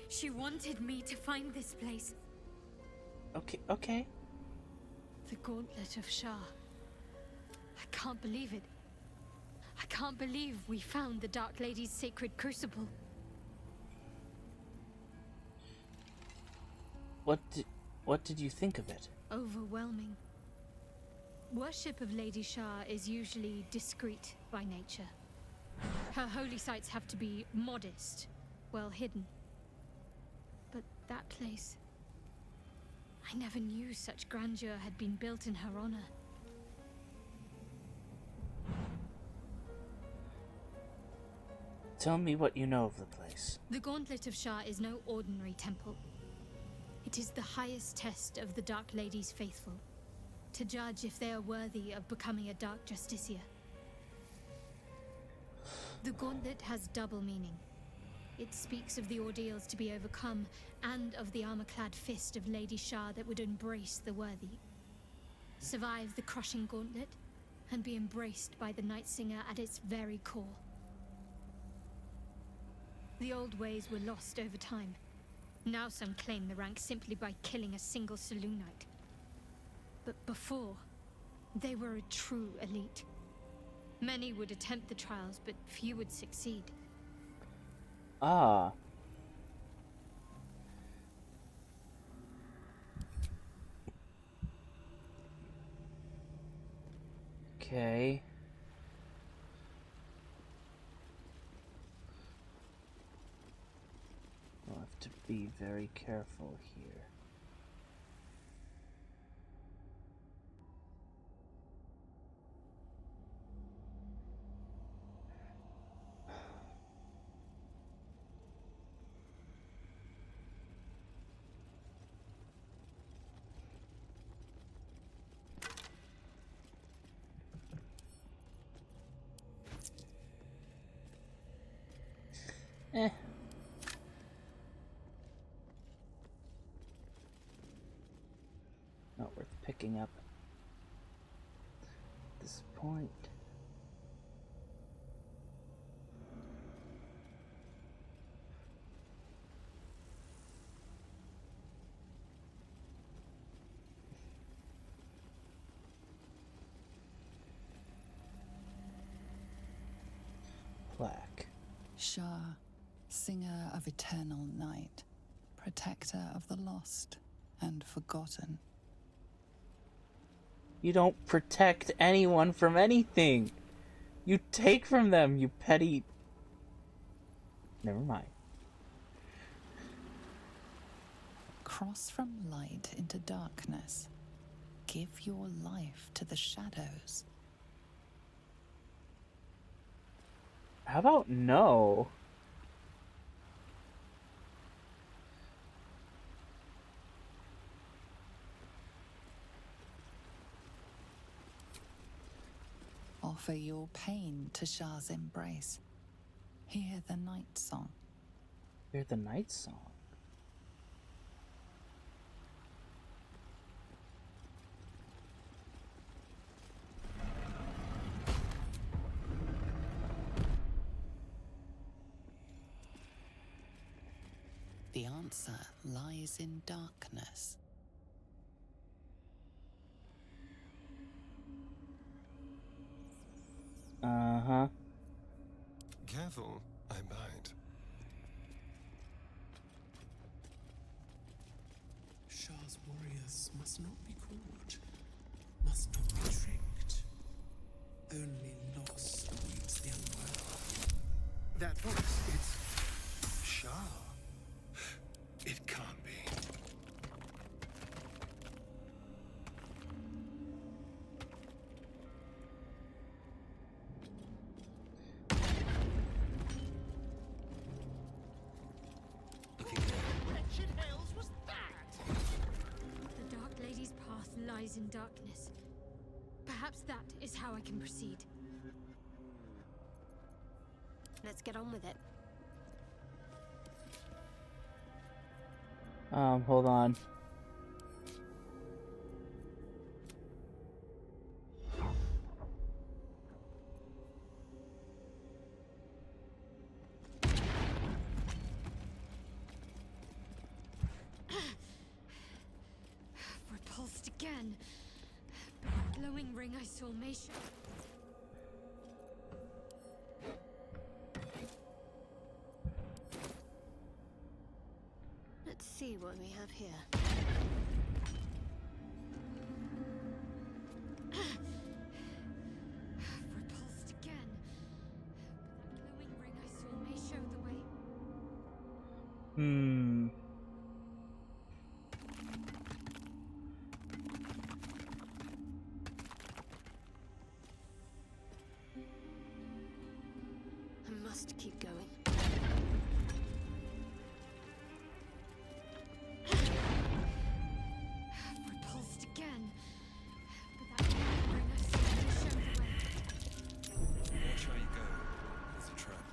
She wanted me to find this place. Okay. The Gauntlet of Shar. I can't believe it. I can't believe we found the Dark Lady's sacred crucible. What did you think of it? Overwhelming. Worship of Lady Shar is usually discreet by nature. Her holy sites have to be modest, well hidden. But that place... I never knew such grandeur had been built in her honor. Tell me what you know of the place. The Gauntlet of Shar is no ordinary temple. It is the highest test of the Dark Lady's faithful, to judge if they are worthy of becoming a Dark Justiciar. The Gauntlet has double meaning. It speaks of the ordeals to be overcome, and of the armor-clad fist of Lady Shar that would embrace the worthy. Survive the crushing gauntlet, and be embraced by the Night Singer at its very core. The old ways were lost over time. Now some claim the rank simply by killing a single Selûnite. But before, they were a true elite. Many would attempt the trials, but few would succeed. Ah. Okay. We'll have to be very careful here. Not worth picking up at this point. plaque. Shar, singer of eternal night, protector of the lost and forgotten. You don't protect anyone from anything. You take from them, you petty... Never mind. Cross from light into darkness. Give your life to the shadows. How about no? Offer your pain to Shar's embrace. Hear the night song. Hear the night song. The answer lies in darkness. Uh-huh. Careful, I bite. Shar's warriors must not be caught, must not be tricked. Only loss awaits the unwary. That voice, it's Shar. It can't be. Wretched hells was that? The Dark Lady's path lies in darkness. Perhaps that is how I can proceed. Let's get on with it. Hold on. Repulsed again. But the glowing ring I saw may show. Let's see what we have here. Repulsed again. But that glowing ring I saw may show the way. I must keep going. Repulsed again. But that glowing ring I saw may show the way. Watch how you go. It's a trap.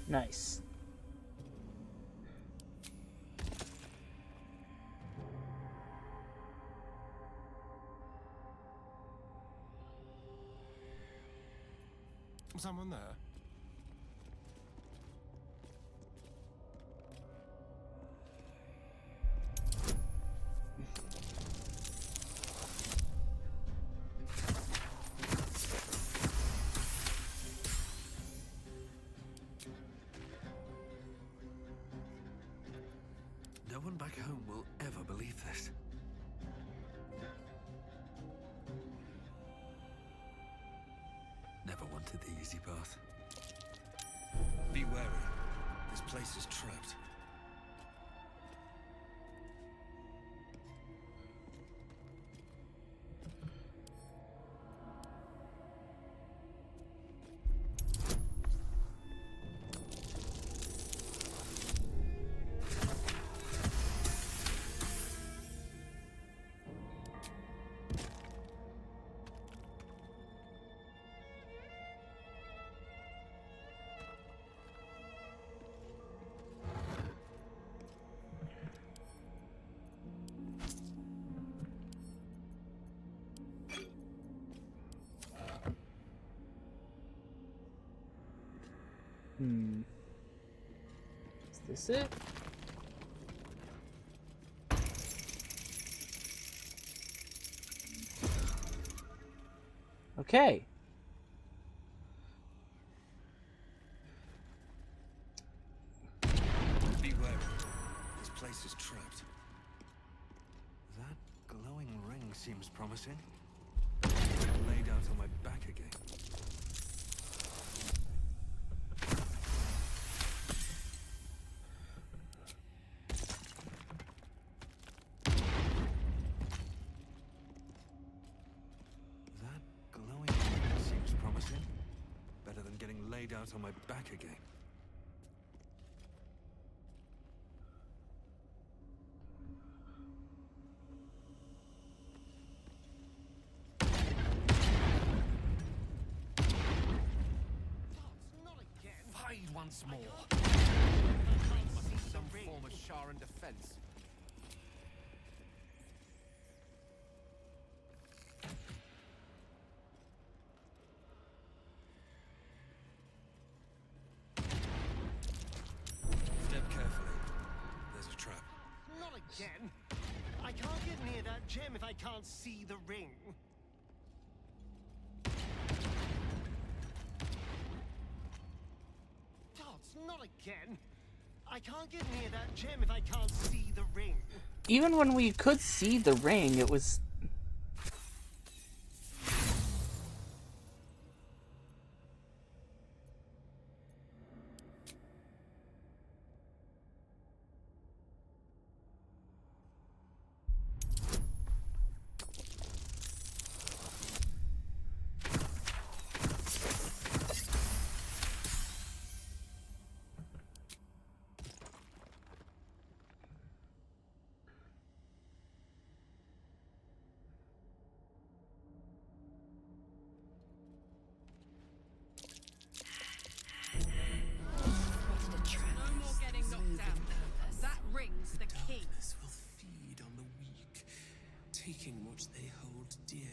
Nice. Someone there? No one back home will ever believe this. Never wanted the easy path. Be wary. This place is trapped. this it? Okay. Be wary. This place is trapped. That glowing ring seems promising. Laid out on my back again. That glowing ring seems promising. Better than getting laid out on my back again. Hide once more. Must be some form of Shar and defense. Step carefully. There's a trap. Not again. I can't get near that gem if I can't see the ring. Dots, not again. I can't get near that gem if I can't see the ring. Even when we could see the ring, it was... No more getting knocked down. That ring's the key. Darkness will feed on the weak, taking what they hold dear.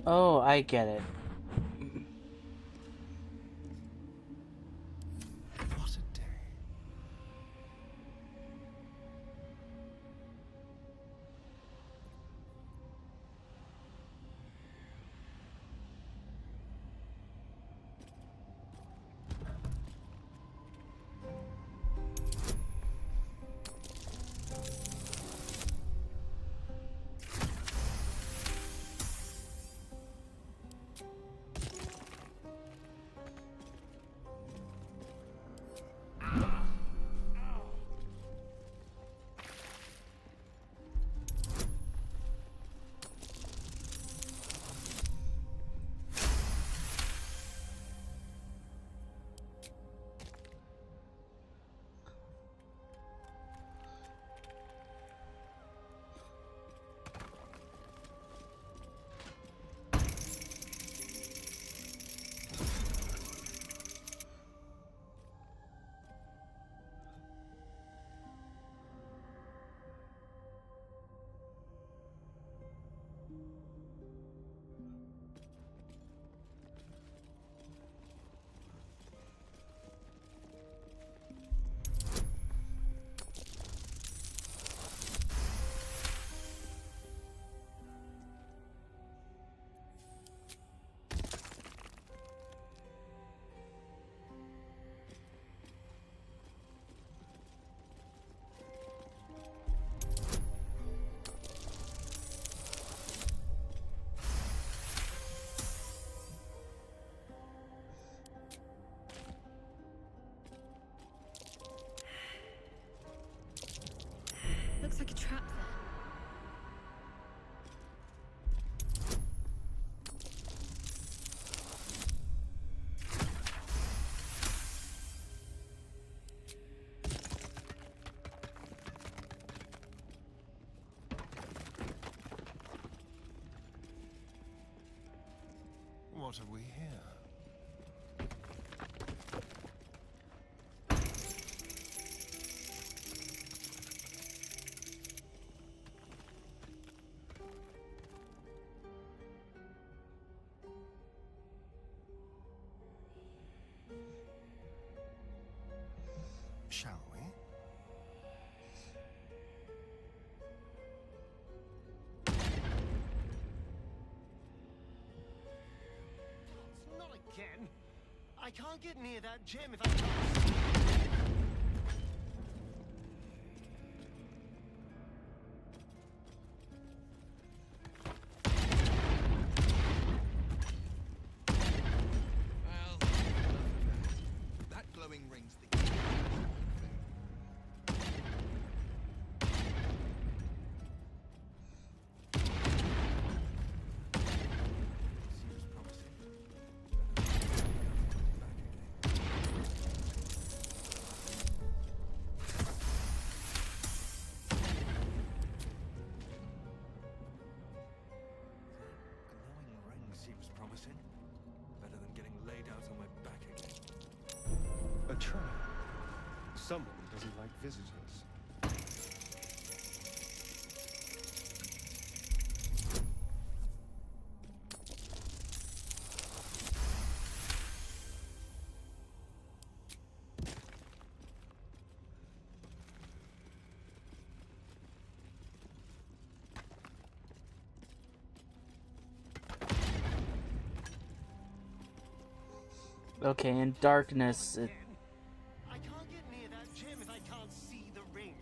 Oh, I get it. What a day. What have we here? Shall we? Not again! I can't get near that gem if I can't. Well, enough of that. That glowing ring's the key. Seems promising. Glowing ring seems promising. Better than getting laid out on my back again. A trap. Someone doesn't like visitors. Okay, in darkness, I can't get near that gem if I can't see the ring.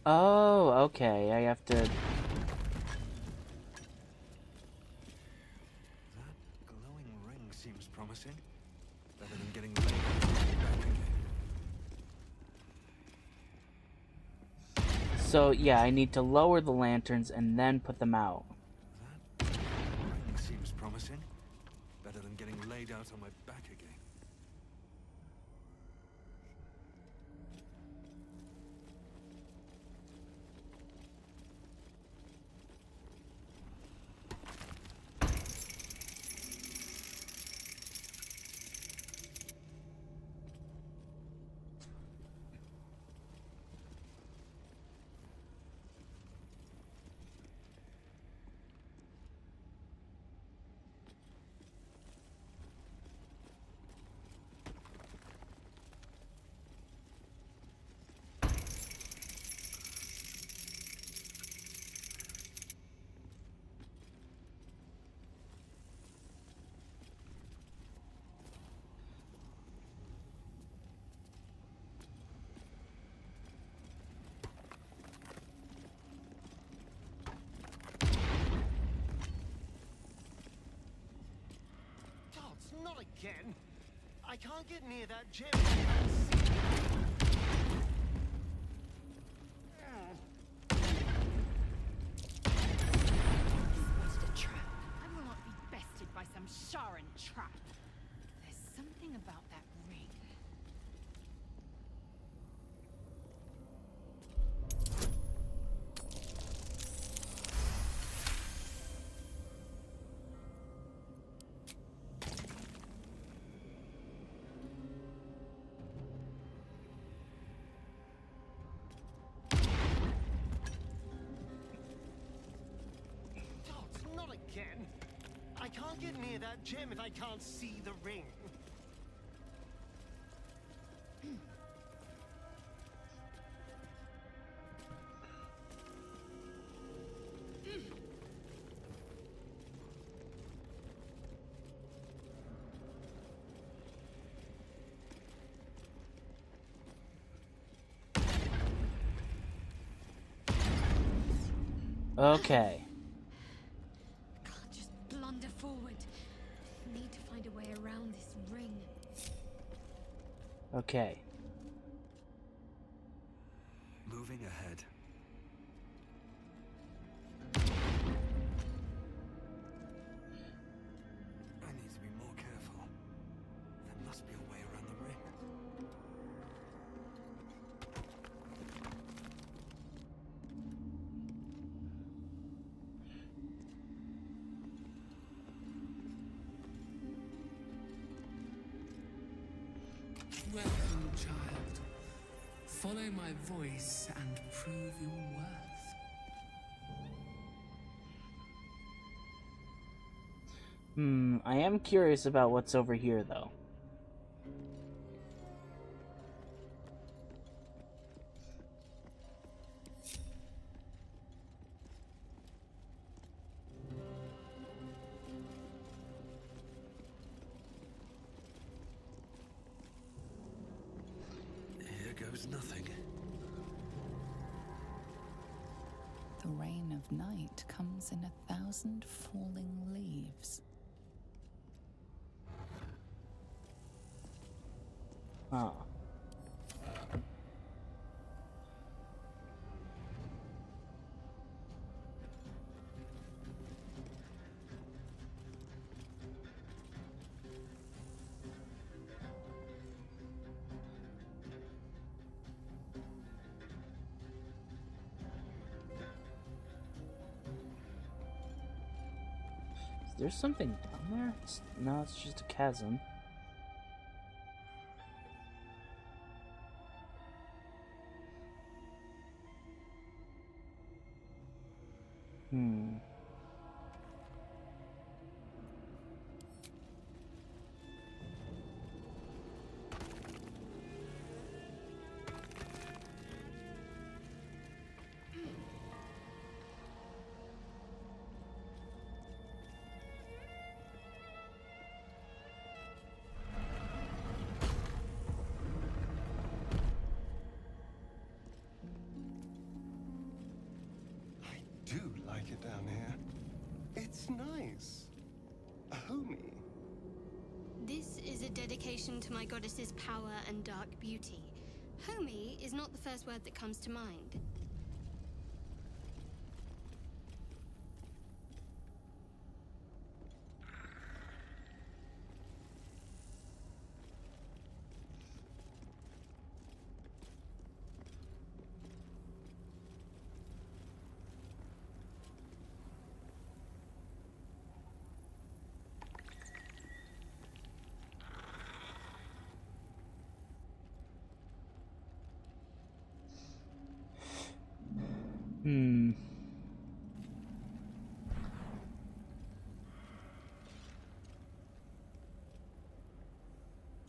oh, okay, I have to... That glowing ring seems promising. Better than getting laid out on my back again. So, yeah, I need to lower the lanterns and then put them out. That ring seems promising. Better than getting laid out on my back again. Not again! I can't get near that gem if I can't see Just a trap. I will not be bested by some Sharan trap. There's something about that ring. gem if I can't see the ring? Okay. Can't just blunder forward. Need to find a way around this ring. Okay. Moving ahead. I need to be more careful. There must be a way around the ring. Welcome, child. Follow my voice and prove your worth. I am curious about what's over here, though. Here goes nothing. The rain of night comes in 1,000 falling leaves. Huh. Is there something down there? No, it's just a chasm. Do like it down here. It's nice. Homey. This is a dedication to my goddess's power and dark beauty. Homey is not the first word that comes to mind.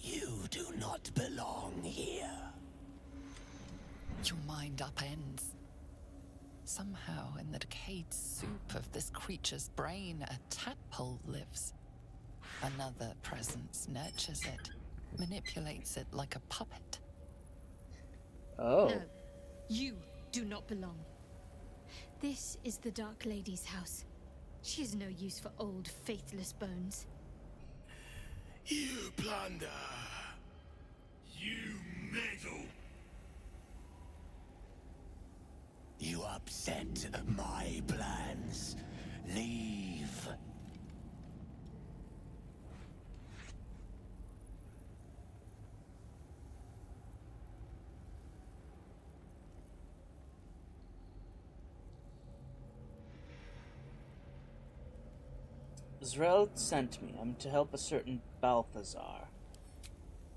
You do not belong here. Your mind upends. Somehow, in the decayed soup of this creature's brain, a tadpole lives. Another presence nurtures it, manipulates it like a puppet. Oh. No, you do not belong. This is the Dark Lady's house. She is no use for old, faithless bones. You plunder! You meddle! You upset my plans. Leave. Zrel sent me. I'm to help a certain Balthazar.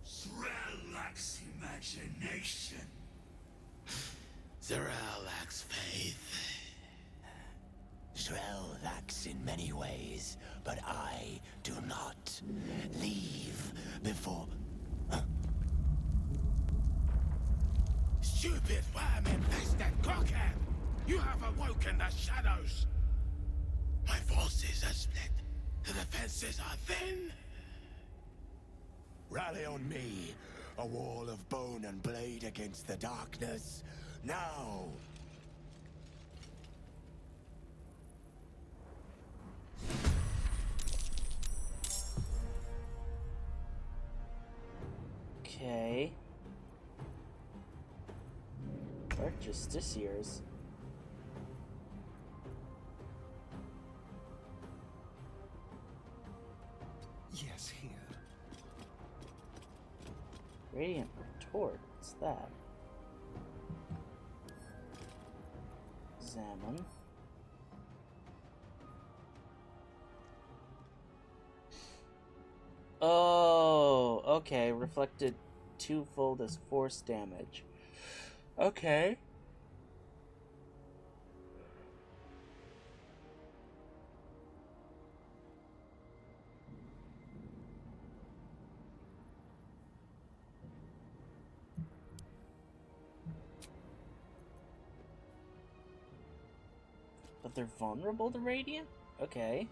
Zrel lacks imagination. Zrel lacks faith. Shrell lacks in many ways, but I do not. Leave before... Stupid worm-infested cockhead! You have awoken the shadows! My forces are split. The defenses are thin. Rally on me, a wall of bone and blade against the darkness. Now! Okay. Or Justiciars. Yes, here. Radiant retort. What's that? Examine. Oh, okay. Reflected twofold as force damage. Okay. But they're vulnerable to radiant? Okay.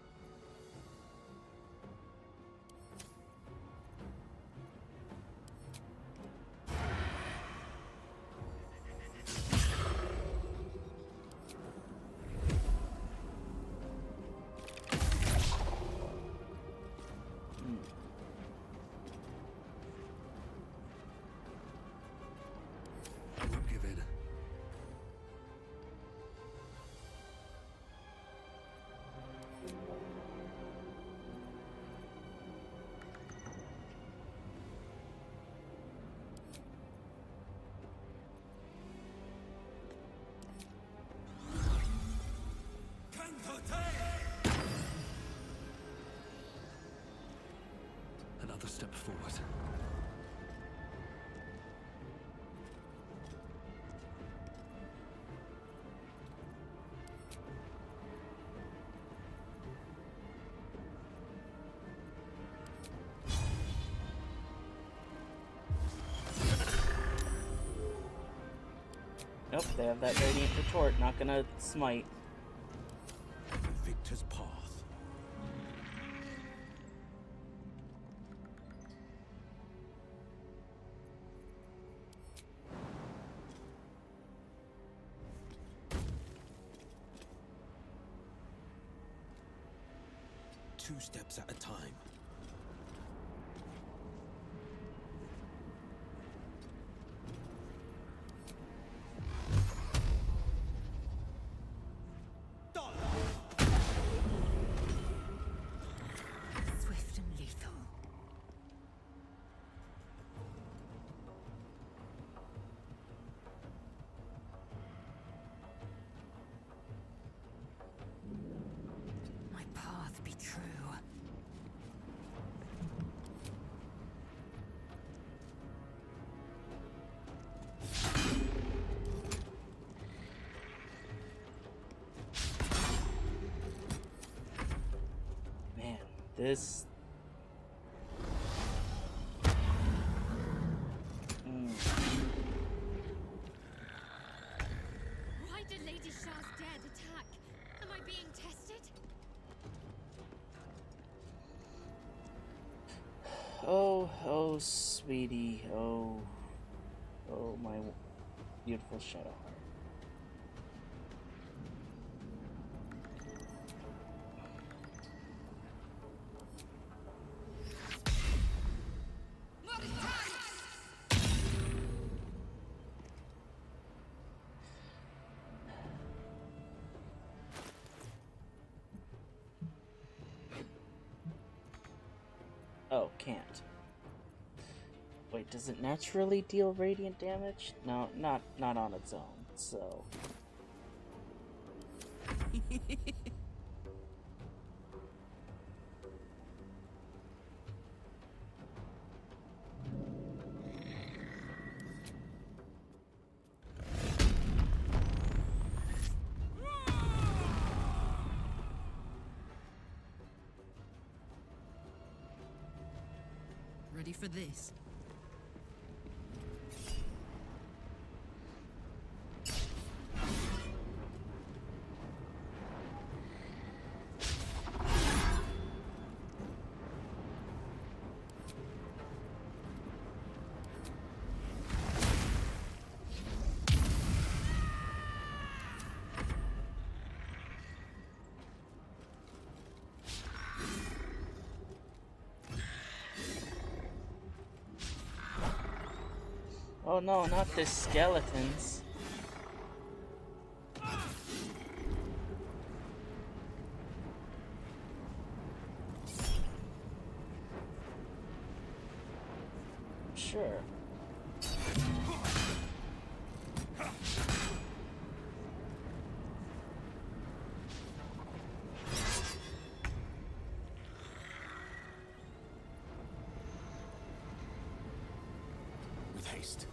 I won't give in. Another step forward. Nope, they have that radiant retort. Not gonna smite. Victor's path. Two steps at a time. Swift and lethal. My path be true. Man, this... Why did Lady Shar's dead attack? Am I being tested? Oh, sweetie. Oh, my beautiful Shadowheart. Oh, can't. Wait, does it naturally deal radiant damage? No, not on its own, so... Ready for this? Oh no, not the skeletons. Sure. With haste.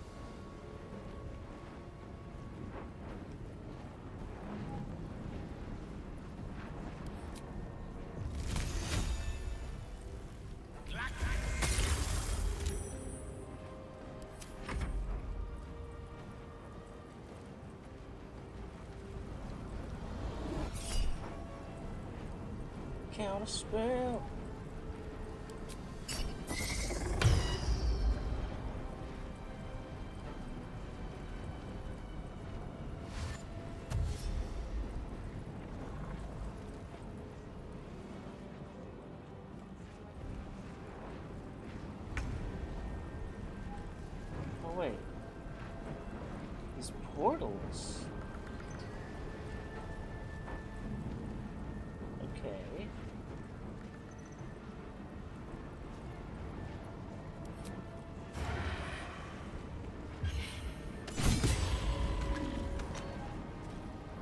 Counter spell. Oh wait. These portals. Okay.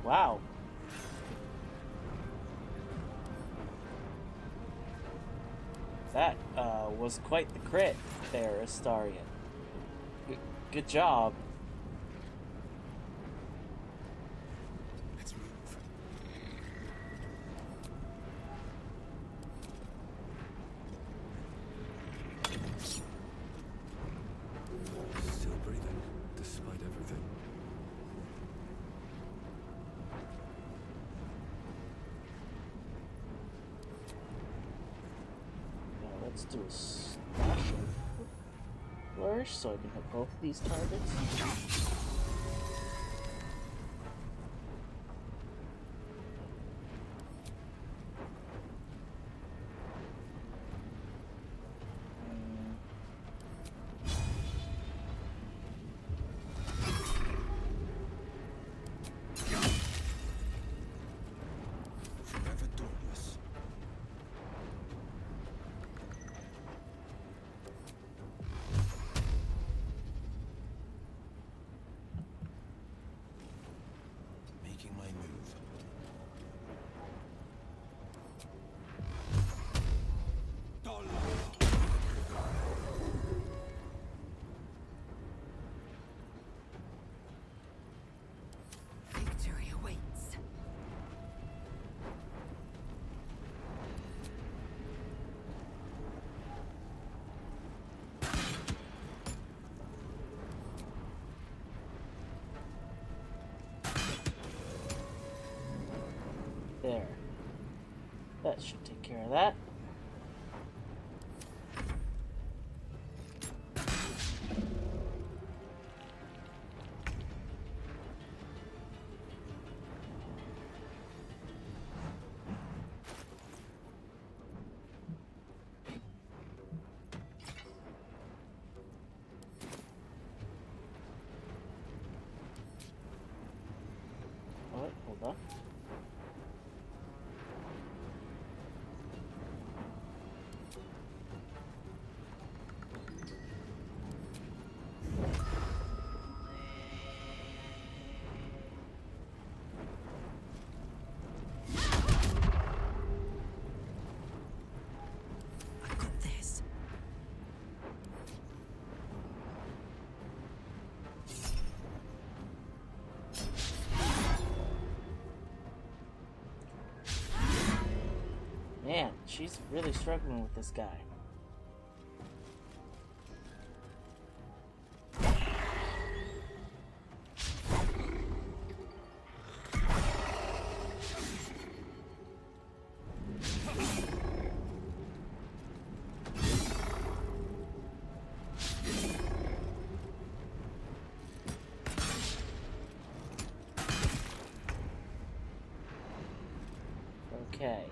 Wow. That was quite the crit there, Astarion. Good job. Let's move. Still breathing, despite everything. Now let's do a slash flourish so I can hit both of these targets. Forever dauntless. Making my move. Victory awaits. There. That should take care of that. What? Hold on. I've got this. Man, she's really struggling with this guy. Okay.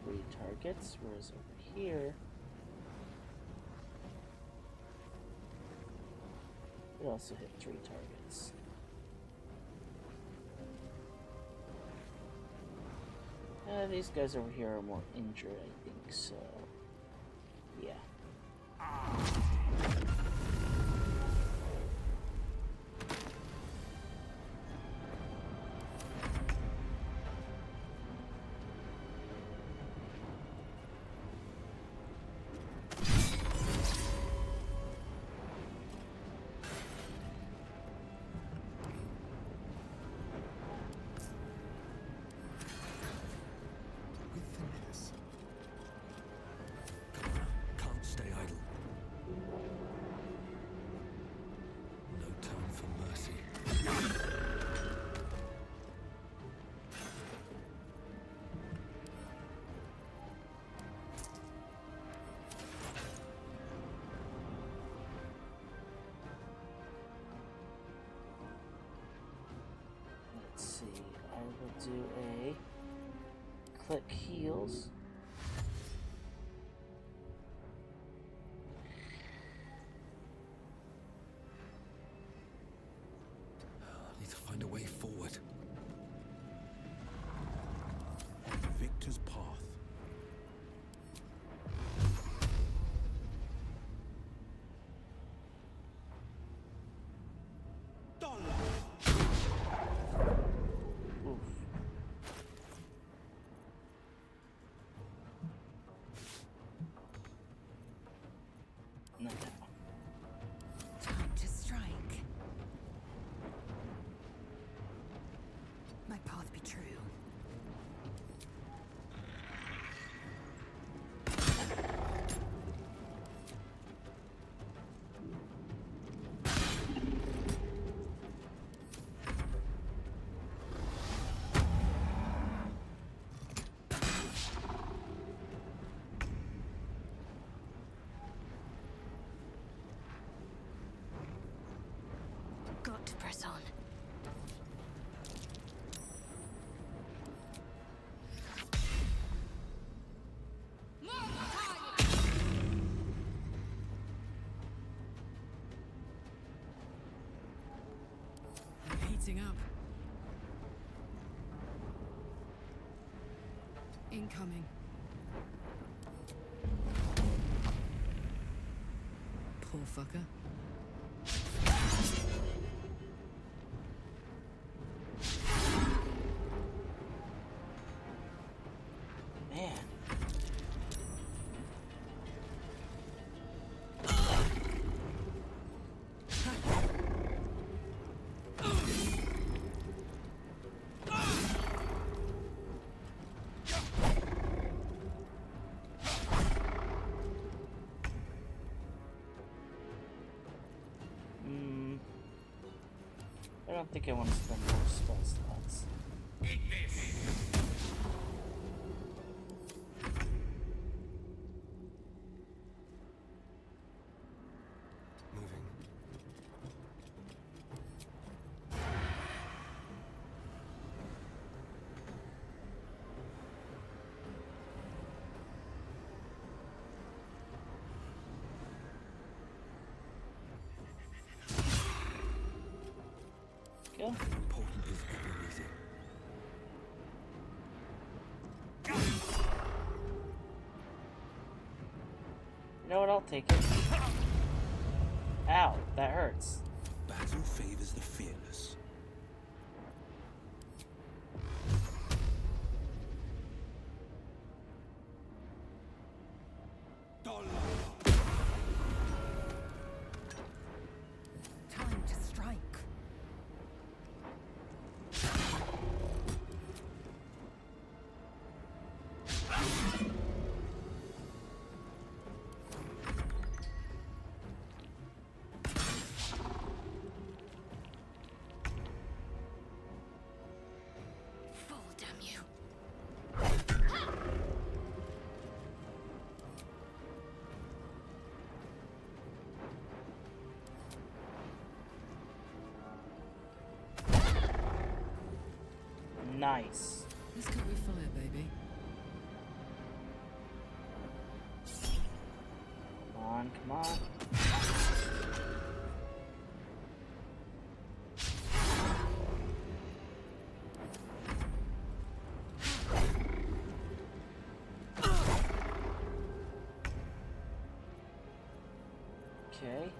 Three targets, whereas over here it also hit 3 targets. These guys over here are more injured, I think, so yeah. Can't stay idle. No time for mercy. Let's see, I will do a click heals. Need to find a way forward. On the victor's path. Oof. No. Time to strike. My path be true. Got to press on. Heating up. Incoming. Poor fucker. Man. I don't think I want to spend more spell slots. Moving. Go. Important is ever easy. You know what? I'll take it. Ow, that hurts. Battle favors the fearless. Time to strike. Nice. Let's go with fire, baby. Come on, come on. Okay.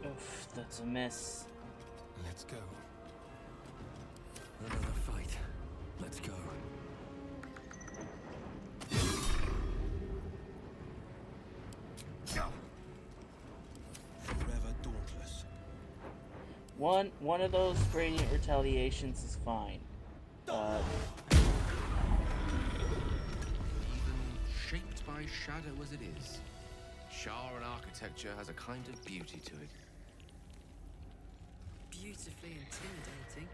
Oof, that's a miss. Let's go. Another fight. Let's go. Forever dauntless. One of those radiant retaliations is fine. Even shaped by shadow as it is, Shar and architecture has a kind of beauty to it. Beautifully intimidating.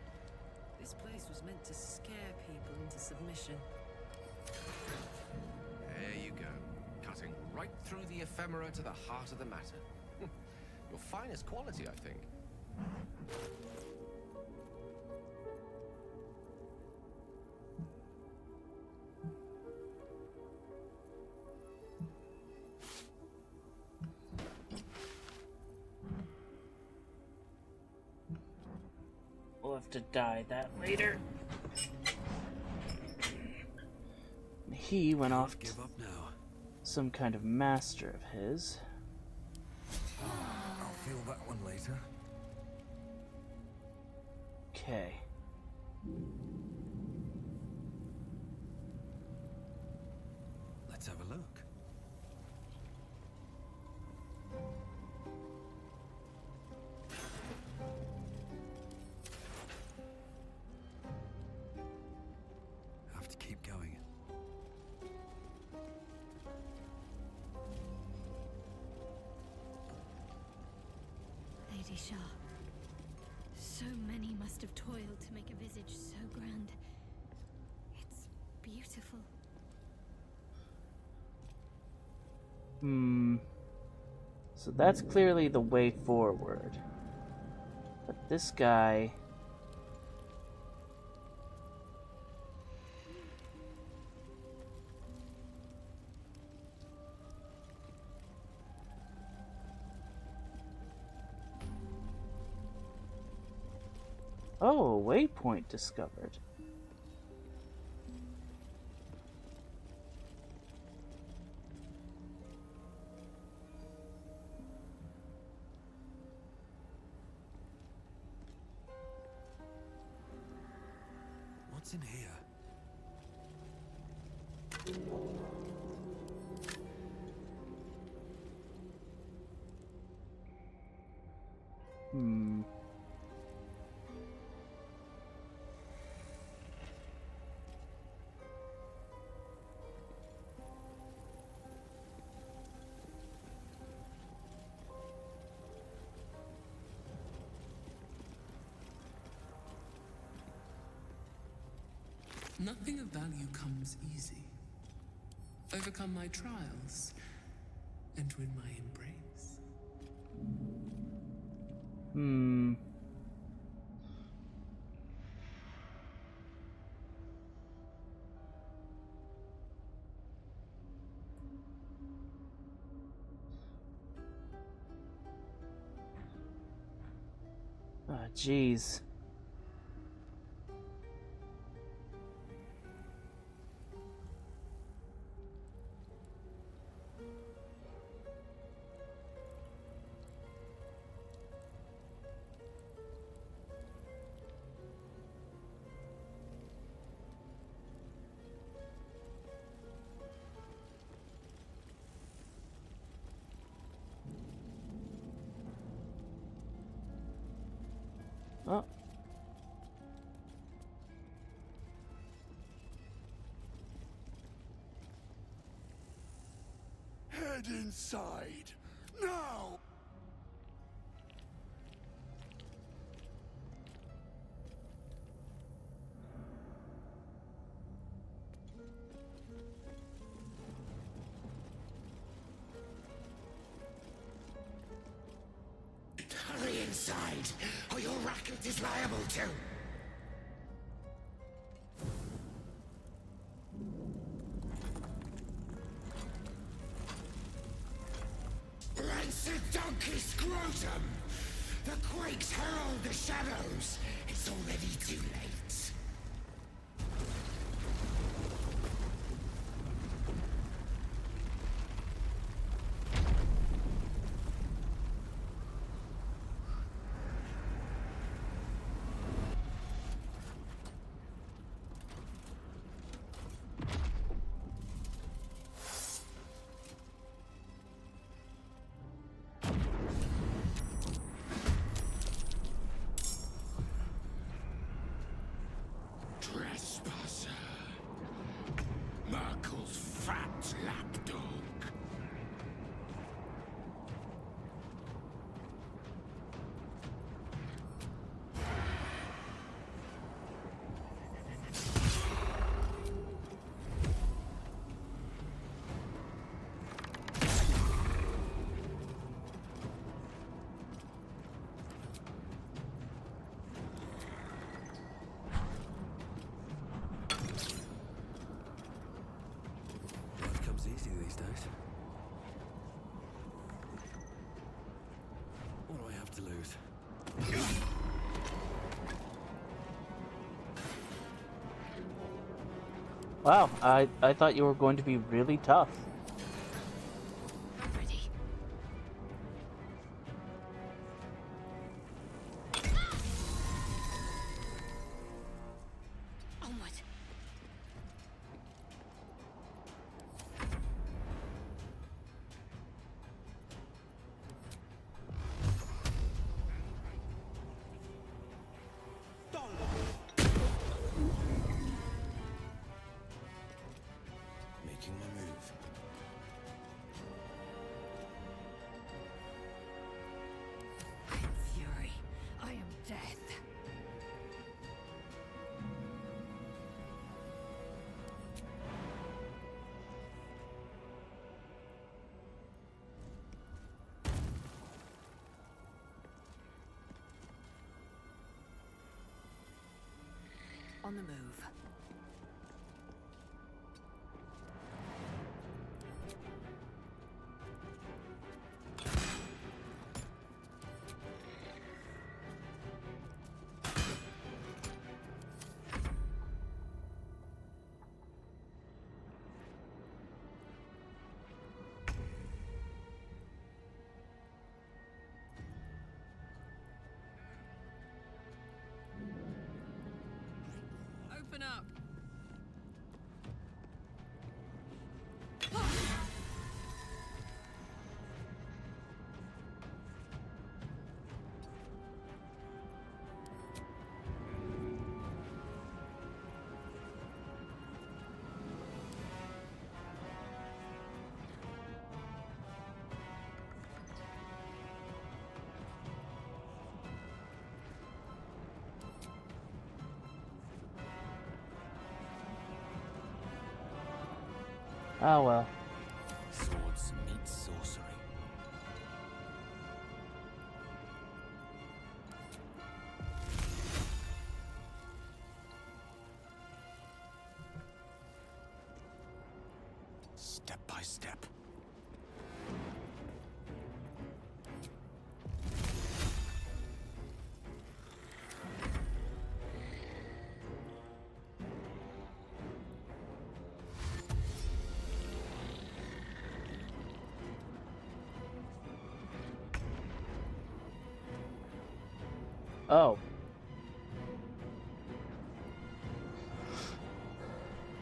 This place was meant to scare people into submission. There you go. Cutting right through the ephemera to the heart of the matter. Your finest quality, I think. We'll have to dye that later. He went off to Give up now. some kind of master of his. I'll feel that one later. Okay. Let's have a look. Have to keep going. Lady Shar. So many must have toiled to make a visage so grand. It's beautiful. So that's clearly the way forward. But this guy... Oh, a waypoint discovered. What's in here? Nothing of value comes easy. Overcome my trials and win my embrace. Ah, jeez. Oh. Head inside, now! side, or your racket is liable to. Rancid donkey scrotum! The quakes herald the shadows. It's already too late. Trespasser. Merkel's fat lapdog. Life comes easy these days. What do I have to lose? Wow, I thought you were going to be really tough. Onward. Making my move. I am fury. I am death. On the move. Open up. Oh well. Swords meet sorcery. Step by step. Oh.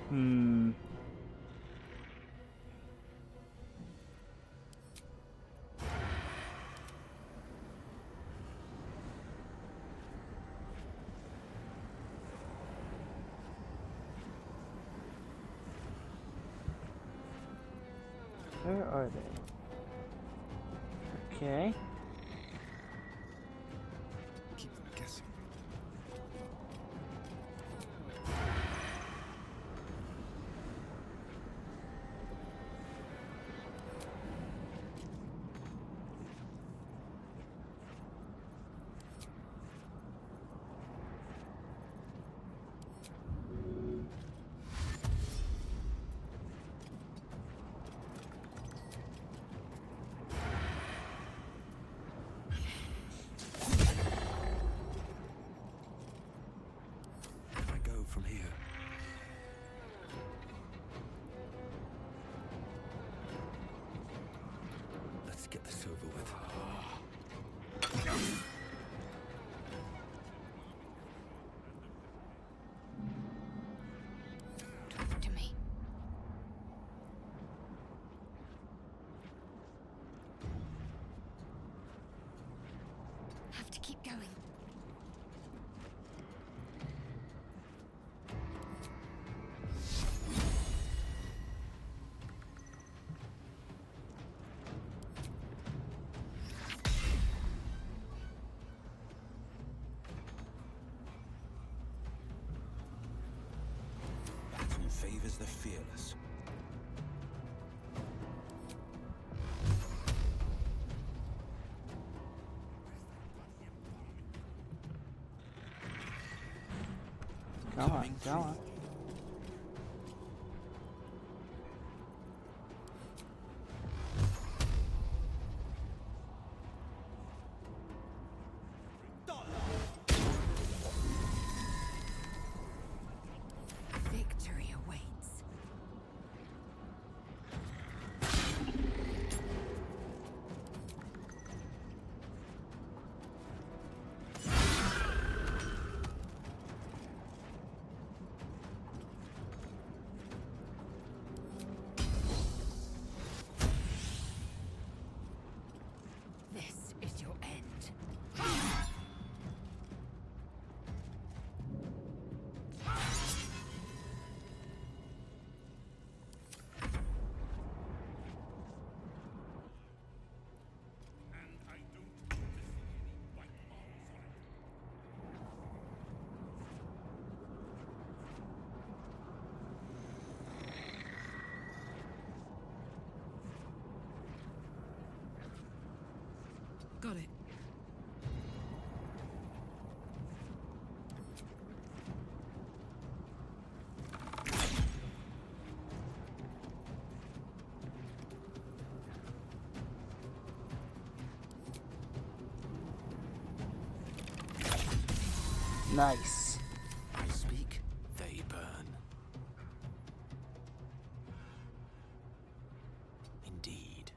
Hmm. Where are they? Okay. Keep them guessing. get this over with. Talk to me. Have to keep going. Battle favors the fearless. Go on, go on. Victory awaits. This is your end. Got it. Nice. I speak, they burn. Indeed.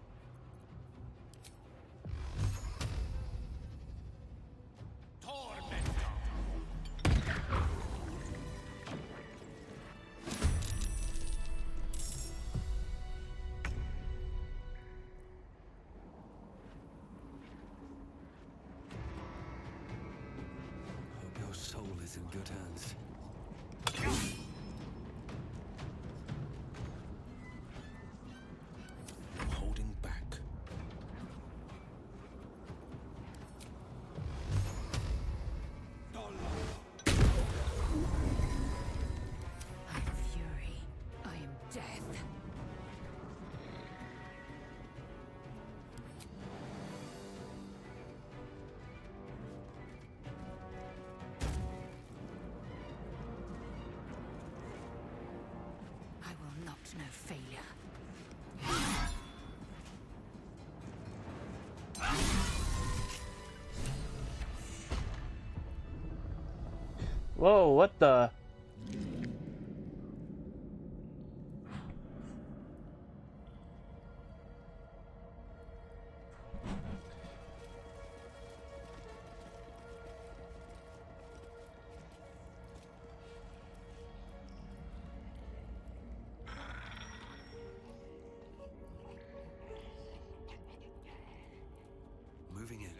Hope your soul is in good hands. I'm holding back. I am fury. I am death. I will not know failure. Whoa, what the? Moving in.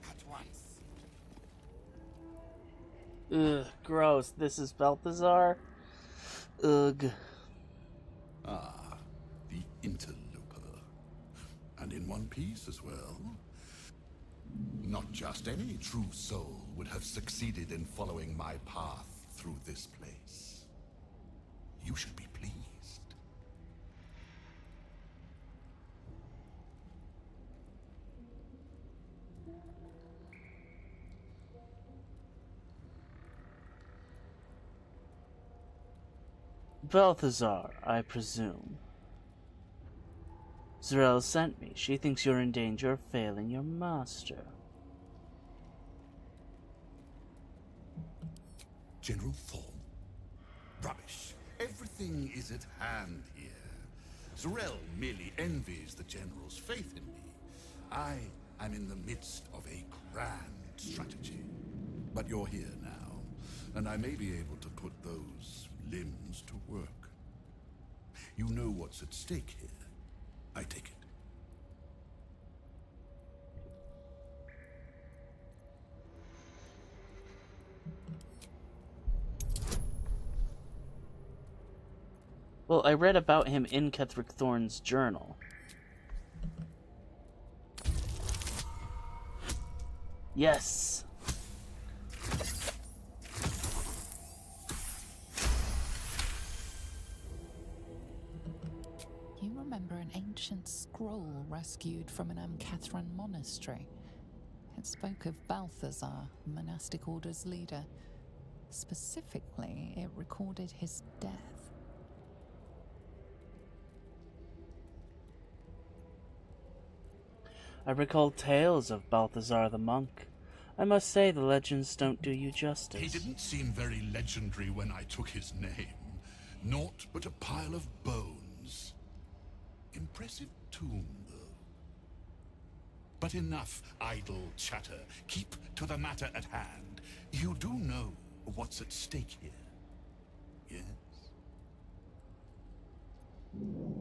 At once. Ugh, gross. This is Balthazar? Ugh. Ah, the interloper. And in one piece as well. Not just any true soul would have succeeded in following my path through this place. You should be pleased. Balthazar, I presume. Zarel sent me. She thinks you're in danger of failing your master. General Thorm, Nothing is at hand here. Z'rell merely envies the General's faith in me. I am in the midst of a grand strategy. But you're here now, and I may be able to put those limbs to work. You know what's at stake here, I take it. Well, I read about him in Ketheric Thorn's journal. Yes! You remember an ancient scroll rescued from an Amcathran monastery. It spoke of Balthazar, monastic order's leader. Specifically, it recorded his death. I recall tales of Balthazar the monk. I must say the legends don't do you justice. He didn't seem very legendary when I took his name. Naught but a pile of bones. Impressive tomb, though. But enough idle chatter. Keep to the matter at hand. You do know what's at stake here, yes?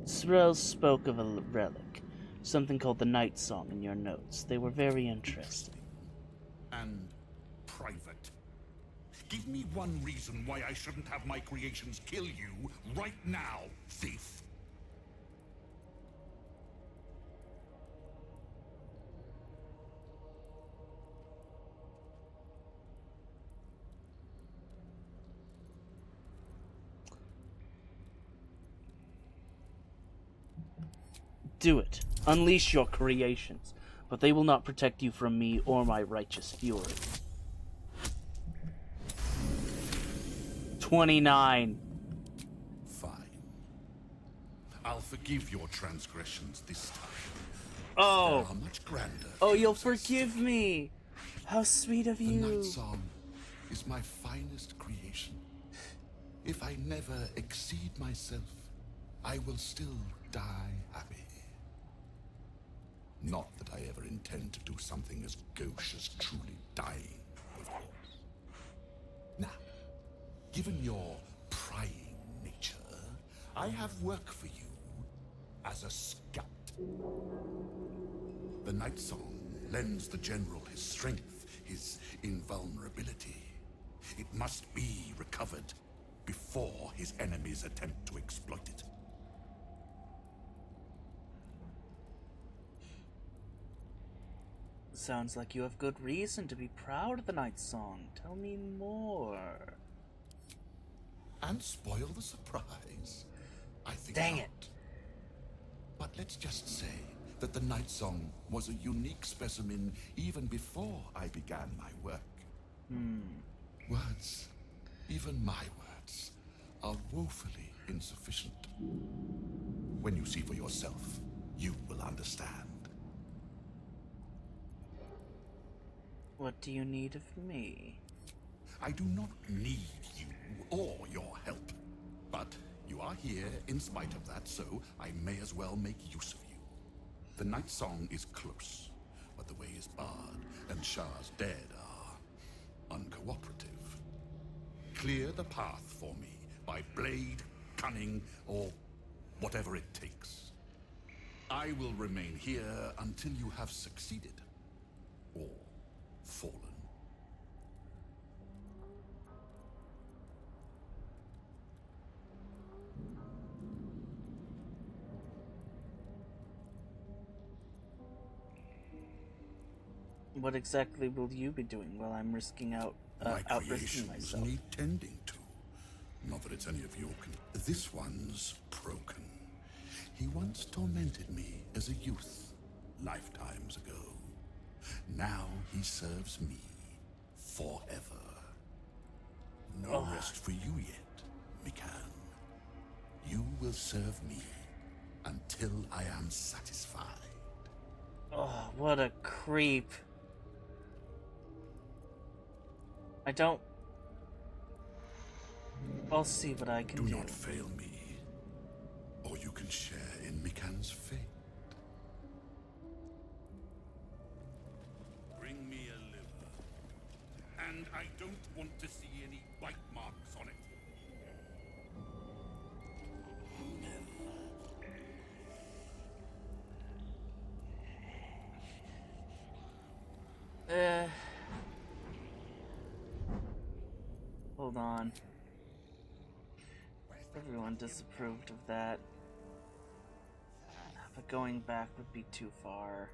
Z'rell spoke of a relic, something called the Night Song in your notes. They were very interesting. And private. Give me one reason why I shouldn't have my creations kill you right now, thief. Do it. Unleash your creations, but they will not protect you from me or my righteous fury. 29. Fine. I'll forgive your transgressions this time. Oh! They are much grander. Oh, you'll forgive me! How sweet of you! The Night Song is my finest creation. If I never exceed myself, I will still die happy. Not that I ever intend to do something as gauche as truly dying, of course. Now, given your prying nature, I have work for you as a scout. The Night Song lends the General his strength, his invulnerability. It must be recovered before his enemies attempt to exploit it. Sounds like you have good reason to be proud of the Night Song. Tell me more. And spoil the surprise? I think Dang not. it. But let's just say that the Night Song was a unique specimen even before I began my work. Words, even my words, are woefully insufficient. When you see for yourself, you will understand. What do you need of me? I do not need you or your help. But you are here in spite of that, so I may as well make use of you. The Night Song is close, but the way is barred, and Shar's dead are uncooperative. Clear the path for me by blade, cunning, or whatever it takes. I will remain here until you have succeeded. Or fallen. What exactly will you be doing while I'm risking My out-risking creations myself? need tending to. Not that it's any of your This one's broken. He once tormented me as a youth, lifetimes ago. Now he serves me forever. No rest for you yet, Mikan. You will serve me until I am satisfied. Oh, what a creep. I'll see what I can do. Do not fail me, or you can share in Mikan's fate. Bring me a liver, and I don't want to see any bite marks on it. Hold on. Everyone disapproved of that. But going back would be too far.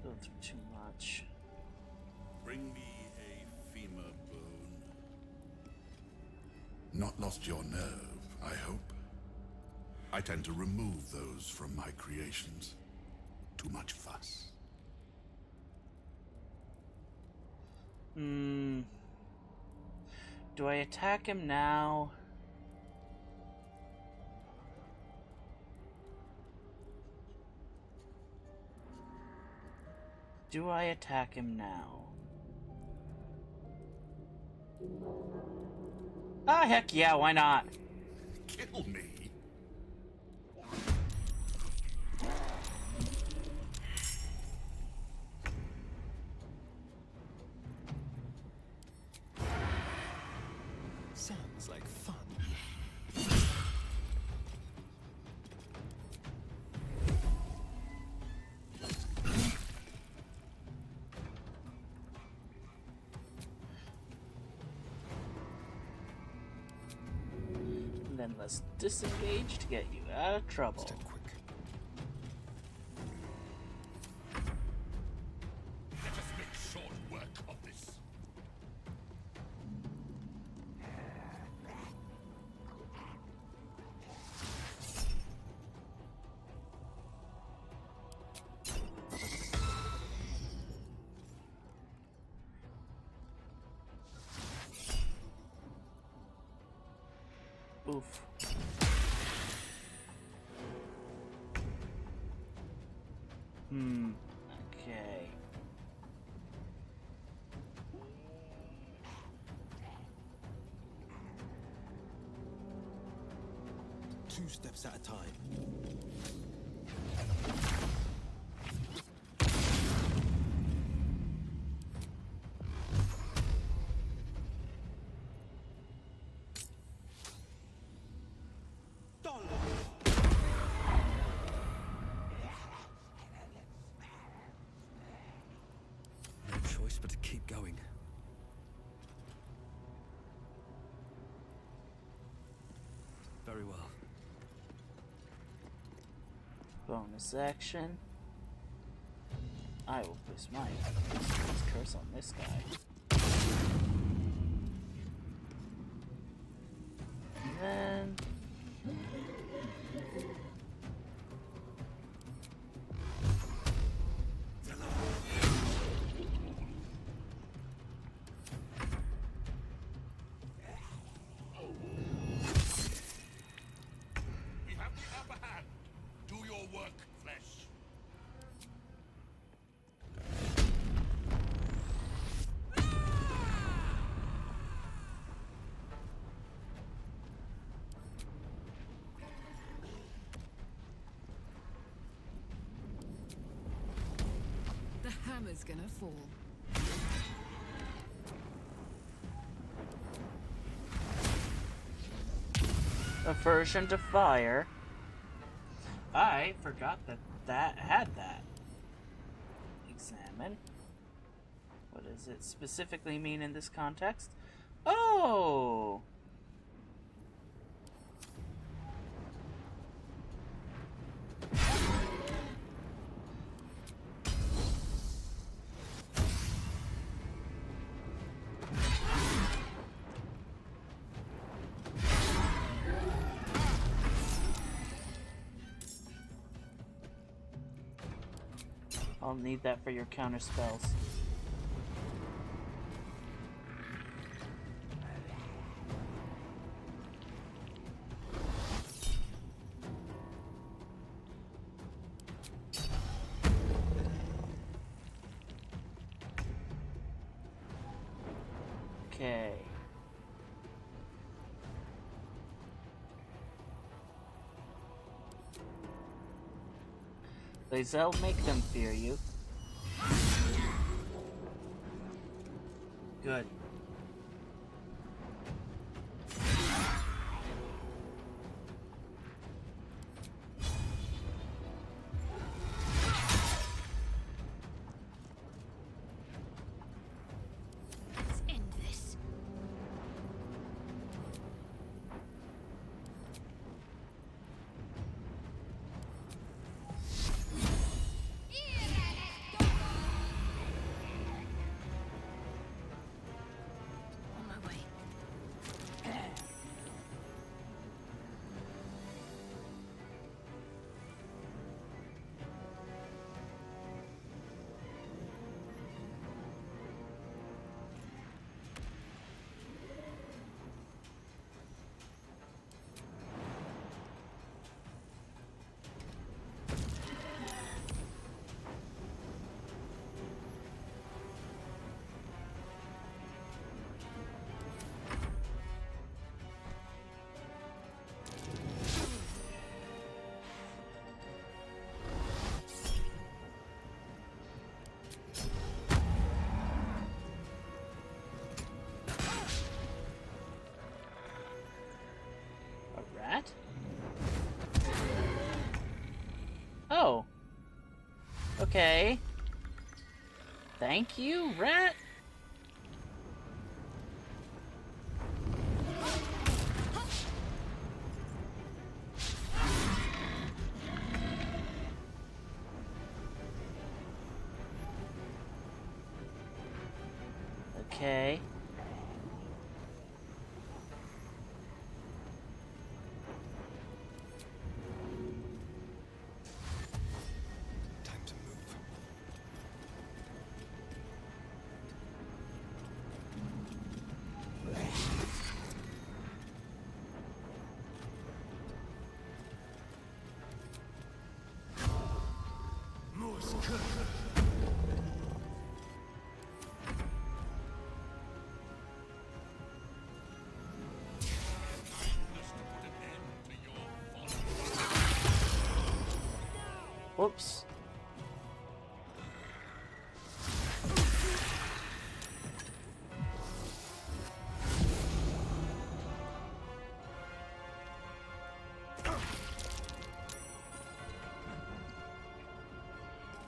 Go through too much. Bring me a femur bone. Not lost your nerve, I hope. I tend to remove those from my creations. Too much fuss. Do I attack him now? Do I attack him now? Ah, heck yeah, why not? Kill me? Sounds like fun. And then let's disengage to get you out of trouble. Let us make short work of this. Oof. Okay. Two steps at a time. No choice but to keep going. Very well. Bonus action. I will place my curse on this guy. And then We have the upper hand. Do your work, flesh. The hammer's gonna fall. aversion to fire. I forgot that had that. Examine. What does it specifically mean in this context? Oh! I'll need that for your counter spells. Okay. Lae'zel, make them fear you. Good. Let's end this. On my way. A rat? Oh. Okay. Thank you, rat. Okay. Time to move. Whoops.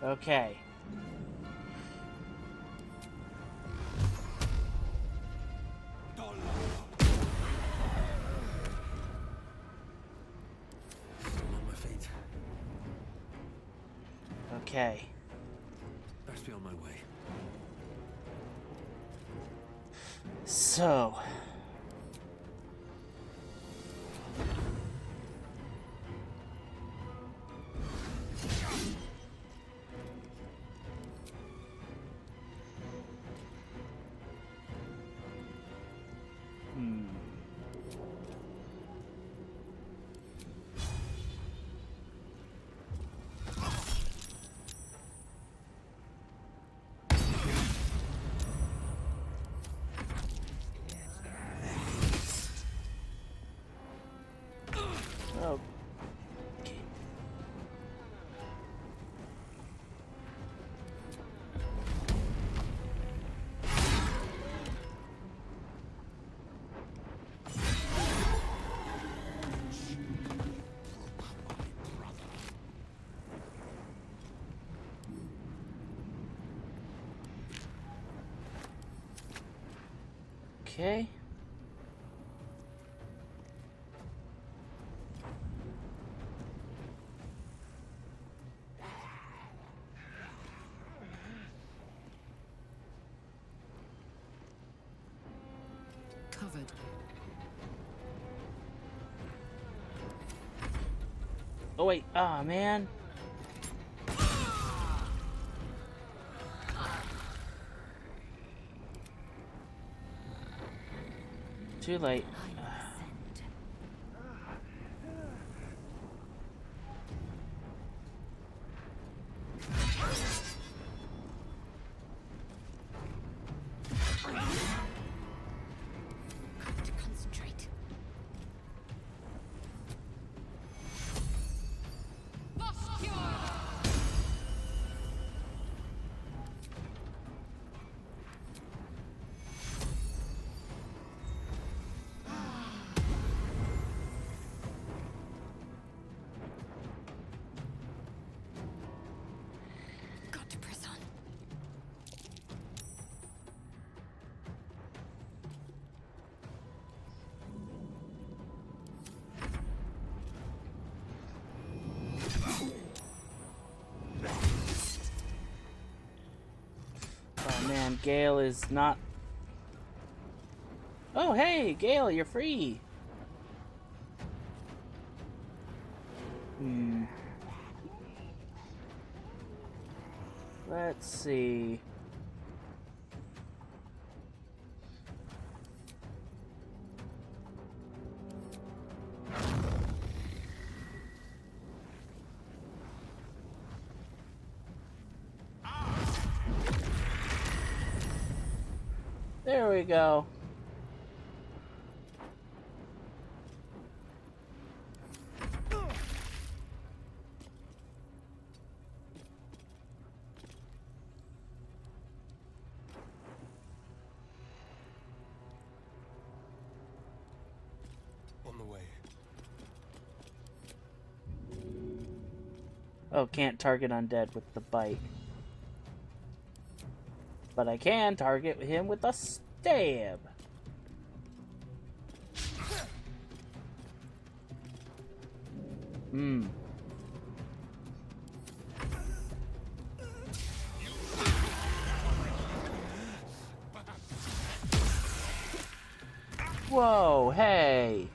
Okay. I'm on my feet. Okay. Best be on my way. So. Oh. Okay. Okay. Covered. Oh wait, ah man. Too late. Man, Gale is not... Oh, hey, Gale, you're free! Let's see... There we go. On the way. Oh, can't target undead with the bite. But I can target him with a stab. Whoa, hey.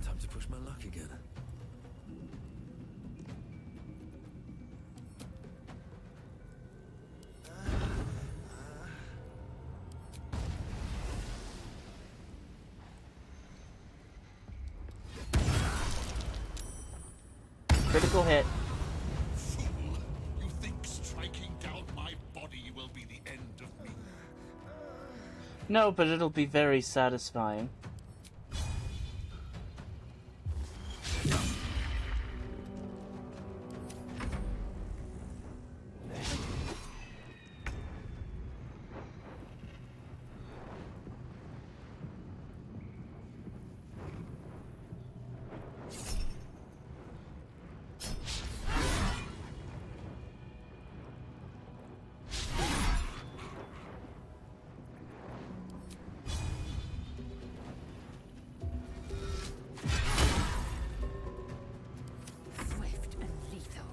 Time to push my luck again. Critical hit. Fool! You think striking down my body will be the end of me? No, but it'll be very satisfying. Swift and lethal.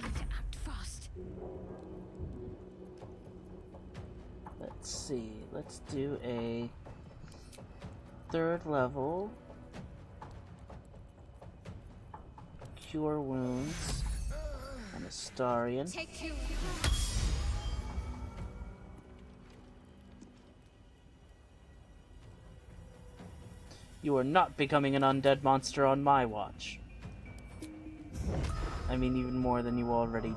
Need to act fast. Let's see. Let's do a 3rd level Cure Wounds on Astarion. Take two. You are not becoming an undead monster on my watch. I mean, even more than you already...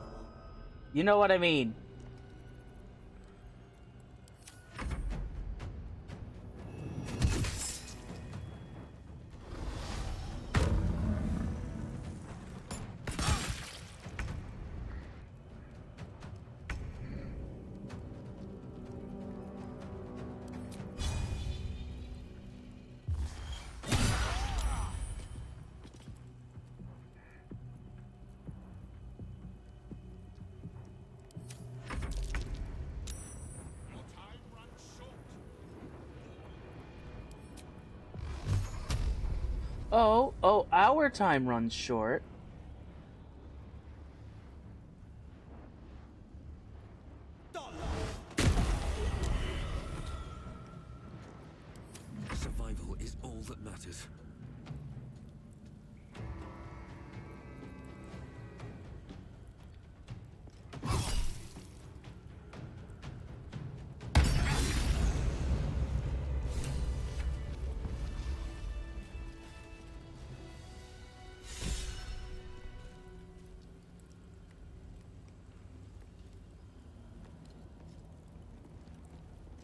You know what I mean. Oh, our time runs short. Survival is all that matters.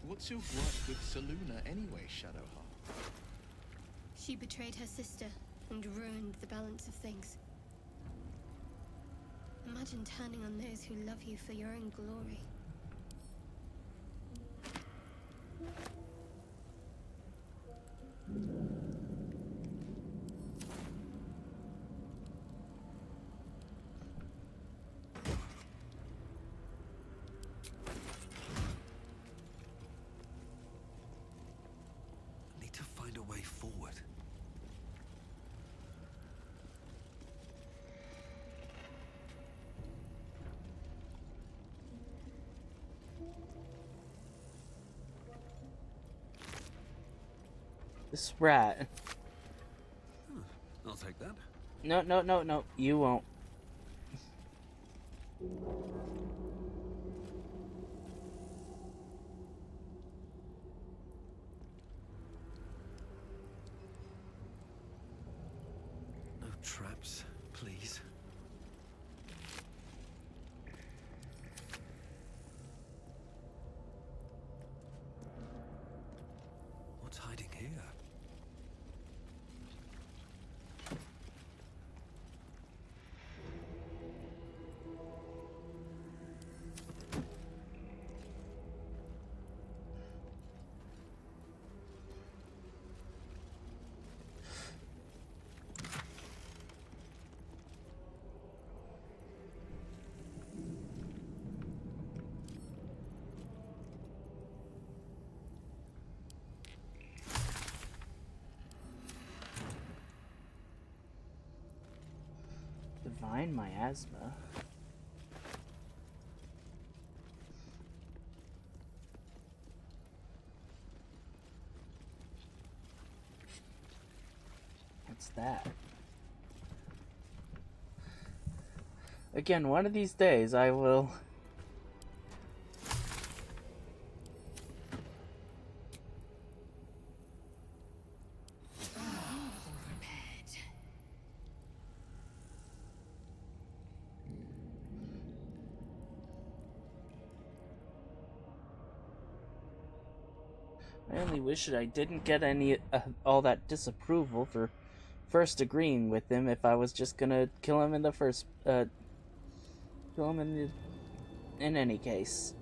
What's your gripe with Selûne anyway, Shadowheart? She betrayed her sister and ruined the balance of things. Imagine turning on those who love you for your own glory. Need to find a way forward. This rat. I'll take that. No, no, no, no. You won't. No traps, please. What's hiding here? Divine miasma. What's that? Again, one of these days I will... I only wish that I didn't get any all that disapproval for first agreeing with him if I was just gonna kill him in the first kill him in any case.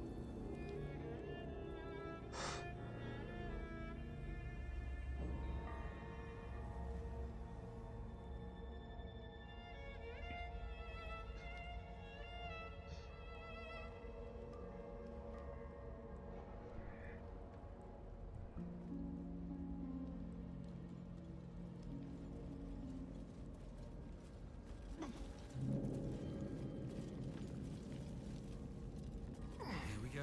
Here we go.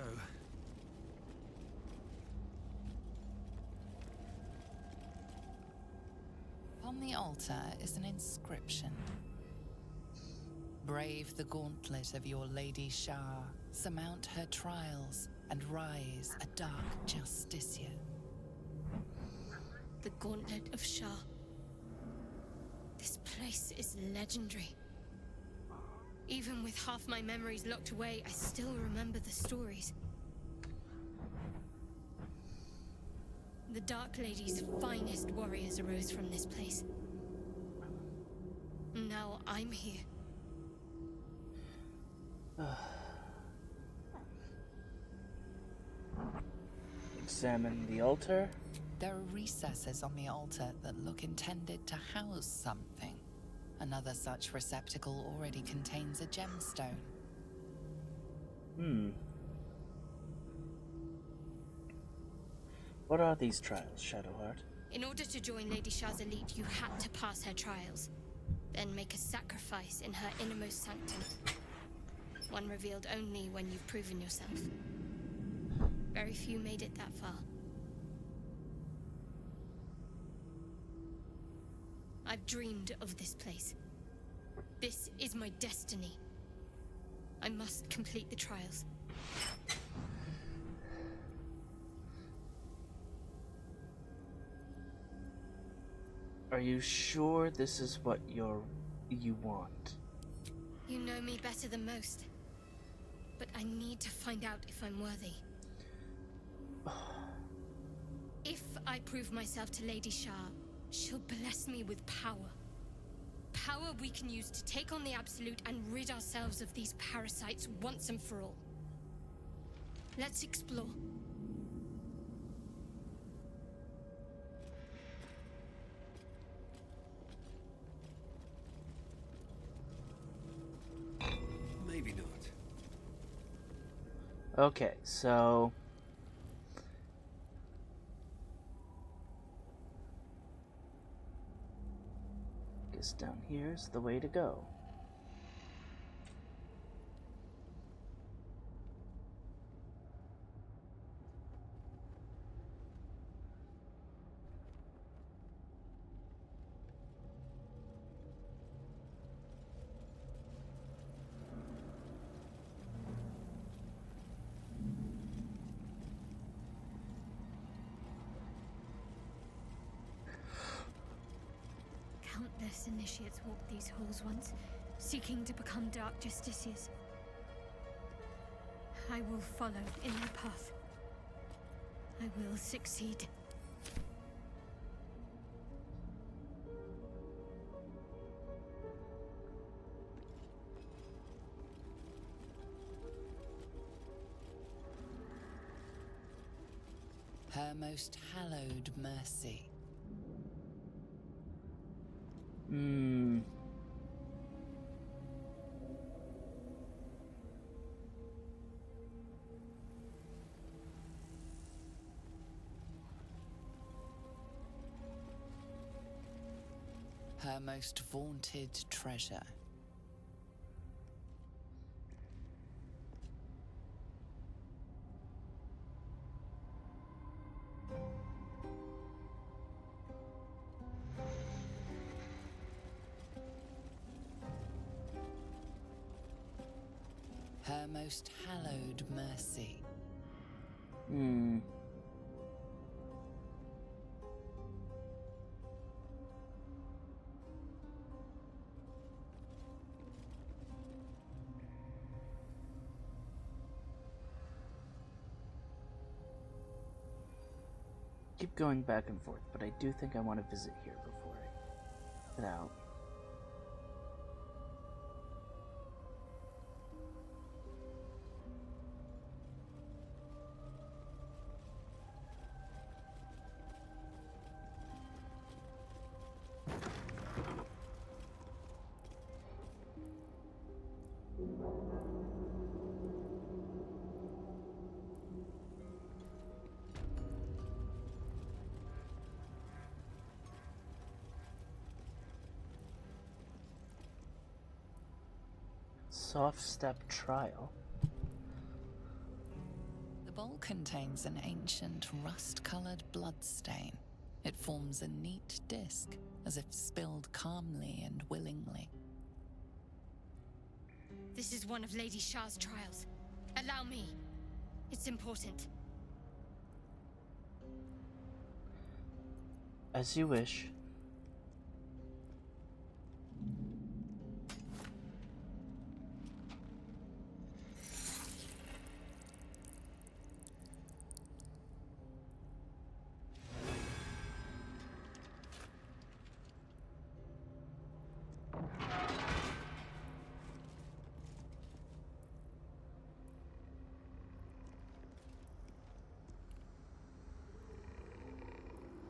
On the altar is an inscription. Brave the gauntlet of your Lady Shar, surmount her trials, and rise a dark justiciar. The Gauntlet of Shar. This place is legendary. Even with half my memories locked away, I still remember the stories. The Dark Lady's finest warriors arose from this place. Now I'm here. Examine the altar. There are recesses on the altar that look intended to house something. Another such receptacle already contains a gemstone. What are these trials, Shadowheart? In order to join Lady Shar's elite, you had to pass her trials. Then make a sacrifice in her innermost sanctum. One revealed only when you've proven yourself. Very few made it that far. I've dreamed of this place. This is my destiny. I must complete the trials. Are you sure this is what you want? You know me better than most. But I need to find out if I'm worthy. If I prove myself to Lady Shar, She'll bless me with power. Power we can use to take on the Absolute and rid ourselves of these parasites once and for all. Let's explore. Maybe not. Okay, so guess down here's the way to go. Countless initiates walked these halls once, seeking to become Dark Justiciars. I will follow in their path. I will succeed. Her most hallowed mercy. Her most vaunted treasure. Her most hallowed mercy. Keep going back and forth, but I do think I want to visit here before I head out. Soft step trial. The bowl contains an ancient rust-colored bloodstain. It forms a neat disc, as if spilled calmly and willingly. This is one of Lady Shar's trials. Allow me. It's important. As you wish.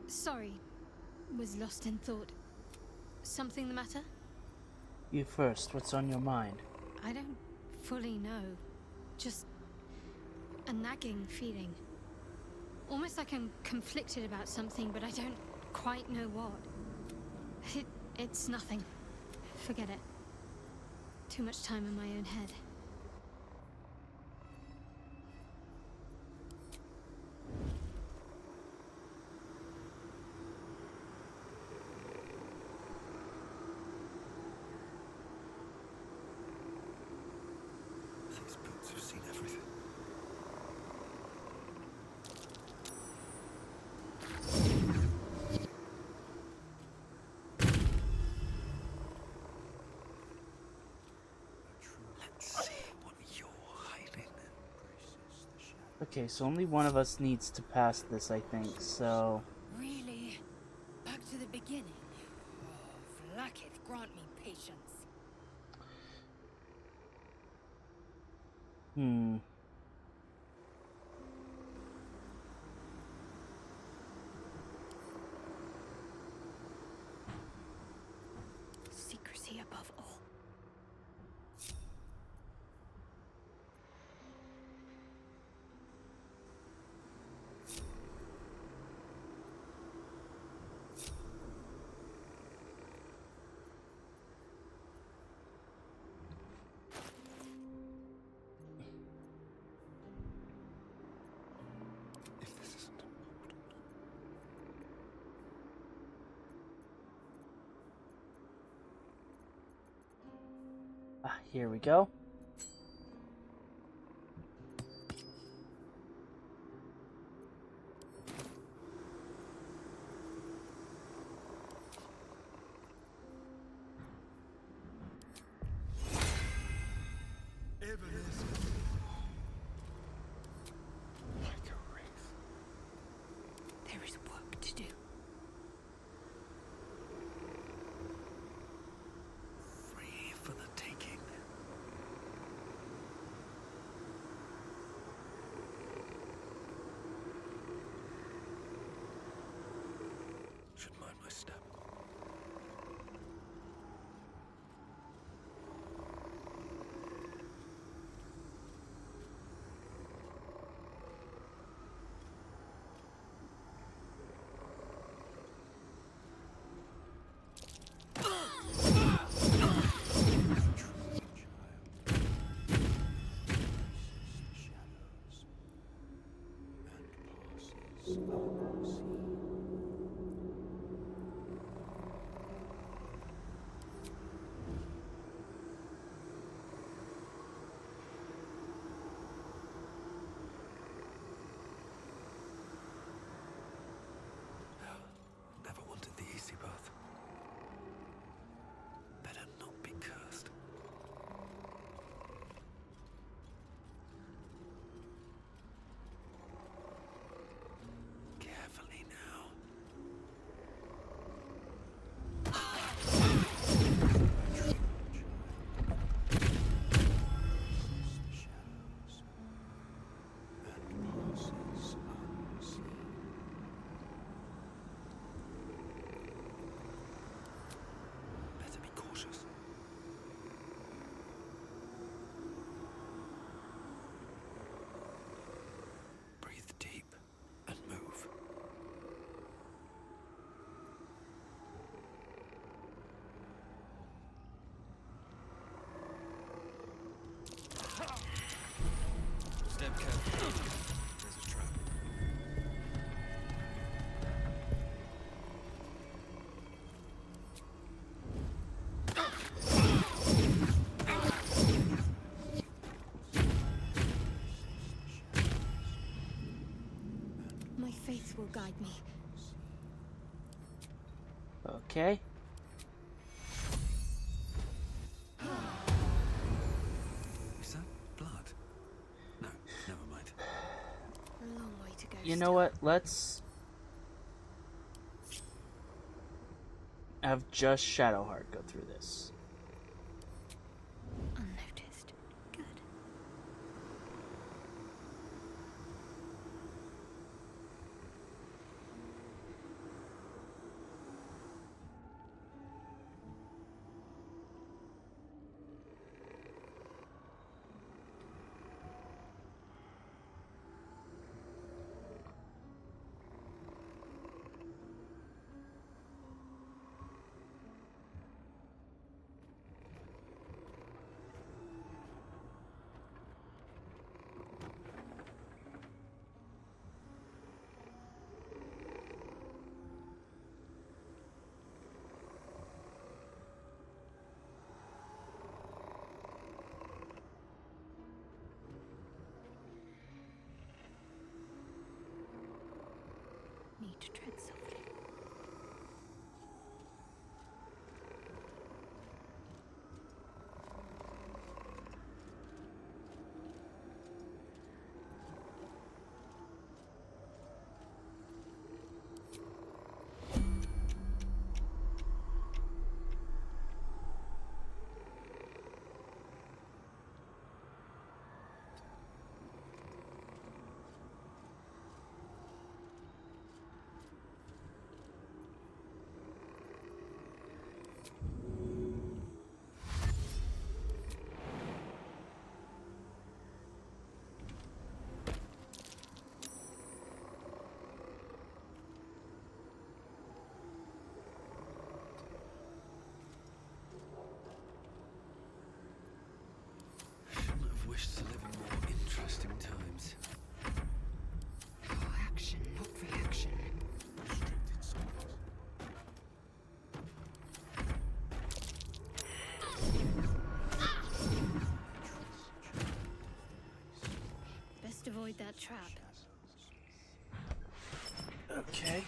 Sorry. Was lost in thought. Something the matter? You first. What's on your mind? I don't fully know. Just a nagging feeling. Almost like I'm conflicted about something, but I don't quite know what. It's nothing. Forget it. Too much time in my own head. These boots have seen everything. Let's see what you're hiding. Okay, so only one of us needs to pass this, I think, so... Really? Back to the beginning? lacketh grant me patience. Secrecy above all. Here we go. There is work to do. Free for the taking. Should mind my step. Never wanted the easy path. Better not be cursed. Carefully now. Better be cautious. Breathe deep and move. Step carefully. There's a trap. My faith will guide me. Okay. Is that blood? No, never mind. A long way to go. You know what? Let's have just Shadowheart go through this. Unnoticed. Good. trap. Okay.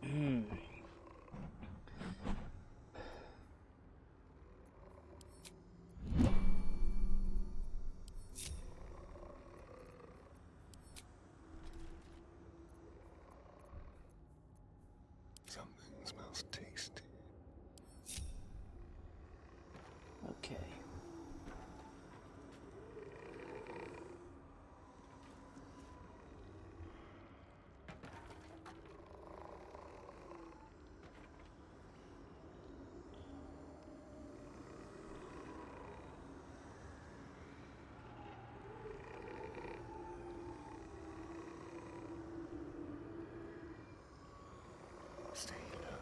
Hmm. Something smells tasty. Okay. Stay low.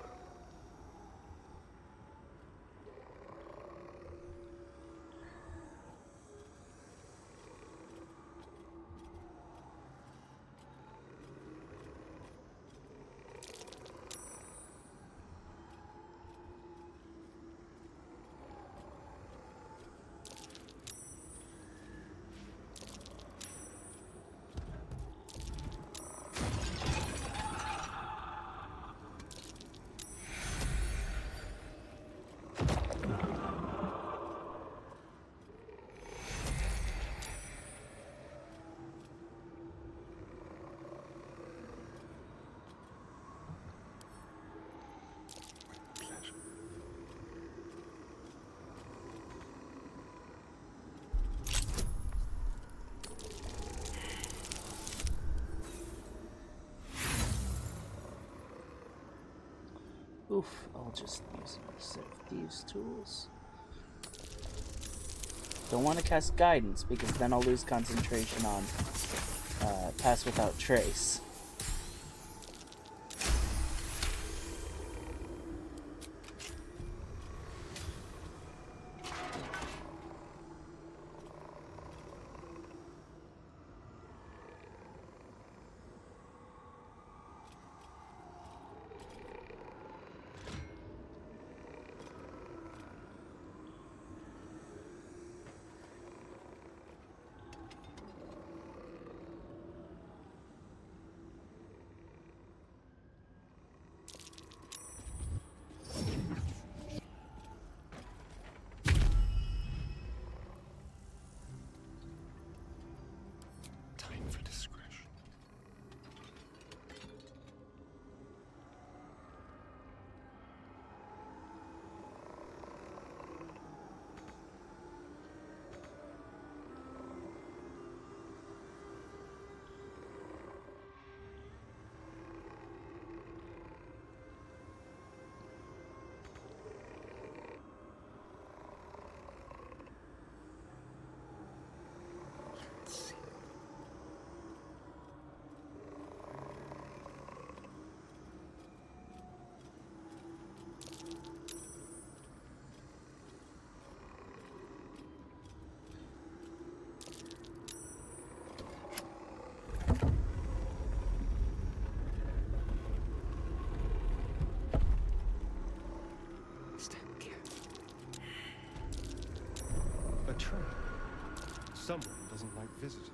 Oof, I'll just use a set of thieves' tools. Don't want to cast guidance because then I'll lose concentration on pass without trace. Time for discretion. Let's see. Stand careful. A trap. Someone doesn't like visitors.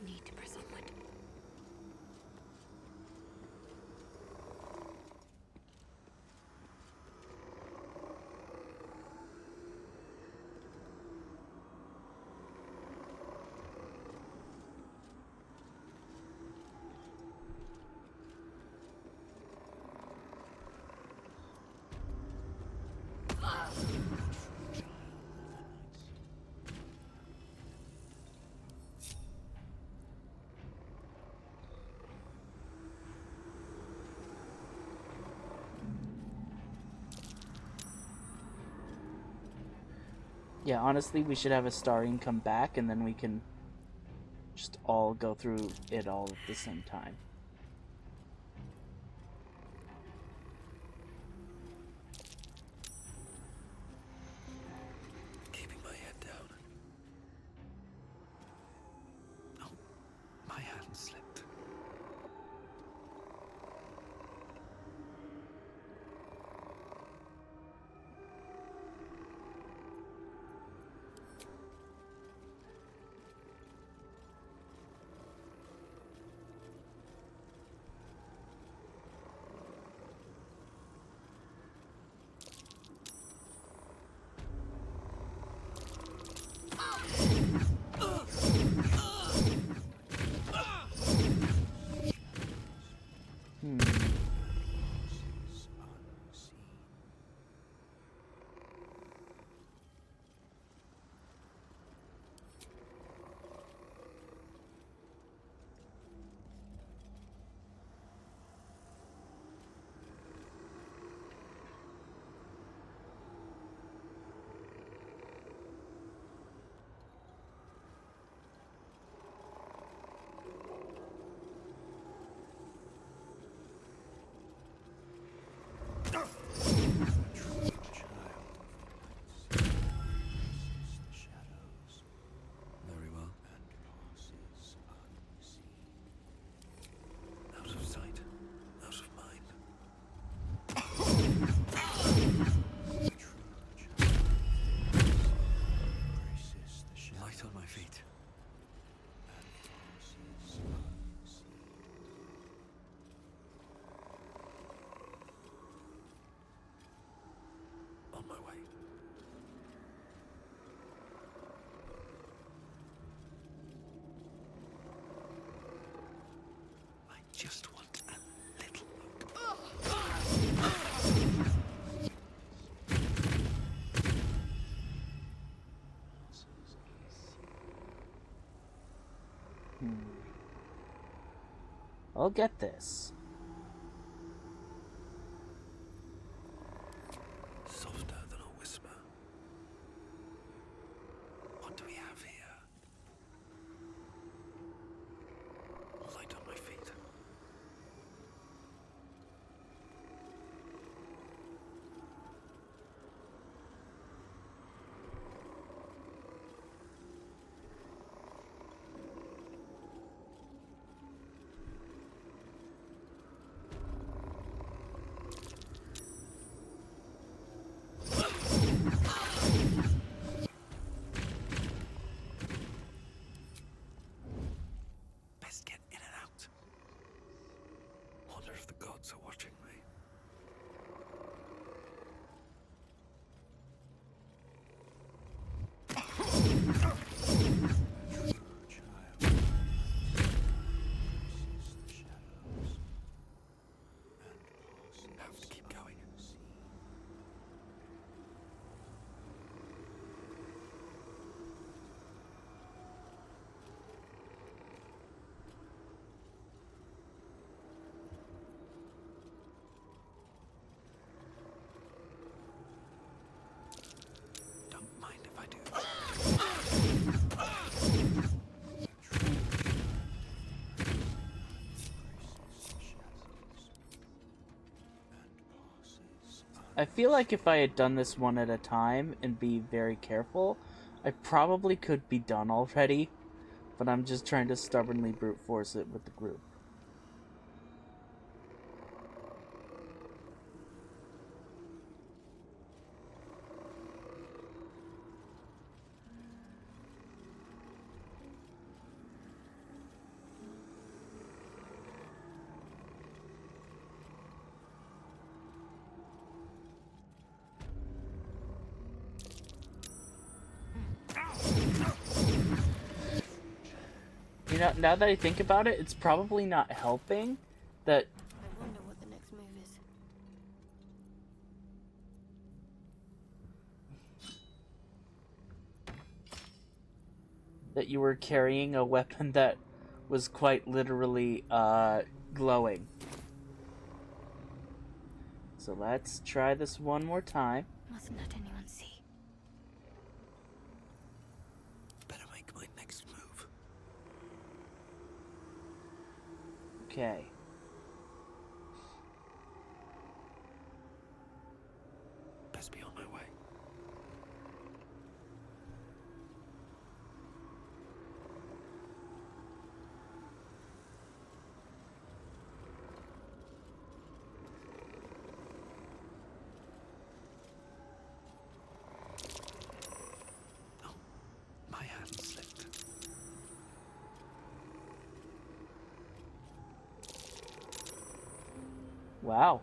Need to press onward. Yeah, honestly, we should have a Astarian come back, and then we can just all go through it all at the same time. and slipped. Very well. Out of sight, out of mind. Light on my feet. On my way. I just want a little I'll get this. Softer than a whisper. What do we have here? Light on my feet. Best get in and out. Wonder if the gods are watching me. Have to keep going. Don't mind if I do. I feel like if I had done this one at a time and be very careful, I probably could be done already, but I'm just trying to stubbornly brute force it with the group. You know, now that I think about it, it's probably not helping that I wonder what the next move is. you were carrying a weapon that was quite literally glowing. So let's try this one more time. Mustn't let anyone see. Better make my next move. Okay. Best be on my way. Wow.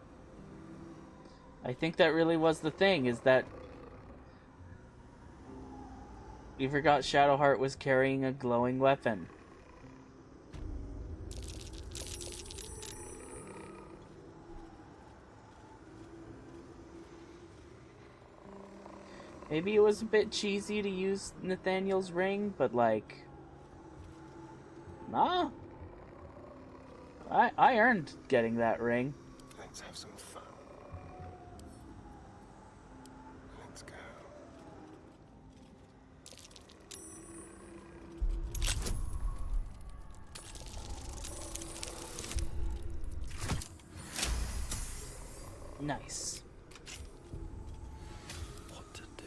I think that really was the thing, is that we forgot Shadowheart was carrying a glowing weapon. Maybe it was a bit cheesy to use Nathaniel's ring, but like... Nah. I earned getting that ring. Let's have some fun. Let's go. Nice. What to do?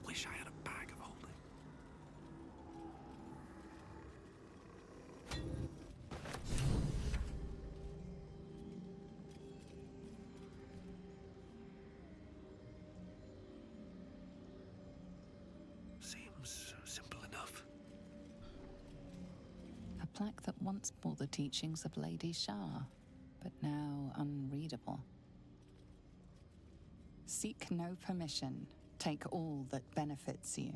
Wish I had a bag of holding. Seems simple enough. A plaque that once bore the teachings of Lady Shar, but now unreadable. Seek no permission. Take all that benefits you.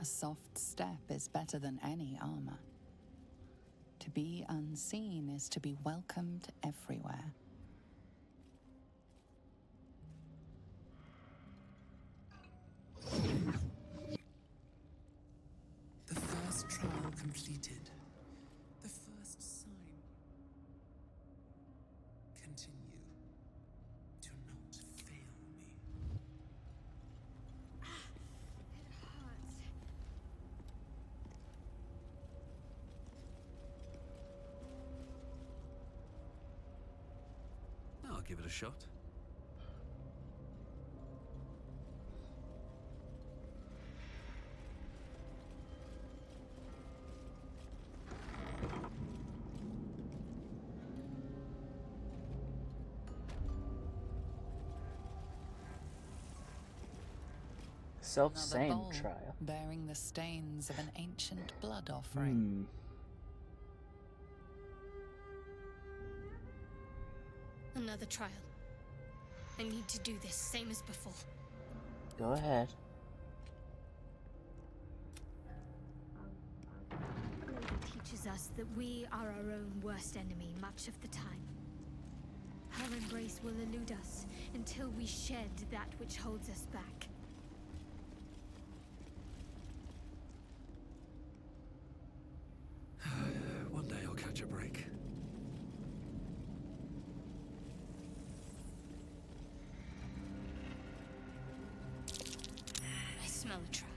A soft step is better than any armor. To be unseen is to be welcomed everywhere. The first trial completed. The first sign. Continue. Do not fail me. It hurts. I'll give it a shot. Self-same Another bowl trial. bearing the stains of an ancient blood offering. Another trial. I need to do this, same as before. Go ahead. Lady teaches us that we are our own worst enemy much of the time. Her embrace will elude us until we shed that which holds us back. One day I'll catch a break. I smell a trap.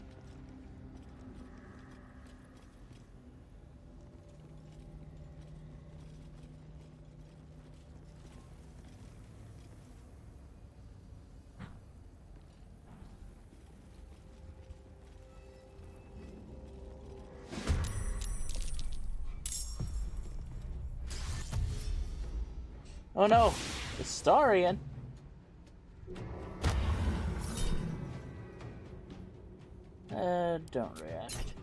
Oh no! Astarion! Don't react.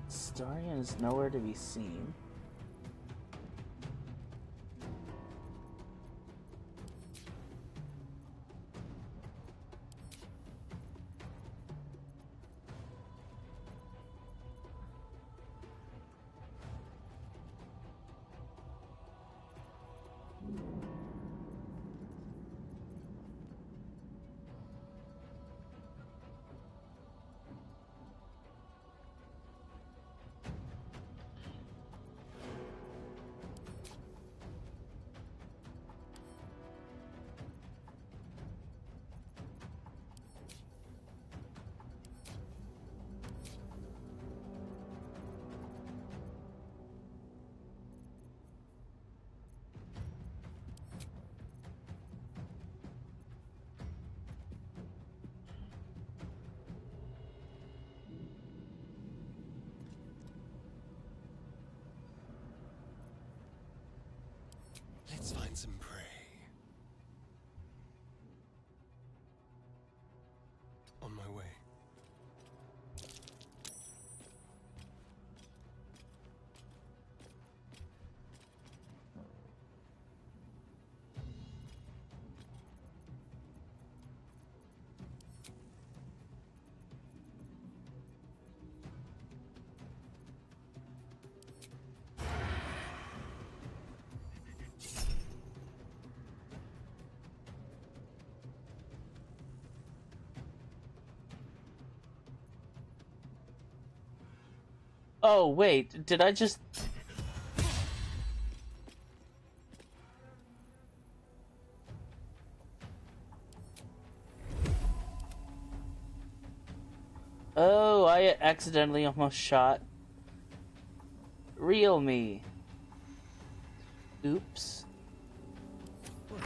Astarion is nowhere to be seen. hands and pray. On my way. Oh, wait, did I just... Oh, I accidentally almost shot real me. Oops. Well,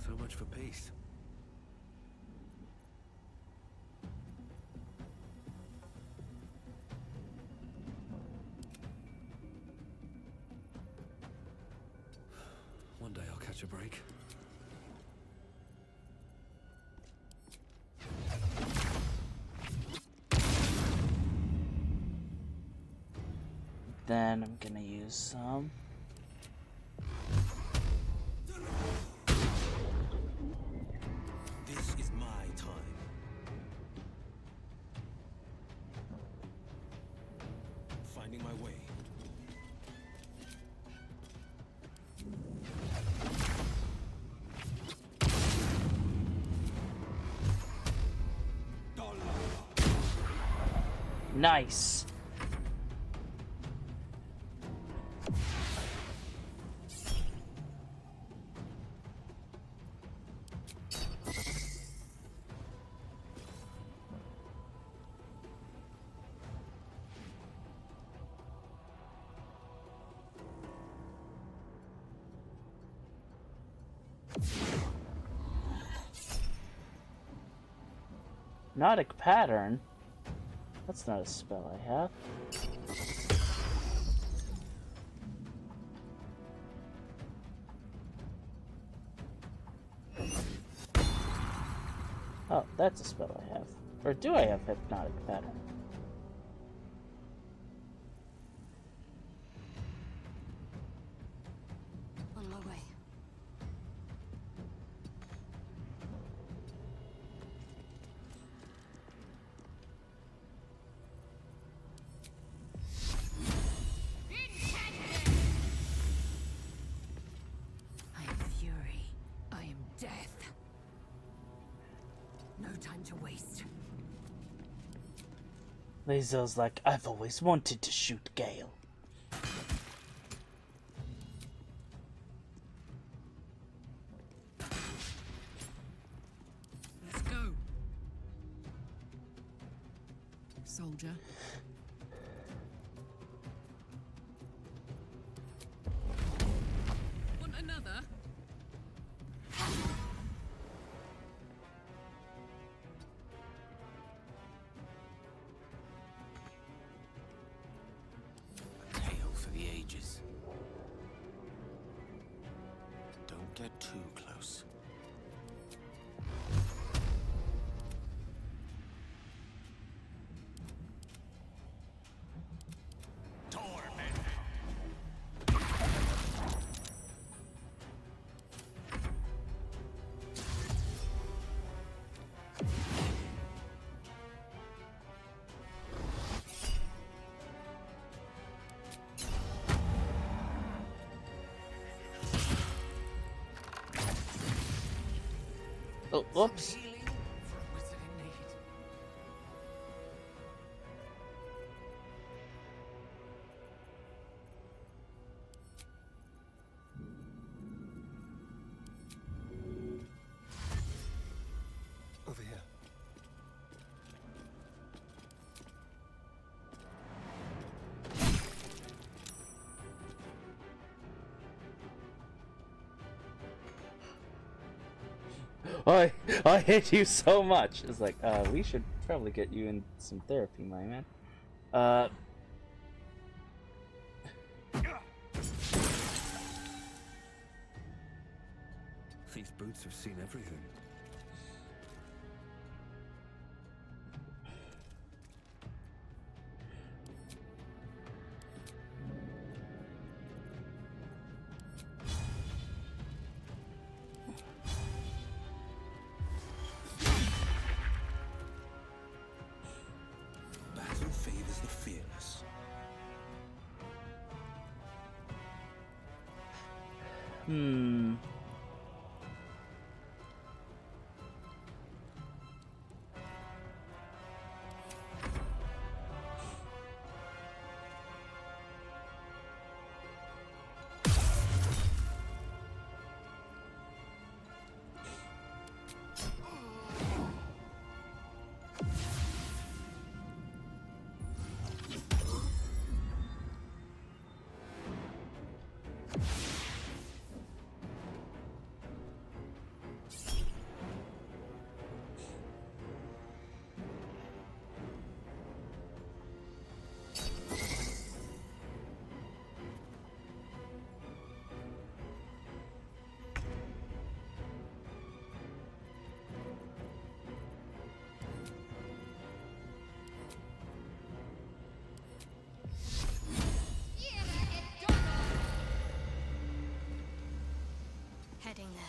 so much for peace. One day I'll catch a break. Then I'm gonna use some. This is my time. Finding my way. Nice. Hypnotic pattern? That's not a spell I have. Oh, that's a spell I have. Or do I have hypnotic pattern? On my way. I am fury. I am death. No time to waste. Lazel's like, I've always wanted to shoot Gale. Let's go. Soldier. Want another? A tale for the ages. Don't get too close. Oh, whoops. Over here. I hate you so much. It's like, we should probably get you in some therapy, my man. These boots have seen everything. Battle favors the fearless. Heading there.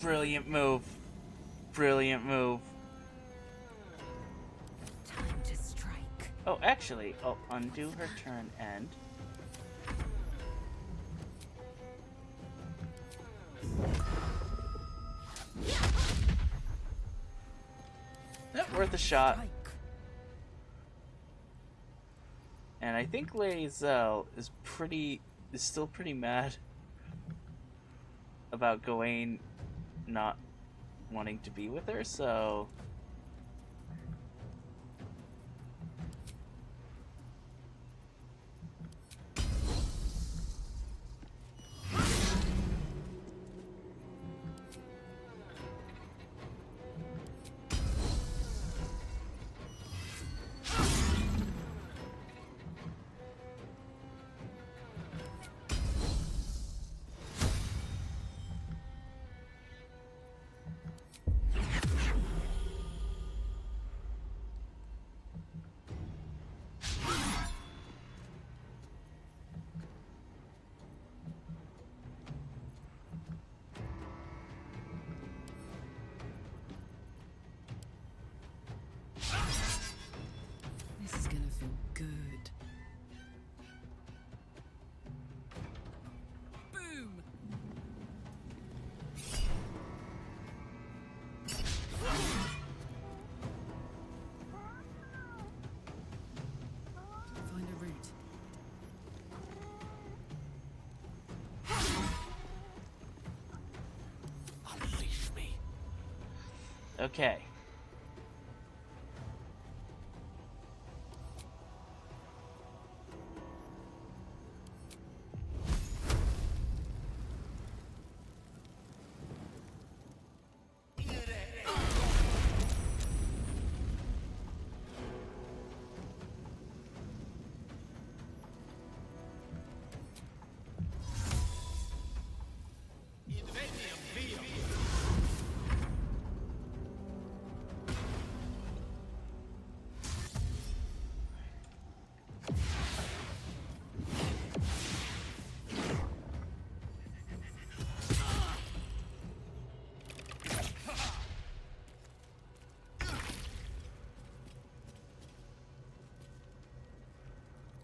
Brilliant move. Brilliant move. Time to strike. Oh, actually, I'll undo her turn end. Worth a shot. And I think Lae'zel is still pretty mad about Gawain not wanting to be with her, so This is gonna feel good. Boom! Find a route. Unleash me. okay.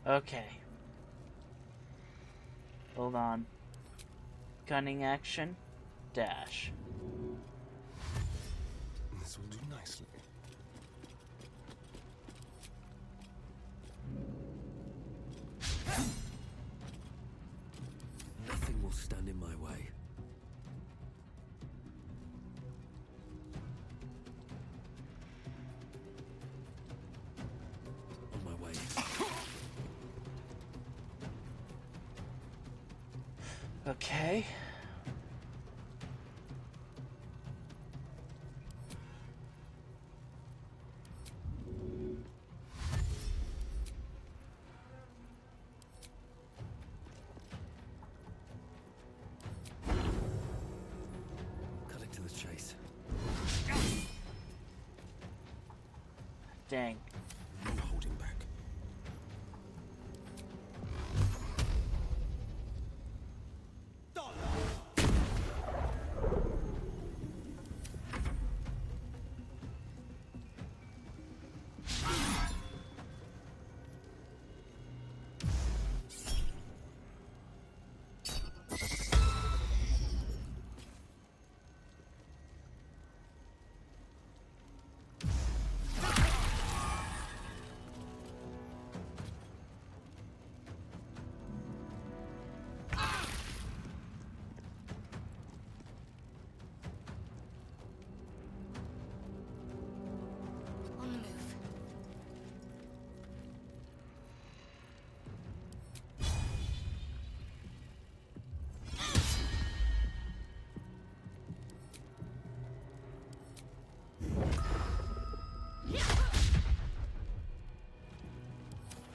Okay. Hold on. Cunning action. Dash. This will do nicely. Nothing will stand in my way. On my way. Okay. Dang. No holding back. On the move.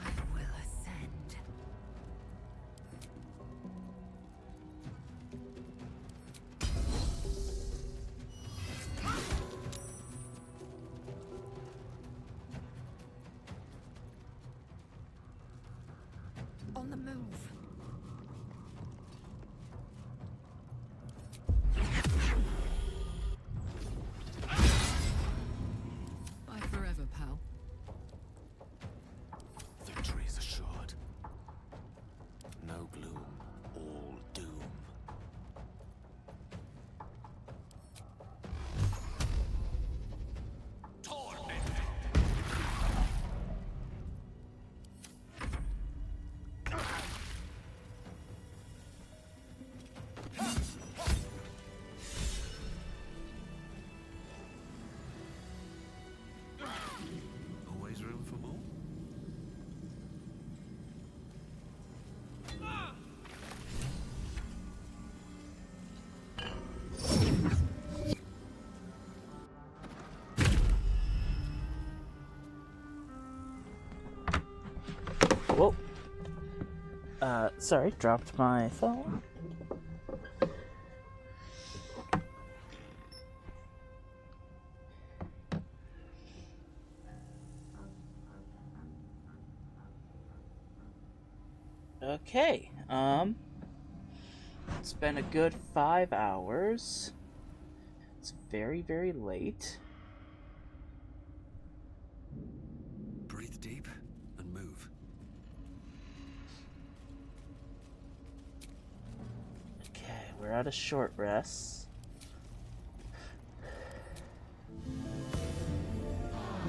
I will ascend. On the move. Bye forever, pal. Victory is assured. No gloom, all doom. Always room for more? Whoa. Sorry, dropped my phone. Okay, it's been a good 5 hours. It's very, very late. Breathe deep and move. Okay, we're at a short rest.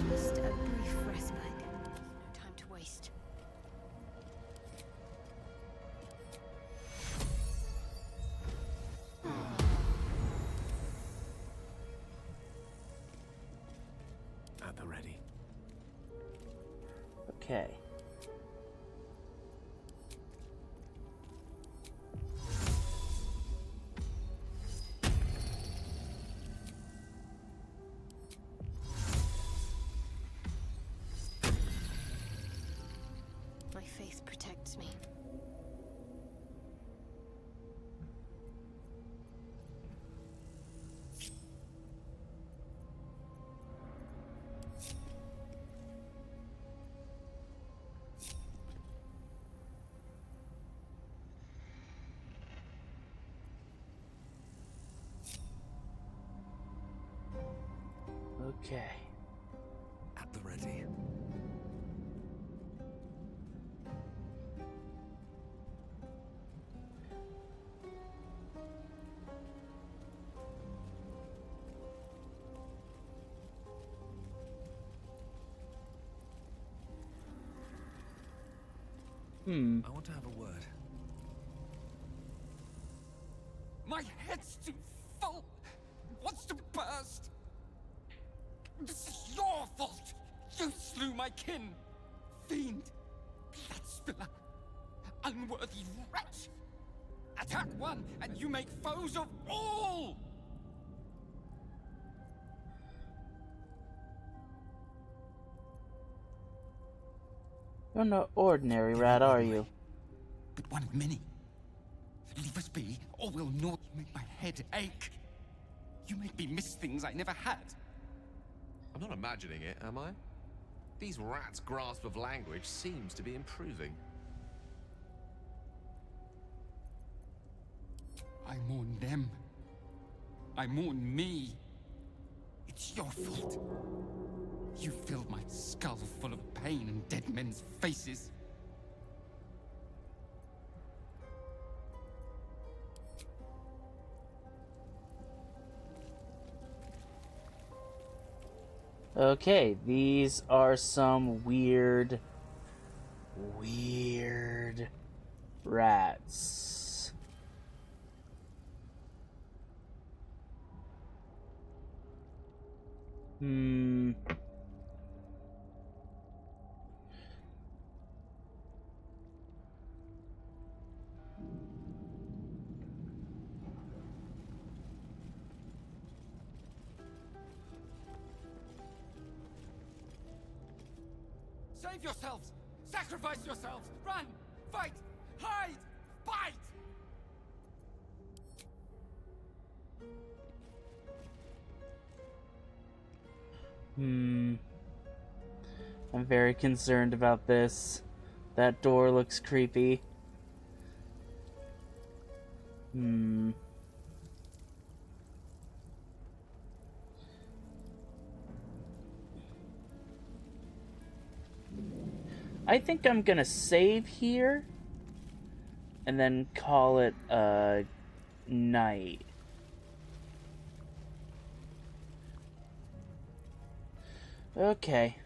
Just a brief respite. No time to waste. At the ready. Okay. My faith protects me. Okay. At the ready. I want to have a word. My head's too full. It wants to burst. This is your fault. You slew my kin. Fiend. Blood spiller. Unworthy wretch. Attack one, and you make foes of all. You're no ordinary rat, are you? But one of many. Leave us be, or we'll gnaw. You make my head ache. You make me miss things I never had. I'm not imagining it, am I? These rats' grasp of language seems to be improving. I mourn them. I mourn me. It's your fault. You filled my skull full of pain and dead men's faces. Okay, these are some weird rats. Save yourselves! Sacrifice yourselves! Run! Fight! Hide! Bite! I'm very concerned about this. That door looks creepy. I think I'm gonna save here and then call it a night. Okay.